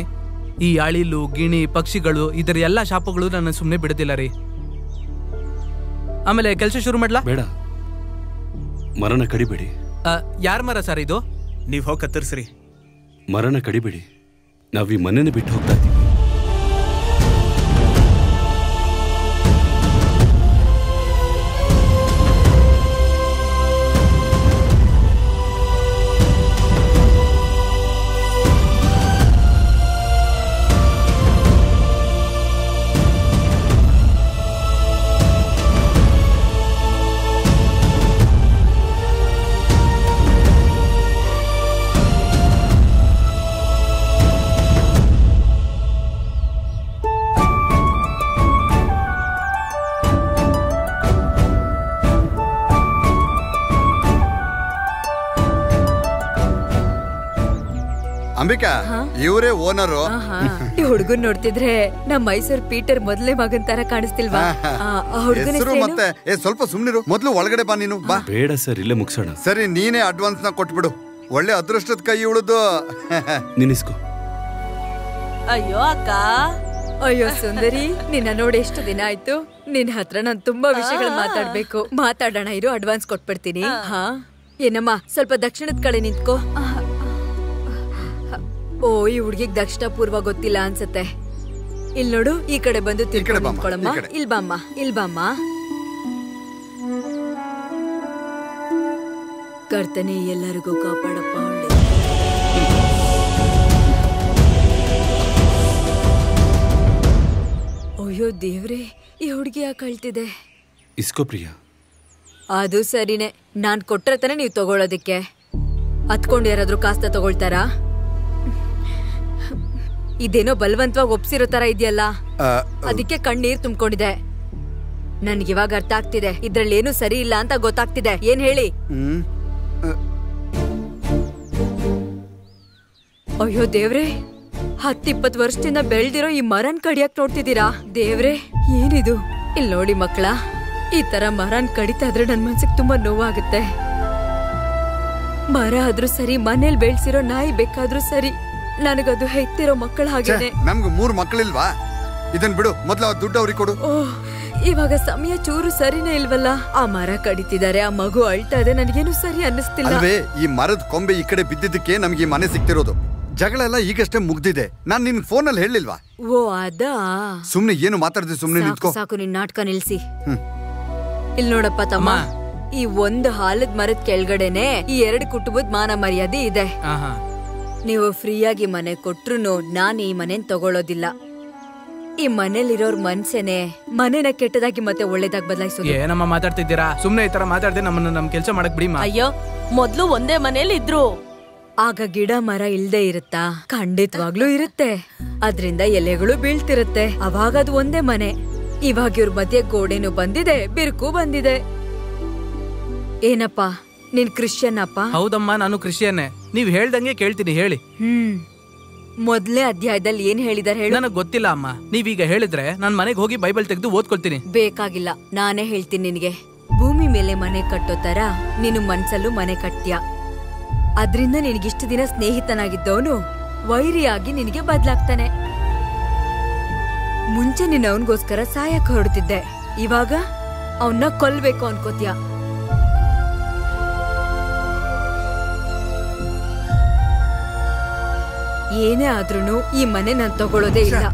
ಈ ಅಳಿಲು, ಗಿಣಿ, ಪಕ್ಷಿಗಳು, ಇದರ ಎಲ್ಲಾ ಶಾಪಗಳು ನನ್ನ ಸುಮ್ನೆ ಬಿಡದಿಲ್ಲ ರೀ. ಆಮೇಲೆ ಕೆಲಸ ಶುರು ಮಾಡ್ಲಾ? ಬೇಡ, ಮರನ ಕಡಿಬೇಡಿ. ಯಾರ ಮರ ಸರ್ ಇದು? ನೀವ್ ಹೋಗಿ ಕತ್ತರಿಸ್ರಿ. ಮರನ ಕಡಿಬೇಡಿ, ನಾವ್ ಈ ಮನೆನ ಬಿಟ್ಟು ಹೋಗ್ತಾ ಇದ್ದೀವಿ. ಅಂಬಿಕಾ, ಇವರೇ ಓನರು. ಈ ಹುಡುಗನ್ ನೋಡ್ತಿದ್ರೆ ನಮ್ ಮೈಸೂರ್ ಪೀಟರ್ ಮೊದಲೇ ಮಗನ್ ತರ ಕಾಣಿಸ್ತಿಲ್ವಾ? ಹೆಸರು ಮತ್ತೆ ಸ್ವಲ್ಪ ಸುಮ್ನಿರು. ಮೊದ್ಲು ಒಳಗಡೆ ಬಾ ನೀನು. ಬಾ. ಬೇಡ ಸರ್, ಇಲ್ಲೇ ಮುಗಿಸೋಣ. ಸರಿ, ನೀನೇ ಅಡ್ವಾನ್ಸ್ ನ ಕೊಟ್ಬಿಡು. ಒಳ್ಳೆ ಅದೃಷ್ಟದ ಕೈ ಉಳಿದು ನಿನ್ನಿಸ್ಕೋ. ಅಯ್ಯೋ ಅಕ್ಕ. ಅಯ್ಯೋ ಸುಂದರಿ, ನಿನ್ನ ನೋಡಿ ಎಷ್ಟು ದಿನ ಆಯ್ತು. ನಿನ್ ಹತ್ರ ನಾನ್ ತುಂಬಾ ವಿಷಯಗಳು ಮಾತಾಡ್ಬೇಕು. ಮಾತಾಡೋಣ ಇರು, ಅಡ್ವಾನ್ಸ್ ಕೊಟ್ಬಿಡ್ತೀನಿ. ಹಾ, ಏನಮ್ಮ ಸ್ವಲ್ಪ ದಕ್ಷಿಣದ ಕಡೆ ನಿಂತ್ಕೋ. ಓ, ಈ ಹುಡ್ಗಿಗ್ ದಕ್ಷಿಣ ಪೂರ್ವ ಗೊತ್ತಿಲ್ಲ ಅನ್ಸತ್ತೆ. ಇಲ್ ನೋಡು, ಈ ಕಡೆ ಬಂದು ತಿರ್ಕೊಂಡು ನಿಂತ್ಕೊಳಮ್ಮ. ಇಲ್ ಬಾಮ್ಮ, ಇಲ್ ಬಾಮ್ಮ. ಕರ್ತನೆ ಎಲ್ಲರಿಗೂ ಕಾಪಾಡಪ್ಪ. ಅಯ್ಯೋ ದೇವ್ರೆ, ಈ ಹುಡ್ಗಿ ಯಾಕೆ ಅಳ್ತಿದೆ? ಇಸ್ಕೋ ಪ್ರಿಯಾ. ಅದು ಸರಿನೇ, ನಾನ್ ಕೊಟ್ರೆ ತಾನೆ ನೀವ್ ತಗೊಳೋದಿಕ್ಕೆ. ಹತ್ಕೊಂಡು ಯಾರಾದ್ರೂ ಕಾಸ್ತ ತಗೊಳ್ತಾರಾ? ಇದೇನೋ ಬಲವಂತವಾಗಿ ಒಪ್ಸಿರೋ ತರ ಇದೆಯಲ್ಲ, ಅದಕ್ಕೆ ಕಣ್ಣೀರ್ ತುಂಬಿಕೊಂಡಿದೆ. ನನ್ಗಿವಾಗ ಅರ್ಥ ಆಗ್ತಿದೆ, ಇದ್ರಲ್ಲಿ ಏನು ಸರಿ ಇಲ್ಲ ಅಂತ ಗೊತ್ತಾಗ್ತಿದೆ. ಏನ್ ಹೇಳಿ? ಅಯ್ಯೋ ದೇವ್ರೆ, 10-20 ವರ್ಷದಿಂದ ಬೆಳ್ದಿರೋ ಈ ಮರನ್ ಕಡಿಯಕ್ ನೋಡ್ತಿದ್ದೀರಾ? ದೇವ್ರೆ, ಏನಿದು? ಇಲ್ ನೋಡಿ ಮಕ್ಕಳ, ಈ ತರ ಮರನ್ ಕಡಿತಾ ಇದ್ರೆ ನನ್ ಮನ್ಸಿಗೆ ತುಂಬಾ ನೋವಾಗುತ್ತೆ. ಮರ ಆದ್ರೂ ಸರಿ, ಮನೇಲಿ ಬೆಳ್ಸಿರೋ ನಾಯಿ ಬೇಕಾದ್ರೂ ಸರಿ, ನನಗದು ಹೆತ್ತಿರೋ ಮಕ್ಕಳ ಹಾಗೇನೆ. ನಮ್ಗೆ 3 ಮಕ್ಕಳಿಲ್ವಾ? ಇದನ್ ಬಿಡು, ಮೊದ್ಲು ದುಡ್ಡು ಅವ್ರಿಗೆ ಕೊಡು. ಓಹ್, ಇವಾಗ ಸಮಯ ಚೂರು ಸರಿನೇ ಇಲ್ವಲ್ಲ. ಆ ಮರ ಕಡಿತಿದ್ದಾರೆ, ಆ ಮಗು ಅಳ್ತಾ ಇದೆ, ನನಗೇನು ಸರಿ ಅನ್ನಿಸ್ತಿಲ್ಲ. ಅಲ್ವೇ, ಈ ಮರದ ಕೊಂಬೆ ಈ ಕಡೆ ಬಿದ್ದಿದ್ದಕ್ಕೆ ನಮ್ಗೆ ಈ ಮನೆ ಸಿಕ್ತಿರೋದು. ಜಗಳ ಎಲ್ಲ ಈಗಷ್ಟೇ ಮುಗ್ದಿದೆ. ನಾನ್ ನಿನ್ ಫೋನ್ ಅಲ್ಲಿ ಹೇಳಿಲ್ವಾ? ಓ ಅದಾ. ಸುಮ್ನೆ ಏನು ಮಾತಾಡ್ದೆ, ಸುಮ್ನೆ ನಿಂತ್ಕೋ. ಸಾಕು ನಿನ್ ನಾಟಕ ನಿಲ್ಸಿ. ಇಲ್ ನೋಡಪ್ಪ ತಮ್ಮ, ಈ ಒಂದು ಹಾಲದ ಮರದ ಕೆಳಗಡೆನೆ ಈ 2 ಕುಟುಂಬದ ಮಾನ ಮರ್ಯಾದೆ ಇದೆ. ನೀವು ಫ್ರೀಯಾಗಿ ಮನೆ ಕೊಟ್ರು ನಾನ್ ಈ ಮನೇನ್ ತಗೊಳ್ಳೋದಿಲ್ಲ. ಈ ಮನೇಲಿರೋರ್ ಮನ್ಸೇನೆ ಮನೇನ ಕೆಟ್ಟದಾಗಿ ಮತ್ತೆ ಒಳ್ಳೇದಾಗಿ ಬದಲಾಯಿಸೋದು. ಏನಮ್ಮ ಮಾತಾಡ್ತಿದ್ದೀರಾ? ಸುಮ್ನೆ ಈ ತರ ಮಾತಾಡ್ದೆ ನಮ್ಮನ್ನ ನಮ್ ಕೆಲ್ಸ ಮಾಡಕ್ ಬಿಡಿ. ಅಯ್ಯೋ, ಮೊದ್ಲು ಒಂದೇ ಮನೇಲಿ ಇದ್ರು, ಆಗ ಗಿಡ ಮರ ಇಲ್ದೇ ಇರುತ್ತಾ? ಖಂಡಿತವಾಗ್ಲೂ ಇರುತ್ತೆ. ಅದ್ರಿಂದ ಎಲೆಗಳು ಬೀಳ್ತಿರುತ್ತೆ. ಅವಾಗ ಅದು ಒಂದೇ ಮನೆ. ಇವಾಗ ಇವ್ರ ಮಧ್ಯೆ ಗೋಡೆನು ಬಂದಿದೆ, ಬಿರುಕು ಬಂದಿದೆ. ಏನಪ್ಪಾ, ನೀನ್ ಕ್ರಿಶ್ಚಿಯನ್ ಅಪ್ಪ? ಹೌದಮ್ಮ, ನಾನು ಕ್ರಿಶ್ಚಿಯನ್ನೇ. ನೀವ್ ಹೇಳ್ದಂಗೆ ಕೇಳ್ತೀನಿ, ಹೇಳಿ. ಮೊದ್ಲೇ ಅಧ್ಯಾಯದಲ್ಲಿ ಏನ್ ಹೇಳಿದಾರೆ ಹೇಳು? ನನಗ್ ಗೊತ್ತಿಲ್ಲ ಅಮ್ಮ. ನೀವೀಗ ಹೇಳಿದ್ರೆ ನಾನ್ ಮನೆಗೆ ಹೋಗಿ ಬೈಬಲ್ ತೆಗೆದು ಓದ್ಕೊಳ್ತೀನಿ. ಬೇಕಾಗಿಲ್ಲ, ನಾನೇ ಹೇಳ್ತೀನಿ ನಿನಗೆ. ಭೂಮಿ ಮೇಲೆ ಮನೆ ಕಟ್ಟೋ ತರ ನೀನು ಮನ್ಸಲ್ಲೂ ಮನೆ ಕಟ್ತೀಯ. ಅದ್ರಿಂದ ನಿನಗಿಷ್ಟು ದಿನ ಸ್ನೇಹಿತನಾಗಿದ್ದವನು ವೈರಿಯಾಗಿ ನಿನಗೆ ಬದ್ಲಾಗ್ತಾನೆ. ಮುಂಚೆ ನೀನ್ ಅವನ್ಗೋಸ್ಕರ ಸಾಯಕ್ ಹೊರಡ್ತಿದ್ದೆ, ಇವಾಗ ಅವನ್ನ ಕೊಲ್ಬೇಕು ಅನ್ಕೋತೀಯ. ಏನೇ ಆದ್ರೂ ಈ ಮನೆ ನಾನ್ ತಗೊಳ್ಳೋದೇ ಇಲ್ಲ.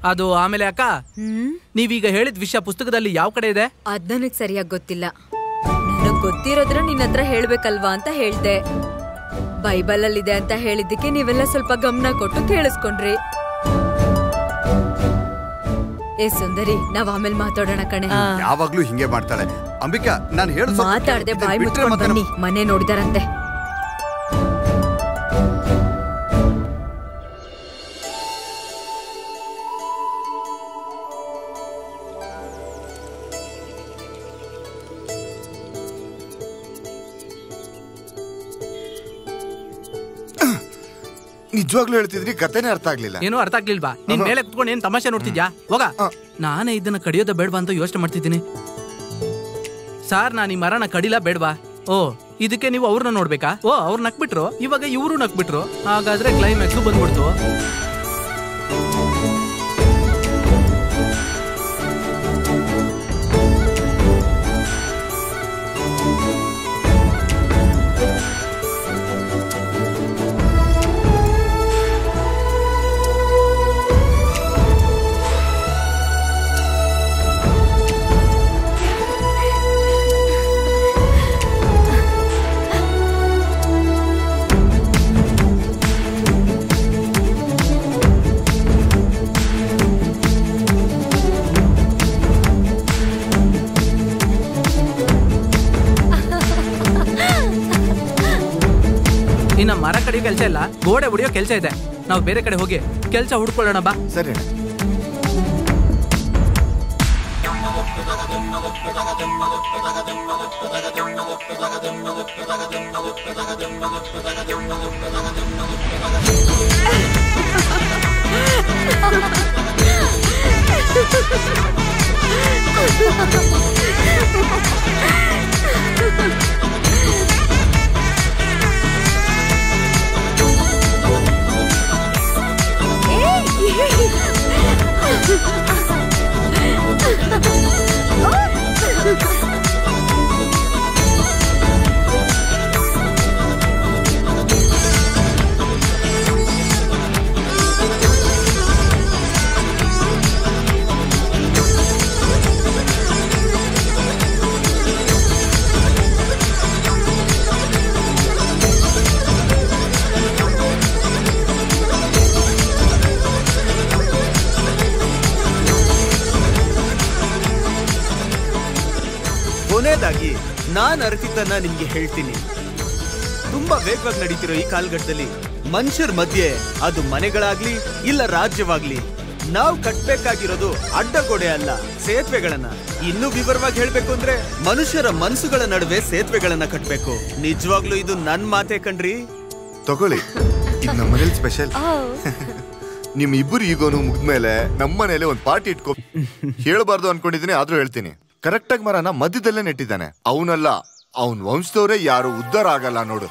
ಅದು ಆಮೇಲೆ ಅಕ್ಕ, ನೀವೀಗ ಹೇಳಿದ ವಿಷಯ ಪುಸ್ತಕದಲ್ಲಿ ಯಾವ ಕಡೆ ಇದೆ? ಅದ್ ನನಗ್ ಸರಿಯಾಗಿ ಗೊತ್ತಿಲ್ಲ. ನನಗ್ ಗೊತ್ತಿರೋದ್ರ ನಿನ್ನ ಹತ್ರ ಹೇಳ್ಬೇಕಲ್ವಾ ಅಂತ ಹೇಳ್ದೆ. ಬೈಬಲ್ ಅಲ್ಲಿ ಇದೆ ಅಂತ ಹೇಳಿದ್ದಕ್ಕೆ ನೀವೆಲ್ಲ ಸ್ವಲ್ಪ ಗಮನ ಕೊಟ್ಟು ಕೇಳಿಸ್ಕೊಂಡ್ರಿ. ಏ ಸುಂದರಿ, ನಾವ್ ಆಮೇಲೆ ಮಾತಾಡೋಣ ಕಣೆ. ಯಾವಾಗ್ಲೂ ಹಿಂಗೆ ಮಾಡ್ತಾಳೆ. ಅಂಬಿಕಾ, ನಾನು ಹೇಳು ಮಾತಾಡದೆ ಬಾಯಿ ಮುಚ್ಕೊಂಡು ಬನ್ನಿ, ಮನೆ ನೋಡಿದಾರಂತೆ. ನಿಜವಾಗ್ಲೂ ಹೇಳ್ತಿದ್ರಿ, ಕತೆನೇ ಅರ್ಥ ಆಗ್ಲಿಲ್ಲ. ಏನೋ ಅರ್ಥ ಆಗ್ಲಿಲ್ವಾ? ನೀನ್ ಮೇಲೆ ಕುತ್ಕೊಂಡು ಏನ್ ತಮಾಷೆ ನೋಡ್ತಿದ್ಯಾ? ಹೋಗ. ನಾನೇ ಇದನ್ನ ಕಡಿಯೋದ ಬೇಡವಾ ಅಂತ ಯೋಚನೆ ಮಾಡ್ತಿದ್ದೀನಿ. ಸಾರ್, ನಾನು ಈ ಮರನ ಕಡಿಲ ಬೇಡವಾ? ಓ, ಇದಕ್ಕೆ ನೀವು ಅವ್ರನ್ನ ನೋಡ್ಬೇಕಾ? ಓ, ಅವ್ರು ನಕ್ಬಿಟ್ರು, ಇವಾಗ ಇವರು ನಕ್ಬಿಟ್ರು. ಹಾಗಾದ್ರೆ ಕ್ಲೈಮ್ಯಾಕ್ಸ್ ಬಂದ್ಬಿಡ್ತು. ಇನ್ನ ಮರ ಕಡಿಯೋ ಕೆಲಸ ಇಲ್ಲ, ಗೋಡೆ ಹೊಡಿಯೋ ಕೆಲಸ ಇದೆ. ನಾವು ಬೇರೆ ಕಡೆ ಹೋಗಿ ಕೆಲಸ ಹುಡ್ಕೊಳ್ಳೋಣ ಬಾ. ಸರಿ. ಕೊನೆಯದಾಗಿ ನಾನ್ ಅರಿತಿದ್ದನ್ನ ನಿಮ್ಗೆ ಹೇಳ್ತೀನಿ. ತುಂಬಾ ವೇಗವಾಗಿ ನಡೀತಿರೋ ಈ ಕಾಲಘಟ್ಟದಲ್ಲಿ ಮನುಷ್ಯರ ಮಧ್ಯೆ, ಅದು ಮನೆಗಳಾಗ್ಲಿ ಇಲ್ಲ ರಾಜ್ಯವಾಗ್ಲಿ, ನಾವು ಕಟ್ಬೇಕಾಗಿರೋದು ಅಡ್ಡಗೋಡೆ ಅಲ್ಲ, ಸೇತುವೆಗಳನ್ನ. ಇನ್ನೂ ವಿವರವಾಗಿ ಹೇಳ್ಬೇಕು ಅಂದ್ರೆ ಮನುಷ್ಯರ ಮನಸ್ಸುಗಳ ನಡುವೆ ಸೇತುವೆಗಳನ್ನ ಕಟ್ಬೇಕು. ನಿಜವಾಗ್ಲೂ ಇದು ನನ್ ಮಾತೆ ಕಣ್ರಿ. ತಗೊಳ್ಳಿ, ಇದು ನಮ್ಮ ಮನೇಲಿ ಸ್ಪೆಷಲ್. ನಿಮ್ ಇಬ್ಬರು ಈಗೋನು ಮುಗ್ದ್ಮೇಲೆ ನಮ್ಮ ಮನೇಲಿ ಒಂದ್ ಪಾರ್ಟಿ ಇಟ್ಕೊ. ಹೇಳ್ಬಾರ್ದು ಅನ್ಕೊಂಡಿದೀನಿ, ಆದ್ರೂ ಹೇಳ್ತೀನಿ. ಕರೆಕ್ಟ್ ಆಗಿ ಮರನ ಮಧ್ಯದಲ್ಲೇ ನೆಟ್ಟಿದ್ದಾನೆ. ಅವನಲ್ಲ, ಅವನ್ ವಂಶದವರೇ ಯಾರು ಉದ್ಧಾರ ಆಗಲ್ಲ ನೋಡು.